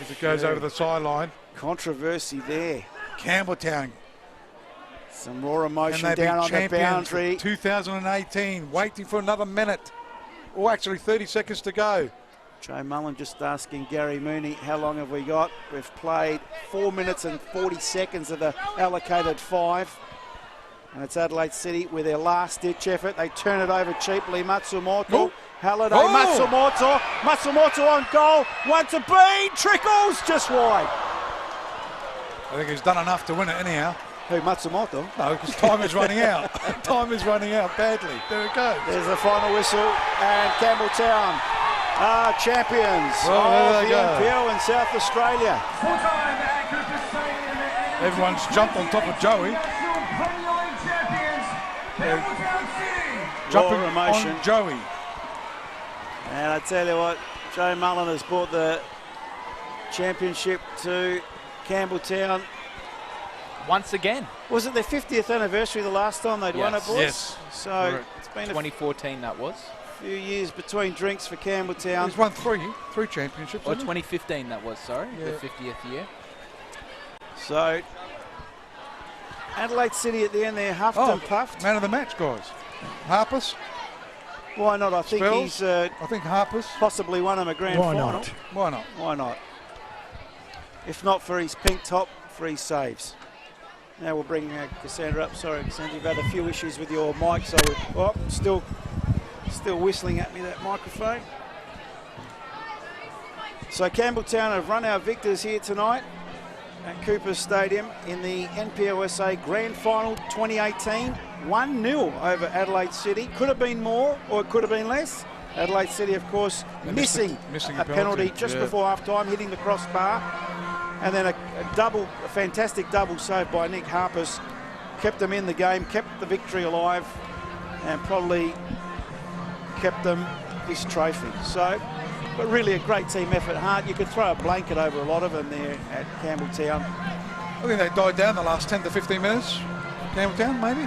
As it goes Yeah. over the sideline. Controversy there. Campbelltown. Some raw And emotion they've down been on the champions boundary. for 2018, waiting for another minute. Or actually 30 seconds to go. Joe Mullen just asking Gary Mooney, how long have we got? We've played 4 minutes and 40 seconds of the allocated 5. And it's Adelaide City with their last-ditch effort. They turn it over cheaply. Matsumoto, Oh. Halliday, Oh. Matsumoto on goal. One to beat, trickles just wide. I think he's done enough to win it anyhow. Who, Matsumoto? No, because time is running out. Time is running out badly. There it goes. There's the final whistle, and Campbelltown are champions Well, there of they the go. NPL in South Australia. Full-time at Cooper Stadium. Everyone's jumped on top of Joey. National Premier League champions, Campbelltown City. Jumping Raw emotion. on Joey. And I tell you what, Joe Mullen has brought the championship to Campbelltown. Once again. Was it their 50th anniversary the last time they'd won it, boys? Yes. So Correct. it's been 2014 that was. few years between drinks for Campbelltown. He's won three championships. Or hasn't he? 2015 that was, sorry, Yeah. the 50th year. So Adelaide City at the end there huffed and puffed. Man of the match, guys. Harpers. Why not? I think Spells. he's I think Harpers. possibly won him a grand Why final. not? Why not? Why not? If not for his pink top, for his saves. Now we'll bring Cassandra up. Sorry, Cassandra, you've had a few issues with your mic, so still whistling at me, that microphone. So Campbelltown have run our victors here tonight at Cooper Stadium in the NPLSA Grand Final 2018. 1-0 over Adelaide City. Could have been more or it could have been less. Adelaide City, of course, missing missing a penalty just yeah. before half-time, hitting the crossbar. And then a fantastic double save by Nick Harpers. Kept them in the game, kept the victory alive, and probably kept them this trophy. So, but really a great team effort. Hard, you could throw a blanket over a lot of them there at Campbelltown. I think they died down the last 10 to 15 minutes. Campbelltown, maybe.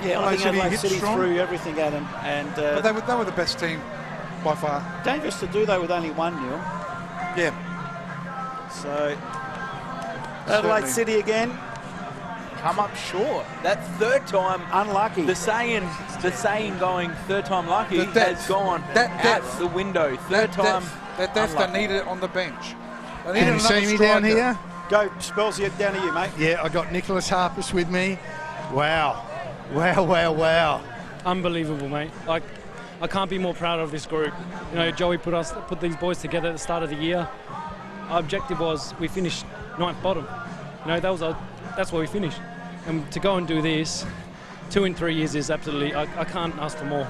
Yeah, I think Adelaide hit City strong. threw everything at them. And But they were the best team by far. dangerous to do though with only 1-0. Yeah. So, Adelaide Certainly. City again. Come up short. That third time, unlucky. The saying going third time lucky The depth. has gone That out depth. the window. Third time, That depth they unlucky. needed on the bench. They Can you needed see another me down striker. here? Go, Spells, down to you, mate. Yeah, I got Nicholas Harpers with me. Wow. Wow. Unbelievable, mate. I can't be more proud of this group. You know, Joey put these boys together at the start of the year. Our objective was we finished ninth bottom. You know, that's where we finished. And to go and do this 2 in 3 years is absolutely, I can't ask for more.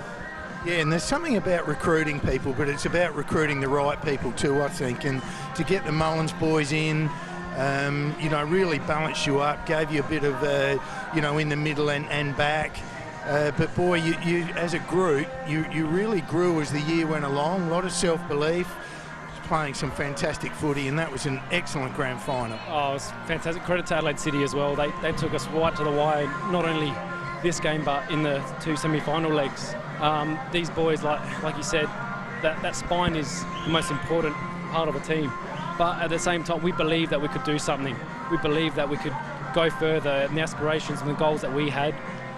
Yeah, and there's something about recruiting people, but it's about recruiting the right people too, I think. And to get the Mullins boys in, really balanced you up, gave you a bit of, in the middle and back. But boy, you as a group, you really grew as the year went along. A lot of self-belief, playing some fantastic footy, and that was an excellent grand final. Oh, it was fantastic. Credit to Adelaide City as well. They took us right to the wire, not only this game, but in the 2 semi-final legs. These boys, like you said, that spine is the most important part of a team. But at the same time, we believe that we could do something. We believe that we could go further, and the aspirations and the goals that we had,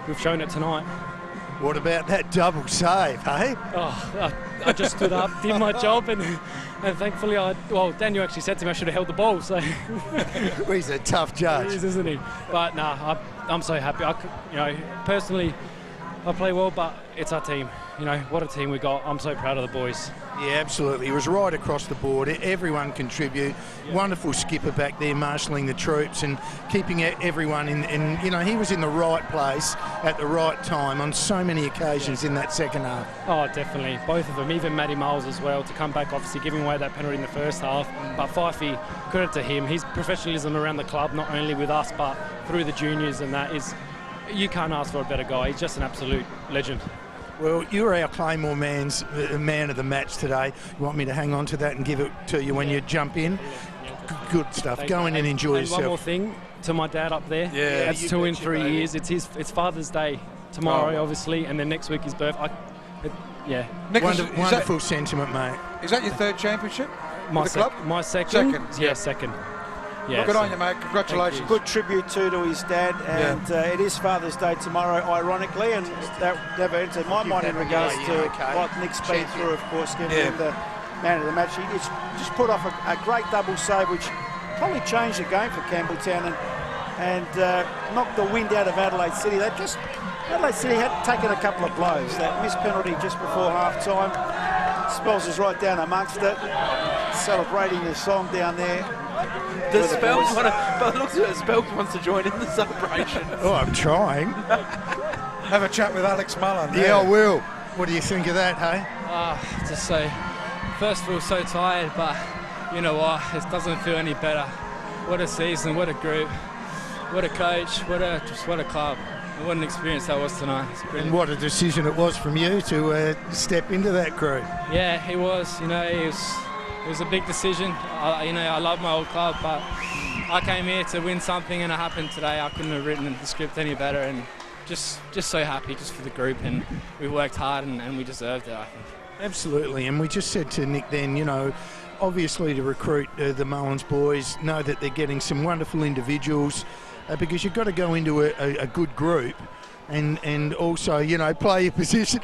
we've shown it tonight. What about that double save, hey? Oh, I just stood up, did my job, and thankfully, Daniel actually said to me I should have held the ball. So he's a tough judge, he is, isn't he? But I'm so happy. Personally, I play well, but it's our team. You know, what a team we got. I'm so proud of the boys. Yeah, absolutely. It was right across the board. Everyone contribute. Wonderful skipper back there marshalling the troops and keeping everyone in, you know, he was in the right place at the right time on so many occasions in that second half. Oh, definitely. Both of them, even Matty Miles as well, to come back, obviously giving away that penalty in the first half. But Fifey, credit to him. His professionalism around the club, not only with us, but through the juniors, and that is, you can't ask for a better guy. He's just an absolute legend. Well, you were our Claymore man of the match today. You want me to hang on to that and give it to you when you jump in? Good stuff. Go in and enjoy yourself. One more thing to my dad up there. Yeah, that's 2 in 3 years. It's Father's Day tomorrow, obviously, and then next week his birthday. Yeah. Wonderful sentiment, mate. Is that your third championship my with the club? My second. Second. Yeah, second. Yeah, good on you, mate. Congratulations. Good tribute to his dad, and it is Father's Day tomorrow, ironically, and that never entered my mind in regards to what Nick's been through, of course, giving him the man of the match. He just put off a great double save, which probably changed the game for Campbelltown and knocked the wind out of Adelaide City. Adelaide City had taken a couple of blows. That missed penalty just before half-time. Spells is right down amongst it, celebrating the song down there. The Spells wants to join in the celebration. Oh, I'm trying. Have a chat with Alex Mullen. Yeah, I will. What do you think of that, hey? Just so, first of all, so tired, but you know what? It doesn't feel any better. What a season, what a group, what a coach, what a club. And what an experience that was tonight. And what a decision it was from you to step into that crew. Yeah, it was. You know, it was a big decision. I love my old club, but I came here to win something, and it happened today. I couldn't have written the script any better, and just so happy just for the group, and we worked hard and we deserved it, I think. Absolutely, and we just said to Nick then, you know, obviously to recruit the Mullins boys, know that they're getting some wonderful individuals, because you've got to go into a good group and also, you know, play your position.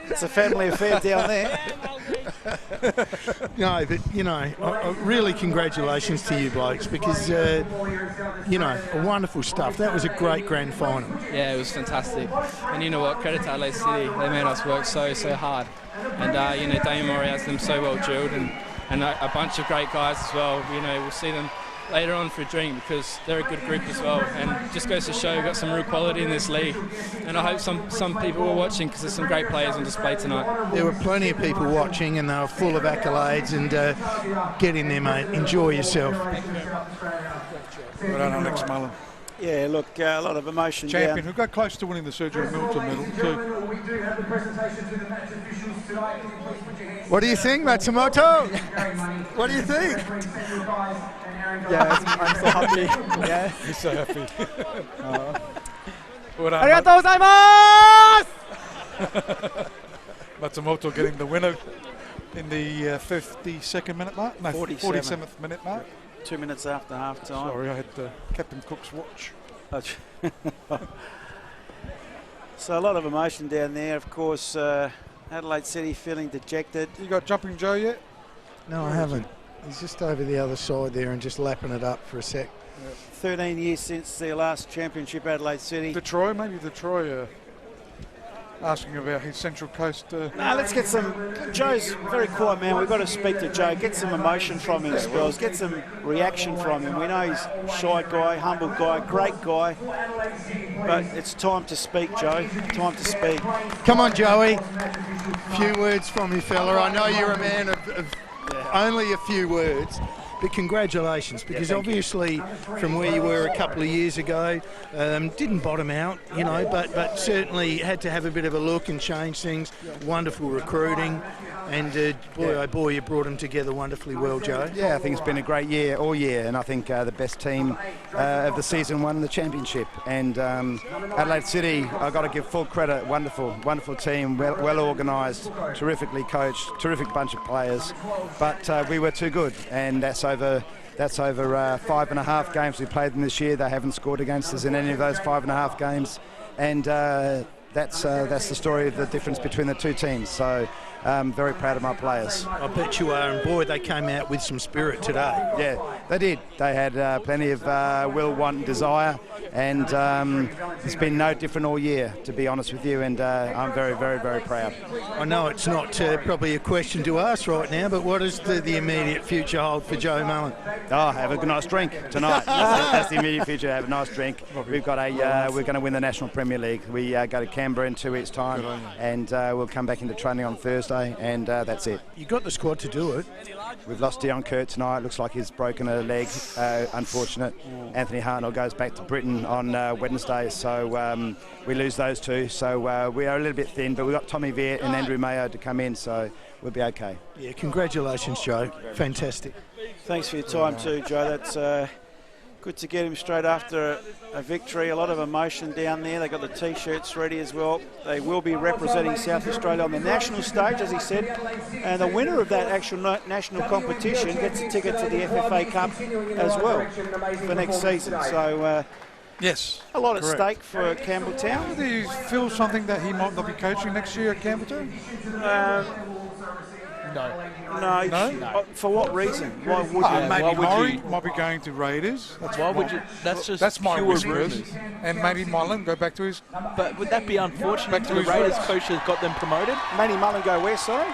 It's a family affair down there. No, but, you know, really congratulations to you blokes, because, you know, wonderful stuff. That was a great grand final. Yeah, it was fantastic. And you know what, credit to Adelaide City. They made us work so hard. And, you know, Damien Murray has them so well drilled, and a bunch of great guys as well. You know, we'll see them later on for a drink, because they're a good group as well, and just goes to show we've got some real quality in this league. And I hope some people were watching, because there's some great players on display tonight. There were plenty of people watching, and they were full of accolades, and get in there, mate. Enjoy yourself. Well done, Alex Mullen. Yeah, look, a lot of emotion. Champion, who got close to winning the Sergio Milton medal too. What do you think, Matsumoto? What do you think? Yeah, I'm so happy. Yeah, he's so happy. Arigatou gozaimasu! Matsumoto getting the winner in the 52nd minute mark? No, 47th minute mark. 2 minutes after half time. Sorry, I had Captain Cook's watch. So a lot of emotion down there, of course. Adelaide City feeling dejected. You got Jumping Joe yet? No, I haven't. He's just over the other side there and just lapping it up for a sec. 13 years since their last championship, Adelaide City. Maybe Detroit asking about his Central Coast. No, let's get some. Joe's a very quiet man. We've got to speak to Joe, get some emotion from him, Spells, get some reaction from him. We know he's a shy guy, humble guy, great guy, but it's time to speak, Joe. Time to speak. Come on, Joey. Few words from you, fella. I know you're a man of only a few words. But congratulations, because obviously from where you were a couple of years ago, didn't bottom out, you know, but certainly had to have a bit of a look and change things. Wonderful recruiting, and boy, oh boy, you brought them together wonderfully well, Joe. Yeah, I think it's been a great year, all year, and I think the best team of the season won the championship. And Adelaide City, I've got to give full credit, wonderful team, well organised, terrifically coached, terrific bunch of players, but we were too good, and that's over 5.5 games we played them this year. They haven't scored against us in any of those 5.5 games, and that's the story of the difference between the two teams. So very proud of my players. I bet you are, and boy, they came out with some spirit today. Yeah, they did. They had plenty of will, want and desire, and it's been no different all year, to be honest with you, and I'm very, very, very proud. I know it's not probably a question to ask right now, but what does the immediate future hold for Joe Mullen? Oh, have a nice drink tonight. That's the immediate future. Have a nice drink. We've got we're going to win the National Premier League. We go to Canberra in 2 weeks' time, and we'll come back into training on Thursday, and that's it. You got the squad to do it. We've lost Dion Kurt tonight. Looks like he's broken a leg. Unfortunate. Anthony Hartnell goes back to Britain on Wednesday, so we lose those two. So we are a little bit thin, but we've got Tommy Viet and Andrew Mayo to come in, so we'll be okay. Yeah, congratulations, Joe. Fantastic. Thanks for your time too, Joe. That's good to get him straight after a victory. A lot of emotion down there. They got the T-shirts ready as well. They will be representing South Australia on the national stage, as he said. And the winner of that actual national competition gets a ticket to the FFA Cup as well for next season. So yes, a lot at correct. stake for Campbelltown. Do you feel something that he might not be coaching next year at Campbelltown? No. For what reason? Why would you? Maybe Murray might be going to Raiders. That's my pure whispers. rumours. And maybe Mullen go back to his. But would that be unfortunate? Back to The his Raiders roots. coach has got them promoted. Manny Mullen go where? Sorry,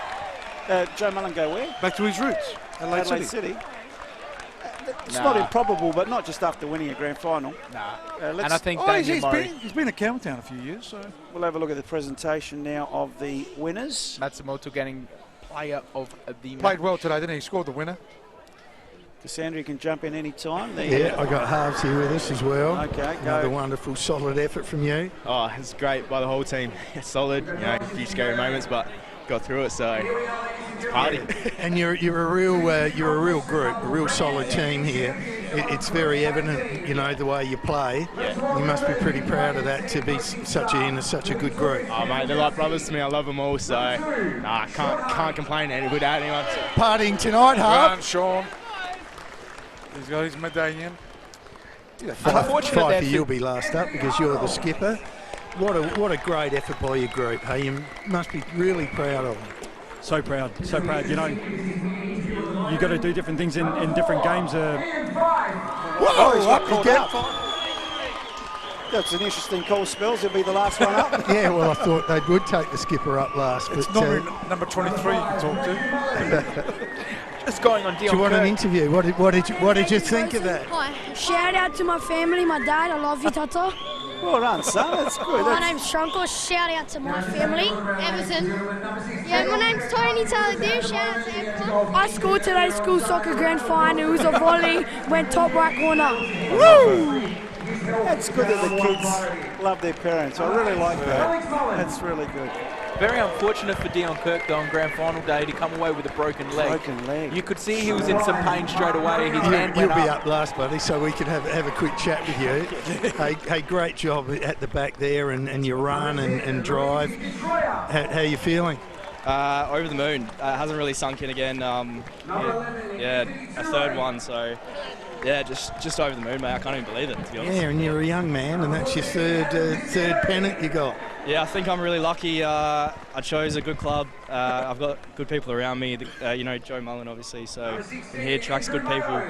Joe Mullen go where? Back to his roots. Adelaide City. It's Nah. not improbable, but not just after winning a grand final. Nah. Let's- And I think he's been at Campbelltown a few years, so We'll have a look at the presentation now of the winners. Matsumoto getting player of the played well today, didn't he? He scored the winner. Cassandra, you can jump in any time. Yeah, I got halves here with us as well. Okay, Another go. wonderful, solid effort from you. Oh, it's great by the whole team. It's solid, a few scary moments, but got through it, so it's a party. And you're a real group, a real solid team here. It's very evident, the way you play. Yeah. You must be pretty proud of that, to be such a good group. Oh, mate, they're like brothers to me. I love them all, so I can't complain about anyone. Partying tonight, Harp. Grant, Sean. He's got his medallion. Fife, you'll be last up because you're the skipper. What a great effort by your group. Hey, you must be really proud of them. So proud. You've got to do different things in different games. Whoa, up again. That's an interesting call, Spells. He'll be the last one up. Yeah, well, I thought they would take the skipper up last. It's but, normally number 23 you can talk to. What's going on, Dion? Do you want an interview? What did you think of that? Hi. Shout out to my family, my dad. I love you, Tata. Well done, son. That's good. My name's Tronko. Shout out to my family. Everton. Yeah, my name's Tony Taylor. Shout out to Everton. I scored today's school soccer grand final. It was a volley. Went top right corner. Woo! That's good that the kids love their parents. I really like that. That's really good. Very unfortunate for Dion Kirk, though, on grand final day to come away with a broken leg. You could see he was in some pain straight away. His hand You'll went be up last, buddy, so we can have a quick chat with you. hey, great job at the back there, and your run and drive. How are you feeling? Over the moon. It hasn't really sunk in again. A third one, so yeah, just over the moon, mate. I can't even believe it, to be honest. Yeah, and you're a young man, and that's your third pennant you got. Yeah, I think I'm really lucky. I chose a good club. I've got good people around me. Joe Mullen, obviously. So in here, Track's good people.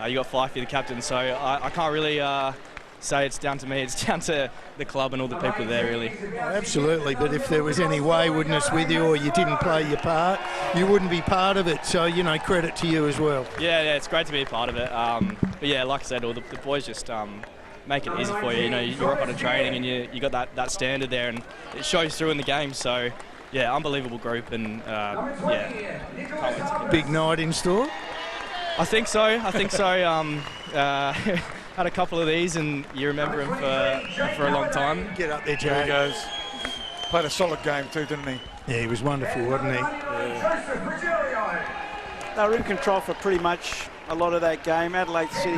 You got Fifey, the captain. So I can't really say it's down to me. It's down to the club and all the people there, really. Oh, absolutely. But if there was any waywardness with you, or you didn't play your part, you wouldn't be part of it. So credit to you as well. Yeah, it's great to be a part of it. But yeah, like I said, all the boys just make it easy for you. You rock on a training and you got that standard there, and it shows through in the game. So yeah, unbelievable group, and can't wait to Big night in store? I think so. Had a couple of these, and you remember him for a long time. Get up there, Jay. There he goes. Played a solid game too, didn't he? Yeah, he was wonderful, wasn't he? They were in control for pretty much a lot of that game. Adelaide City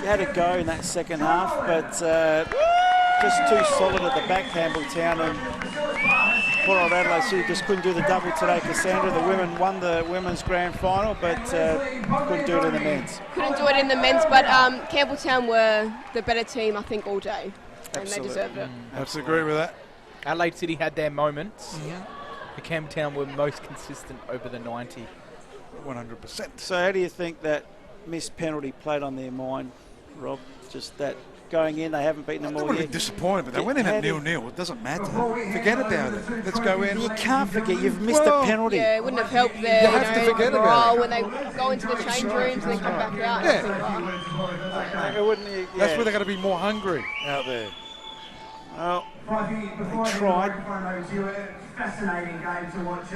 had a go in that second half, but just too solid at the back, Campbelltown, and poor old Adelaide City just couldn't do the double today. Cassandra, the women won the women's grand final, but couldn't do it in the men's. Couldn't do it in the men's, but Campbelltown were the better team, I think, all day. And they deserved it. I have to agree with that. Adelaide City had their moments. Campbelltown were most consistent over the 90. 100%. So how do you think that missed penalty played on their mind, Rob? Just that going in, they haven't beaten them They all would yet. have been disappointed, but they went in at 0-0. It doesn't matter. Forget about it. Let's go in. You can't forget. You've missed a penalty. Yeah, it wouldn't have helped there. You have to forget about it. When they go into the change rooms and then come back out. Yeah. It wouldn't, yeah. That's where they're going to be more hungry out there. Well, they tried. Fascinating game to watch,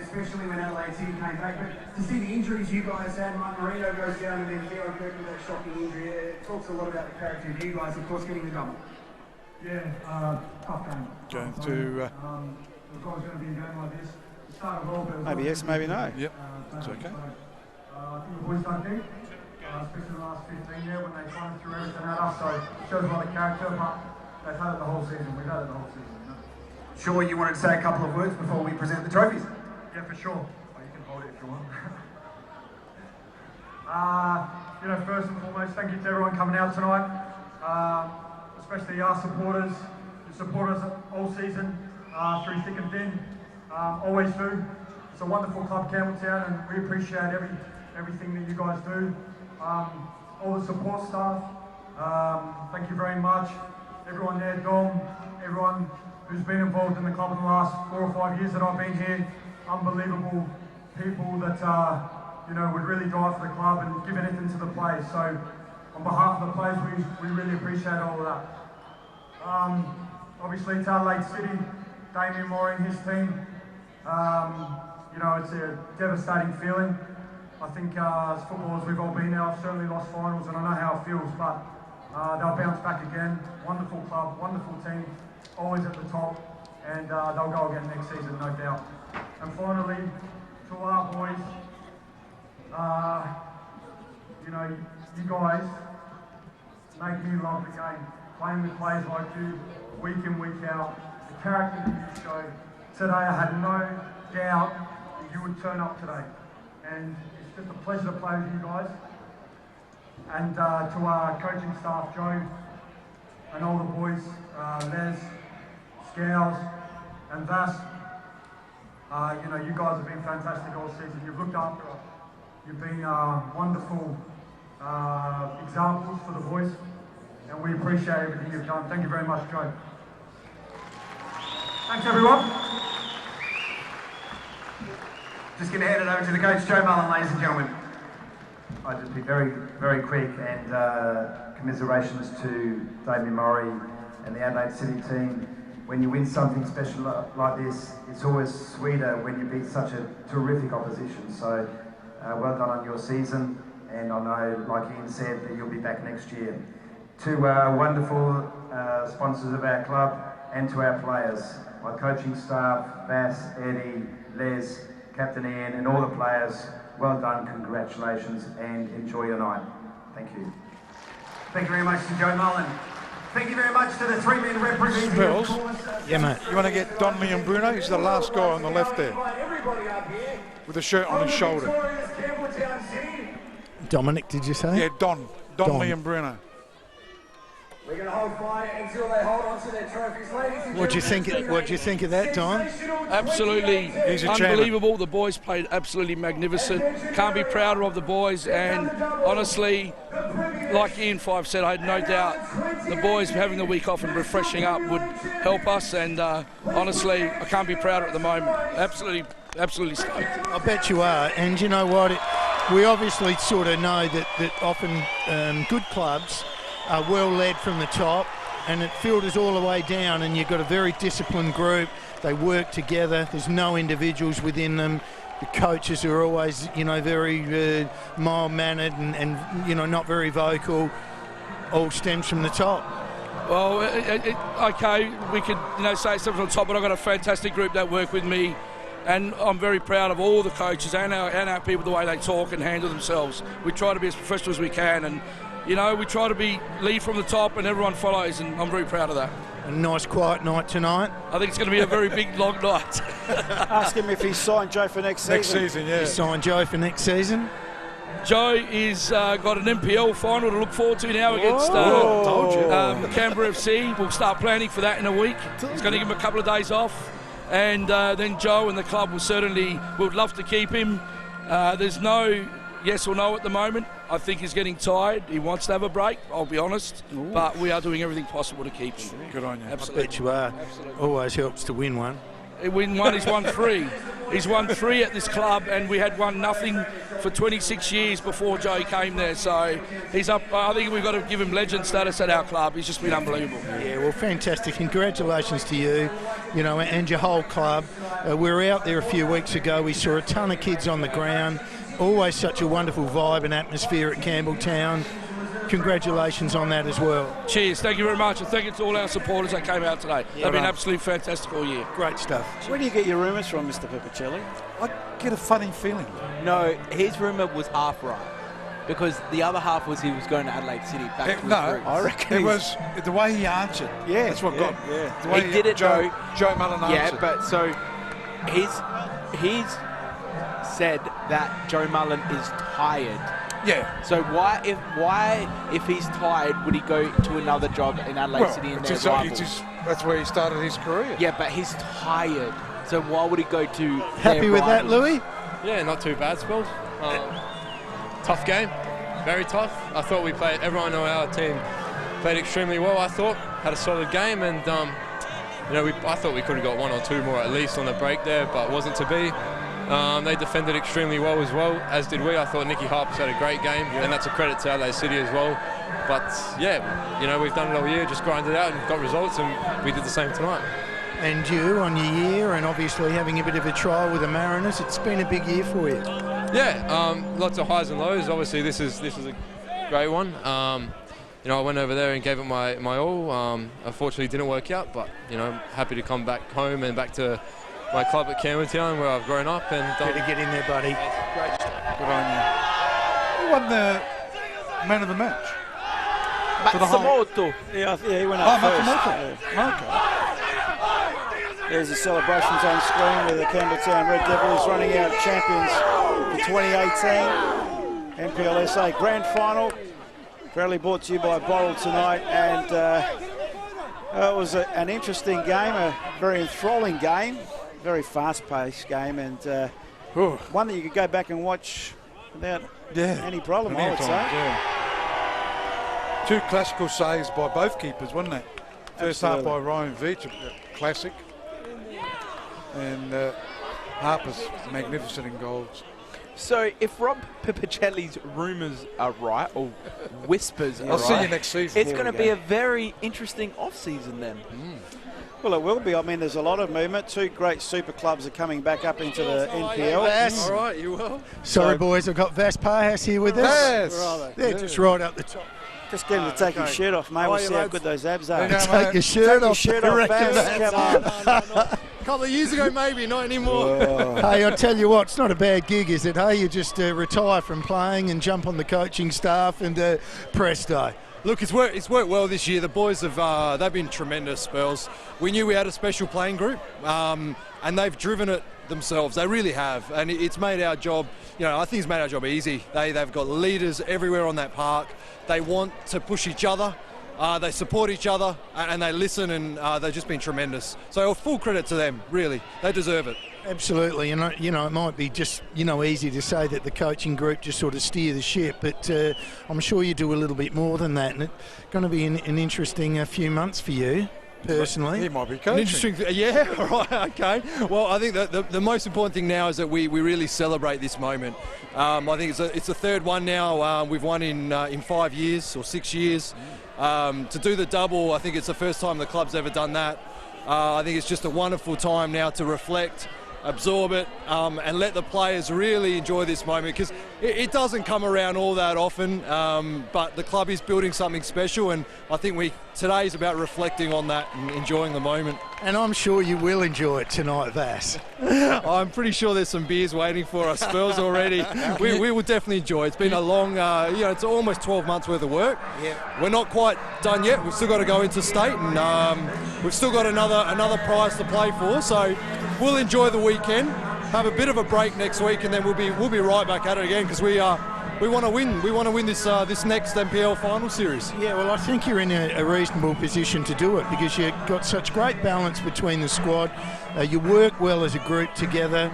especially when Adelaide City came back. But to see the injuries you guys had, Mark Marino goes down and then Theo Kirk with that shocking injury, it talks a lot about the character of you guys, of course, getting the double. Yeah, tough game. Going to... It's always going to be a game like this. It started well, but Maybe yes, maybe no. Yep, it's okay. I think the boys done big, especially in the last 15 there when they kind of threw everything at us. So it shows a lot of character, but they've had it the whole season. We've had it the whole season. Sure, you wanted to say a couple of words before we present the trophies? Yeah, for sure. You can hold it if you want. First and foremost, thank you to everyone coming out tonight, especially our supporters, who support us all season, through thick and thin, always do. It's a wonderful club, Campbelltown, and we appreciate everything that you guys do. All the support staff, thank you very much. Everyone there, Dom, everyone who's been involved in the club in the last 4 or 5 years that I've been here. Unbelievable people that would really drive for the club and give anything to the players. So on behalf of the players, we really appreciate all of that. Obviously to Adelaide City, Damien Moore and his team, it's a devastating feeling. I think as footballers we've all been there. I've certainly lost finals and I know how it feels, but they'll bounce back again. Wonderful club, wonderful team, always at the top, and they'll go again next season, no doubt. And finally, to our boys, you guys make me love the game. Playing with players like you, week in, week out, the character that you show. Today I had no doubt that you would turn up today. And it's just a pleasure to play with you guys. And to our coaching staff, Joe, and all the boys, Les, Scales, and Vass, you guys have been fantastic all season. You've looked after us. You've been wonderful examples for the boys, and we appreciate everything you've done. Thank you very much, Joe. Thanks, everyone. Just going to hand it over to the coach, Joe Mullen, ladies and gentlemen. I'll just be very, very quick, and commiserations to Damien Murray and the Adelaide City team. When you win something special like this, it's always sweeter when you beat such a terrific opposition. So well done on your season, and I know, like Ian said, that you'll be back next year. To wonderful sponsors of our club and to our players, my coaching staff, Bass, Eddie, Les, Captain Ian, and all the players, well done, congratulations, and enjoy your night. Thank you. Thank you very much to Joe Mullen. Thank you very much to the three men representing. Spells. Yeah, mate. You want to get Don Leon Bruno? He's the last guy on the left there, with the shirt on his shoulder. Dominic, did you say? Yeah, Don Leon Bruno. We're going to hold fire until they hold on to their trophies, ladies and What do you think of that, Don? Absolutely He's a unbelievable. champion. The boys played absolutely magnificent. Can't be prouder of the boys, and honestly, like Ian Five said, I had no doubt the boys having the week off and refreshing up would help us, and honestly, I can't be prouder at the moment. Absolutely stoked. I bet you are, and you know what? We obviously sort of know that often good clubs are well led from the top, and it filters all the way down, and you've got a very disciplined group. They work together. There's no individuals within them. The coaches are always, very mild-mannered and not very vocal. All stems from the top. Well, okay, we could say stuff on top, but I've got a fantastic group that work with me, and I'm very proud of all the coaches and our people, the way they talk and handle themselves. We try to be as professional as we can, and we try to lead from the top, and everyone follows, and I'm very proud of that. A nice quiet night tonight. I think it's going to be a very big, long night. Ask him if he's signed Joe for next season. Next season, yeah. He's signed Joe for next season. Joe is got an NPL final to look forward to now against Campb FC. We'll start planning for that in a week. It's going to give him a couple of days off. And then Joe and the club would love to keep him. There's no yes or no at the moment. I think he's getting tired. He wants to have a break, I'll be honest. Ooh. But we are doing everything possible to keep him. Good on you. Absolutely. I bet you are. Absolutely. Always helps to win one. Win one, he's won 3. He's won 3 at this club, and we had won nothing for 26 years before Joe came there. So he's up. I think we've got to give him legend status at our club. He's just been unbelievable. Yeah, well, fantastic. Congratulations to you, and your whole club. We were out there a few weeks ago. We saw a ton of kids on the ground. Always such a wonderful vibe and atmosphere at Campbelltown. Congratulations on that as well. Cheers, thank you very much, and thank you to all our supporters that came out today. They've been absolutely fantastic all year. Great stuff. Where do you get your rumours from, Mr. Pipicelli? I get a funny feeling. No, his rumour was half right, because the other half was he was going to Adelaide City back to his roots. I reckon it was the way he answered. Yeah, that's what got. Yeah. The way he did it, Joe Mullen answered. Yeah, but so he's said that Joe Mullen is tired. Yeah. So why if he's tired would he go to another job in Adelaide City and their rivals? That's where he started his career. Yeah, but he's tired. So why would he go to Happy with that, Louis? Yeah, not too bad, Spells. Tough game, very tough. I thought everyone on our team played extremely well. I thought had a solid game, and I thought we could have got 1 or 2 more at least on the break there, but it wasn't to be. They defended extremely well as well, as did we. I thought Nicky Harper's had a great game, and that's a credit to Adelaide City as well. But yeah, we've done it all year, just grinded out and got results, and we did the same tonight. And you on your year, and obviously having a bit of a trial with the Mariners, it's been a big year for you. Yeah, lots of highs and lows. Obviously, this is a great one. I went over there and gave it my all. Unfortunately, it didn't work out, but I'm happy to come back home and back to my club at Campbelltown, where I've grown up. And better get in there, buddy. Great stuff. Good on you. Who won the man of the match? Matsumoto. Yeah, he went up first. Matsumoto. Okay. There's the celebrations on screen with the Campbelltown Red Devils running out champions for 2018 NPLSA Grand Final. Proudly brought to you by Boral tonight, and it was an interesting game, a very enthralling game. Very fast-paced game, and one that you could go back and watch without any problem, I would say. Yeah. 2 classical saves by both keepers, wasn't it? First half by Ryan Veach, classic, and Harper's magnificent in goals. So if Rob Pipicelli's rumours are right, or whispers are right, I'll see you next season. It's going to be a very interesting off-season then. Well, it will be. I mean, there's a lot of movement. 2 great super clubs are coming back up into the NPL. All right, you will. Sorry, boys, I've got Vas Parhas here with us. Yes. They're just right up the top. Just get him to take his shirt off, mate. We'll see how good those abs are. Take your shirt off. Take your shirt off, Vas. Come on. A couple of years ago, maybe, not anymore. Hey, I'll tell you what, it's not a bad gig, is it? Hey, you just retire from playing and jump on the coaching staff, and presto. Look, it's worked well this year. The boys have they've been tremendous spells. We knew we had a special playing group, and they've driven it themselves. They really have, and it's made our job. I think it's made our job easy. They've got leaders everywhere on that park. They want to push each other. They support each other, and they listen, and they've just been tremendous. So full credit to them, really. They deserve it. Absolutely, and it might be just easy to say that the coaching group just sort of steer the ship, but I'm sure you do a little bit more than that, and it's going to be an interesting few months for you personally. He might be coaching. Yeah, right, okay. Well, I think that the most important thing now is that we really celebrate this moment. I think it's the 3rd one now. We've won in 5 years or 6 years. To do the double, I think it's the first time the club's ever done that. I think it's just a wonderful time now to reflect, absorb it, and let the players really enjoy this moment, because it doesn't come around all that often, but the club is building something special, and I think today's about reflecting on that and enjoying the moment. And I'm sure you will enjoy it tonight, Vas. I'm pretty sure there's some beers waiting for us, Spurs, already. We will definitely enjoy it. It's been a long, it's almost 12 months worth of work. Yeah. We're not quite done yet. We've still got to go into state, and we've still got another prize to play for. So we'll enjoy the weekend, have a bit of a break next week, and then we'll be right back at it again, because we're we want to win. We want to win this this next NPL final series. Yeah, well, I think you're in a reasonable position to do it because you've got such great balance between the squad. You work well as a group together,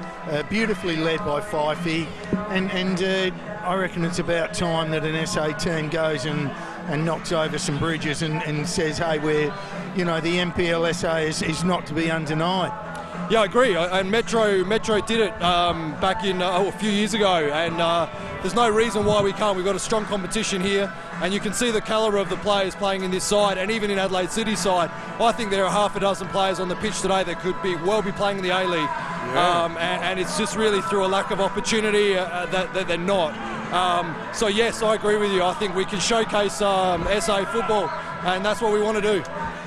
beautifully led by Fifey, and I reckon it's about time that an SA team goes and knocks over some bridges and says, hey, we're, you know, the NPLSA is not to be undenied. Yeah, I agree. And Metro did it back in a few years ago, and there's no reason why we can't. We've got a strong competition here, and you can see the calibre of the players playing in this side, and even in Adelaide City's side. I think there are half a dozen players on the pitch today that could be play in the A-League, and it's just really through a lack of opportunity that they're not. So yes, I agree with you. I think we can showcase SA football, and that's what we want to do.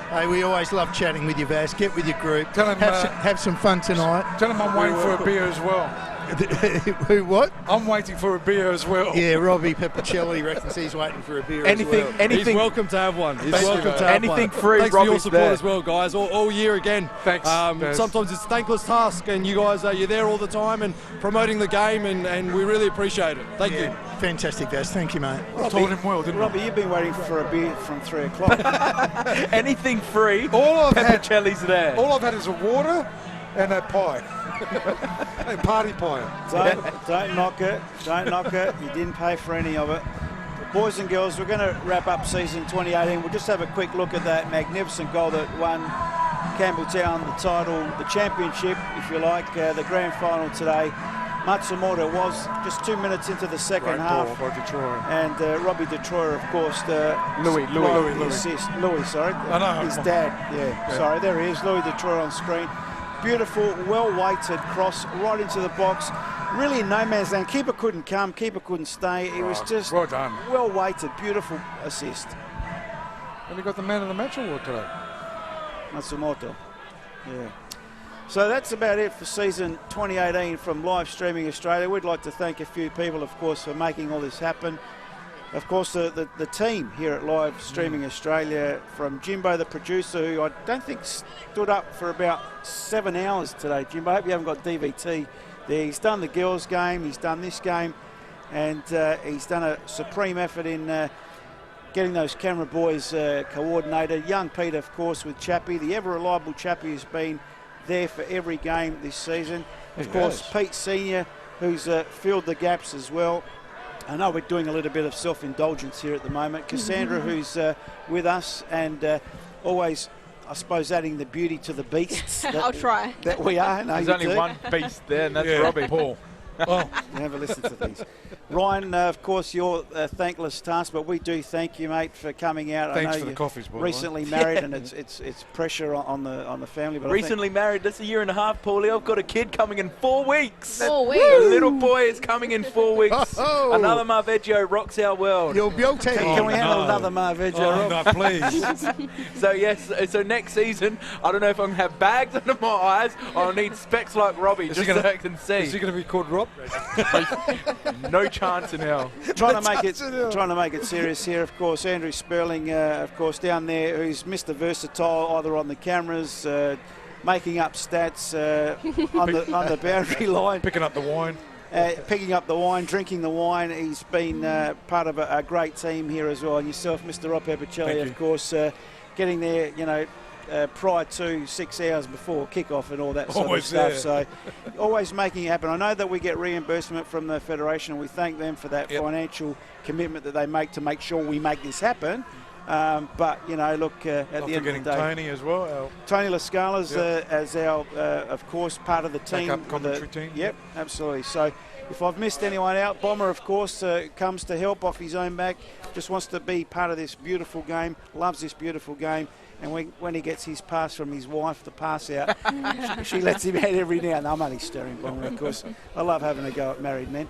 Hey, we always love chatting with you, Vas. Get with your group. Tell him, have some fun tonight. Tell him I'm waiting for a beer as well. Who, what? I'm waiting for a beer as well. Yeah, Robbie Peppicelli reckons he's waiting for a beer as well. He's welcome to have one. He's welcome to have anything one. free. Thanks Robbie's for your support there as well, guys. All year again. Thanks. Sometimes it's a thankless task, and you guys you're there all the time and promoting the game, and we really appreciate it. Thank you. Fantastic, Vas. Thank you, mate. I told him well, didn't Robbie, you've been waiting for a beer from 3 o'clock. Anything free. All I've Peppicelli's there. All I've had is a water and a pie. A party pie. Don't knock it. Don't knock it. You didn't pay for any of it. Boys and girls, we're going to wrap up season 2018. We'll just have a quick look at that magnificent goal that won Campbelltown the title, the championship, if you like, the grand final today. Matsumoto was just 2 minutes into the second half. Ball by Detroit. And Robbie Detroit, of course, Louis. Assist. Louis, sorry. His dad. Yeah, sorry, there he is. Louis Detroit on screen. Beautiful, well-weighted cross right into the box. Really in no man's land. Keeper couldn't come. Keeper couldn't stay. It was just well done. Well-weighted, beautiful assist. And he got the man of the match award today. Matsumoto. Yeah. So that's about it for season 2018 from Live Streaming Australia. We'd like to thank a few people, of course, for making all this happen. Of course, the team here at Live Streaming Australia, from Jimbo, the producer, who I don't think stood up for about 7 hours today. Jimbo, I hope you haven't got DVT there. He's done the girls' game, he's done this game, and he's done a supreme effort in getting those camera boys coordinated. Young Pete, of course, with Chappie, the ever-reliable Chappie, has been there for every game this season. Of course, Pete Senior, who's filled the gaps as well. I know we're doing a little bit of self-indulgence here at the moment. Cassandra, who's with us, and always, I suppose, adding the beauty to the beasts. I'll try. That we are. No, there's only one beast there, and that's Robbie. Paul. Oh, never listen to these. Ryan, of course, your thankless task, but we do thank you, mate, for coming out. Thanks I know for the coffees, boy. Recently married, and it's pressure on the family. But recently married. That's a year and a half, Paulie. I've got a kid coming in 4 weeks. 4 weeks. A little boy is coming in 4 weeks. Another Marveggio rocks our world. You're built in. Can we handle another Marveggio? Oh, no, please. So yes, so next season, I don't know if I'm going to have bags under my eyes or I'll need specs like Robbie just so I can see. Is he going to be called Rob? No chance in hell. Trying to make it serious here, of course. Andrew Sperling, of course, down there, who's Mr. Versatile, either on the cameras, making up stats on the boundary line, picking up the wine, drinking the wine. He's been part of a great team here as well. And yourself, Mr. Rob Peppicelli, of course, getting there, you know, prior to 6 hours before kickoff and all that sort of stuff. So always making it happen. I know that we get reimbursement from the Federation, and we thank them for that financial commitment that they make to make sure we make this happen. But, you know, look, at the end of the day, Tony as well. Tony Lascala's as our, of course, part of the team. Backup commentary team. Yep, absolutely. So if I've missed anyone out, Bomber, of course, comes to help off his own back. Just wants to be part of this beautiful game, loves this beautiful game. And when he gets his pass from his wife to pass out, she lets him out every now and then. I'm only stirring, Bomber, of course. I love having a go at married men.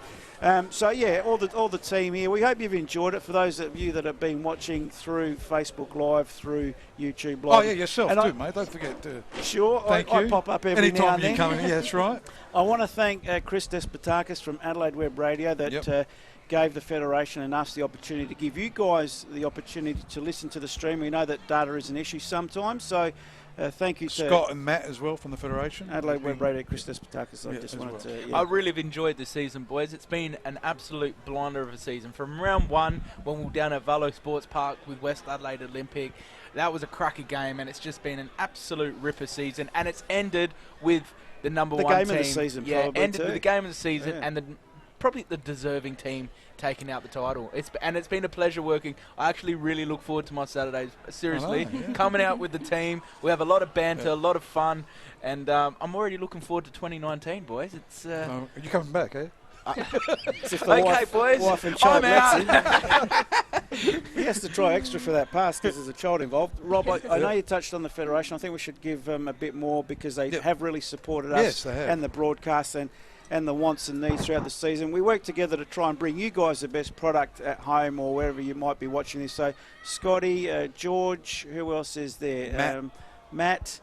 So yeah, all the team here. We hope you've enjoyed it. For those of you that have been watching through Facebook Live, through YouTube Live. Oh yeah, yourself too, mate. Don't forget to. Sure, I pop up every Anytime now and then. you come in, yeah, that's right. I want to thank Chris Despotakis from Adelaide Web Radio that gave the Federation and us the opportunity to give you guys the opportunity to listen to the stream. We know that data is an issue sometimes, so thank you to Scott and Matt as well from the Federation. Adelaide Web Radio, Chris Despotakis. I really have enjoyed the season, boys. It's been an absolute blinder of a season. From round one, when we were down at Valo Sports Park with West Adelaide Olympic, that was a cracker game, and it's just been an absolute ripper season. And it's ended with the number one team. The game of the season, probably. Ended with the game of the season, and probably the deserving team taking out the title. It's been a pleasure working. I actually really look forward to my Saturdays. Seriously, coming out with the team. We have a lot of banter, a lot of fun, and I'm already looking forward to 2019, boys. It's. Are you coming back, eh? Okay, boys. Wife and child I'm out. He has to try extra for that pass because there's a child involved. Rob, I know you touched on the Federation. I think we should give them a bit more because they have really supported us and the broadcast and the wants and needs throughout the season. We work together to try and bring you guys the best product at home or wherever you might be watching this. So, Scotty, George, who else is there? Matt.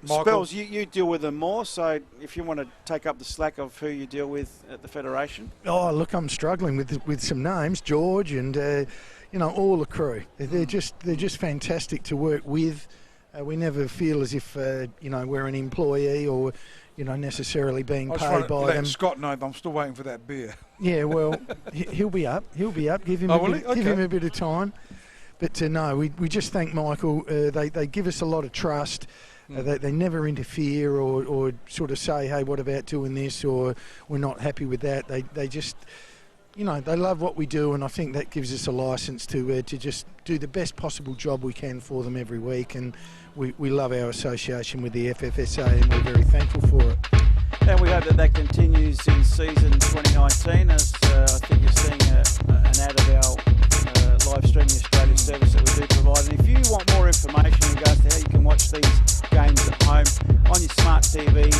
Spells, you deal with them more, so if you want to take up the slack of who you deal with at the Federation. Oh, look, I'm struggling with some names, George and all the crew. They're just fantastic to work with. We never feel as if we're an employee or necessarily being paid by them. Scott know I'm still waiting for that beer. Yeah, well, he'll be up. Give him a bit of time. But no, we just thank Michael. They give us a lot of trust. They never interfere or sort of say, hey, what about doing this, or we're not happy with that. They just, they love what we do, and I think that gives us a licence to just do the best possible job we can for them every week. And we love our association with the FFSA, and we're very thankful for it. And we hope that continues in season 2019, as I think you're seeing an ad of our live streaming Australia service that we do provide. And if you want more information in regards to how you can watch these games at home on your smart TV,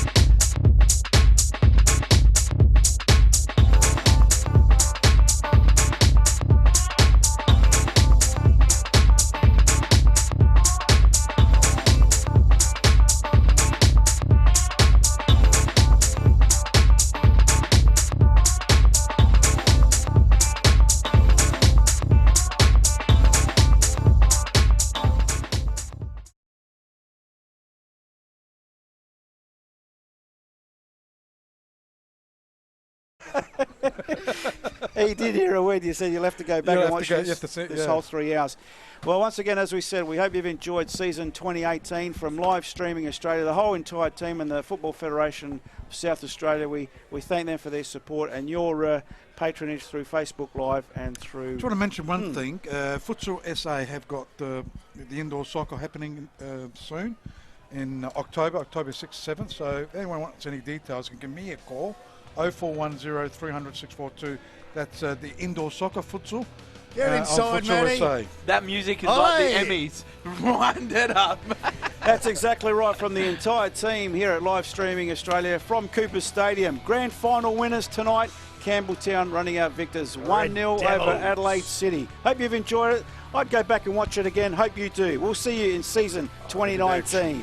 he did hear a word. You said you'll have to go back and watch this whole 3 hours. Well, once again, as we said, we hope you've enjoyed season 2018 from Live Streaming Australia, the whole entire team and the Football Federation of South Australia. We thank them for their support and your patronage through Facebook Live and through... I just want to mention one thing. Futsal SA have got the indoor soccer happening soon in October 6th, 7th. So if anyone wants any details, can give me a call. 0410 300 642. That's the indoor soccer futsal. Get inside, Matty. That music is like the Emmys. Wind it up. That's exactly right from the entire team here at Live Streaming Australia from Cooper Stadium. Grand final winners tonight. Campbelltown running out victors 1-0 over Adelaide City. Hope you've enjoyed it. I'd go back and watch it again. Hope you do. We'll see you in season 2019.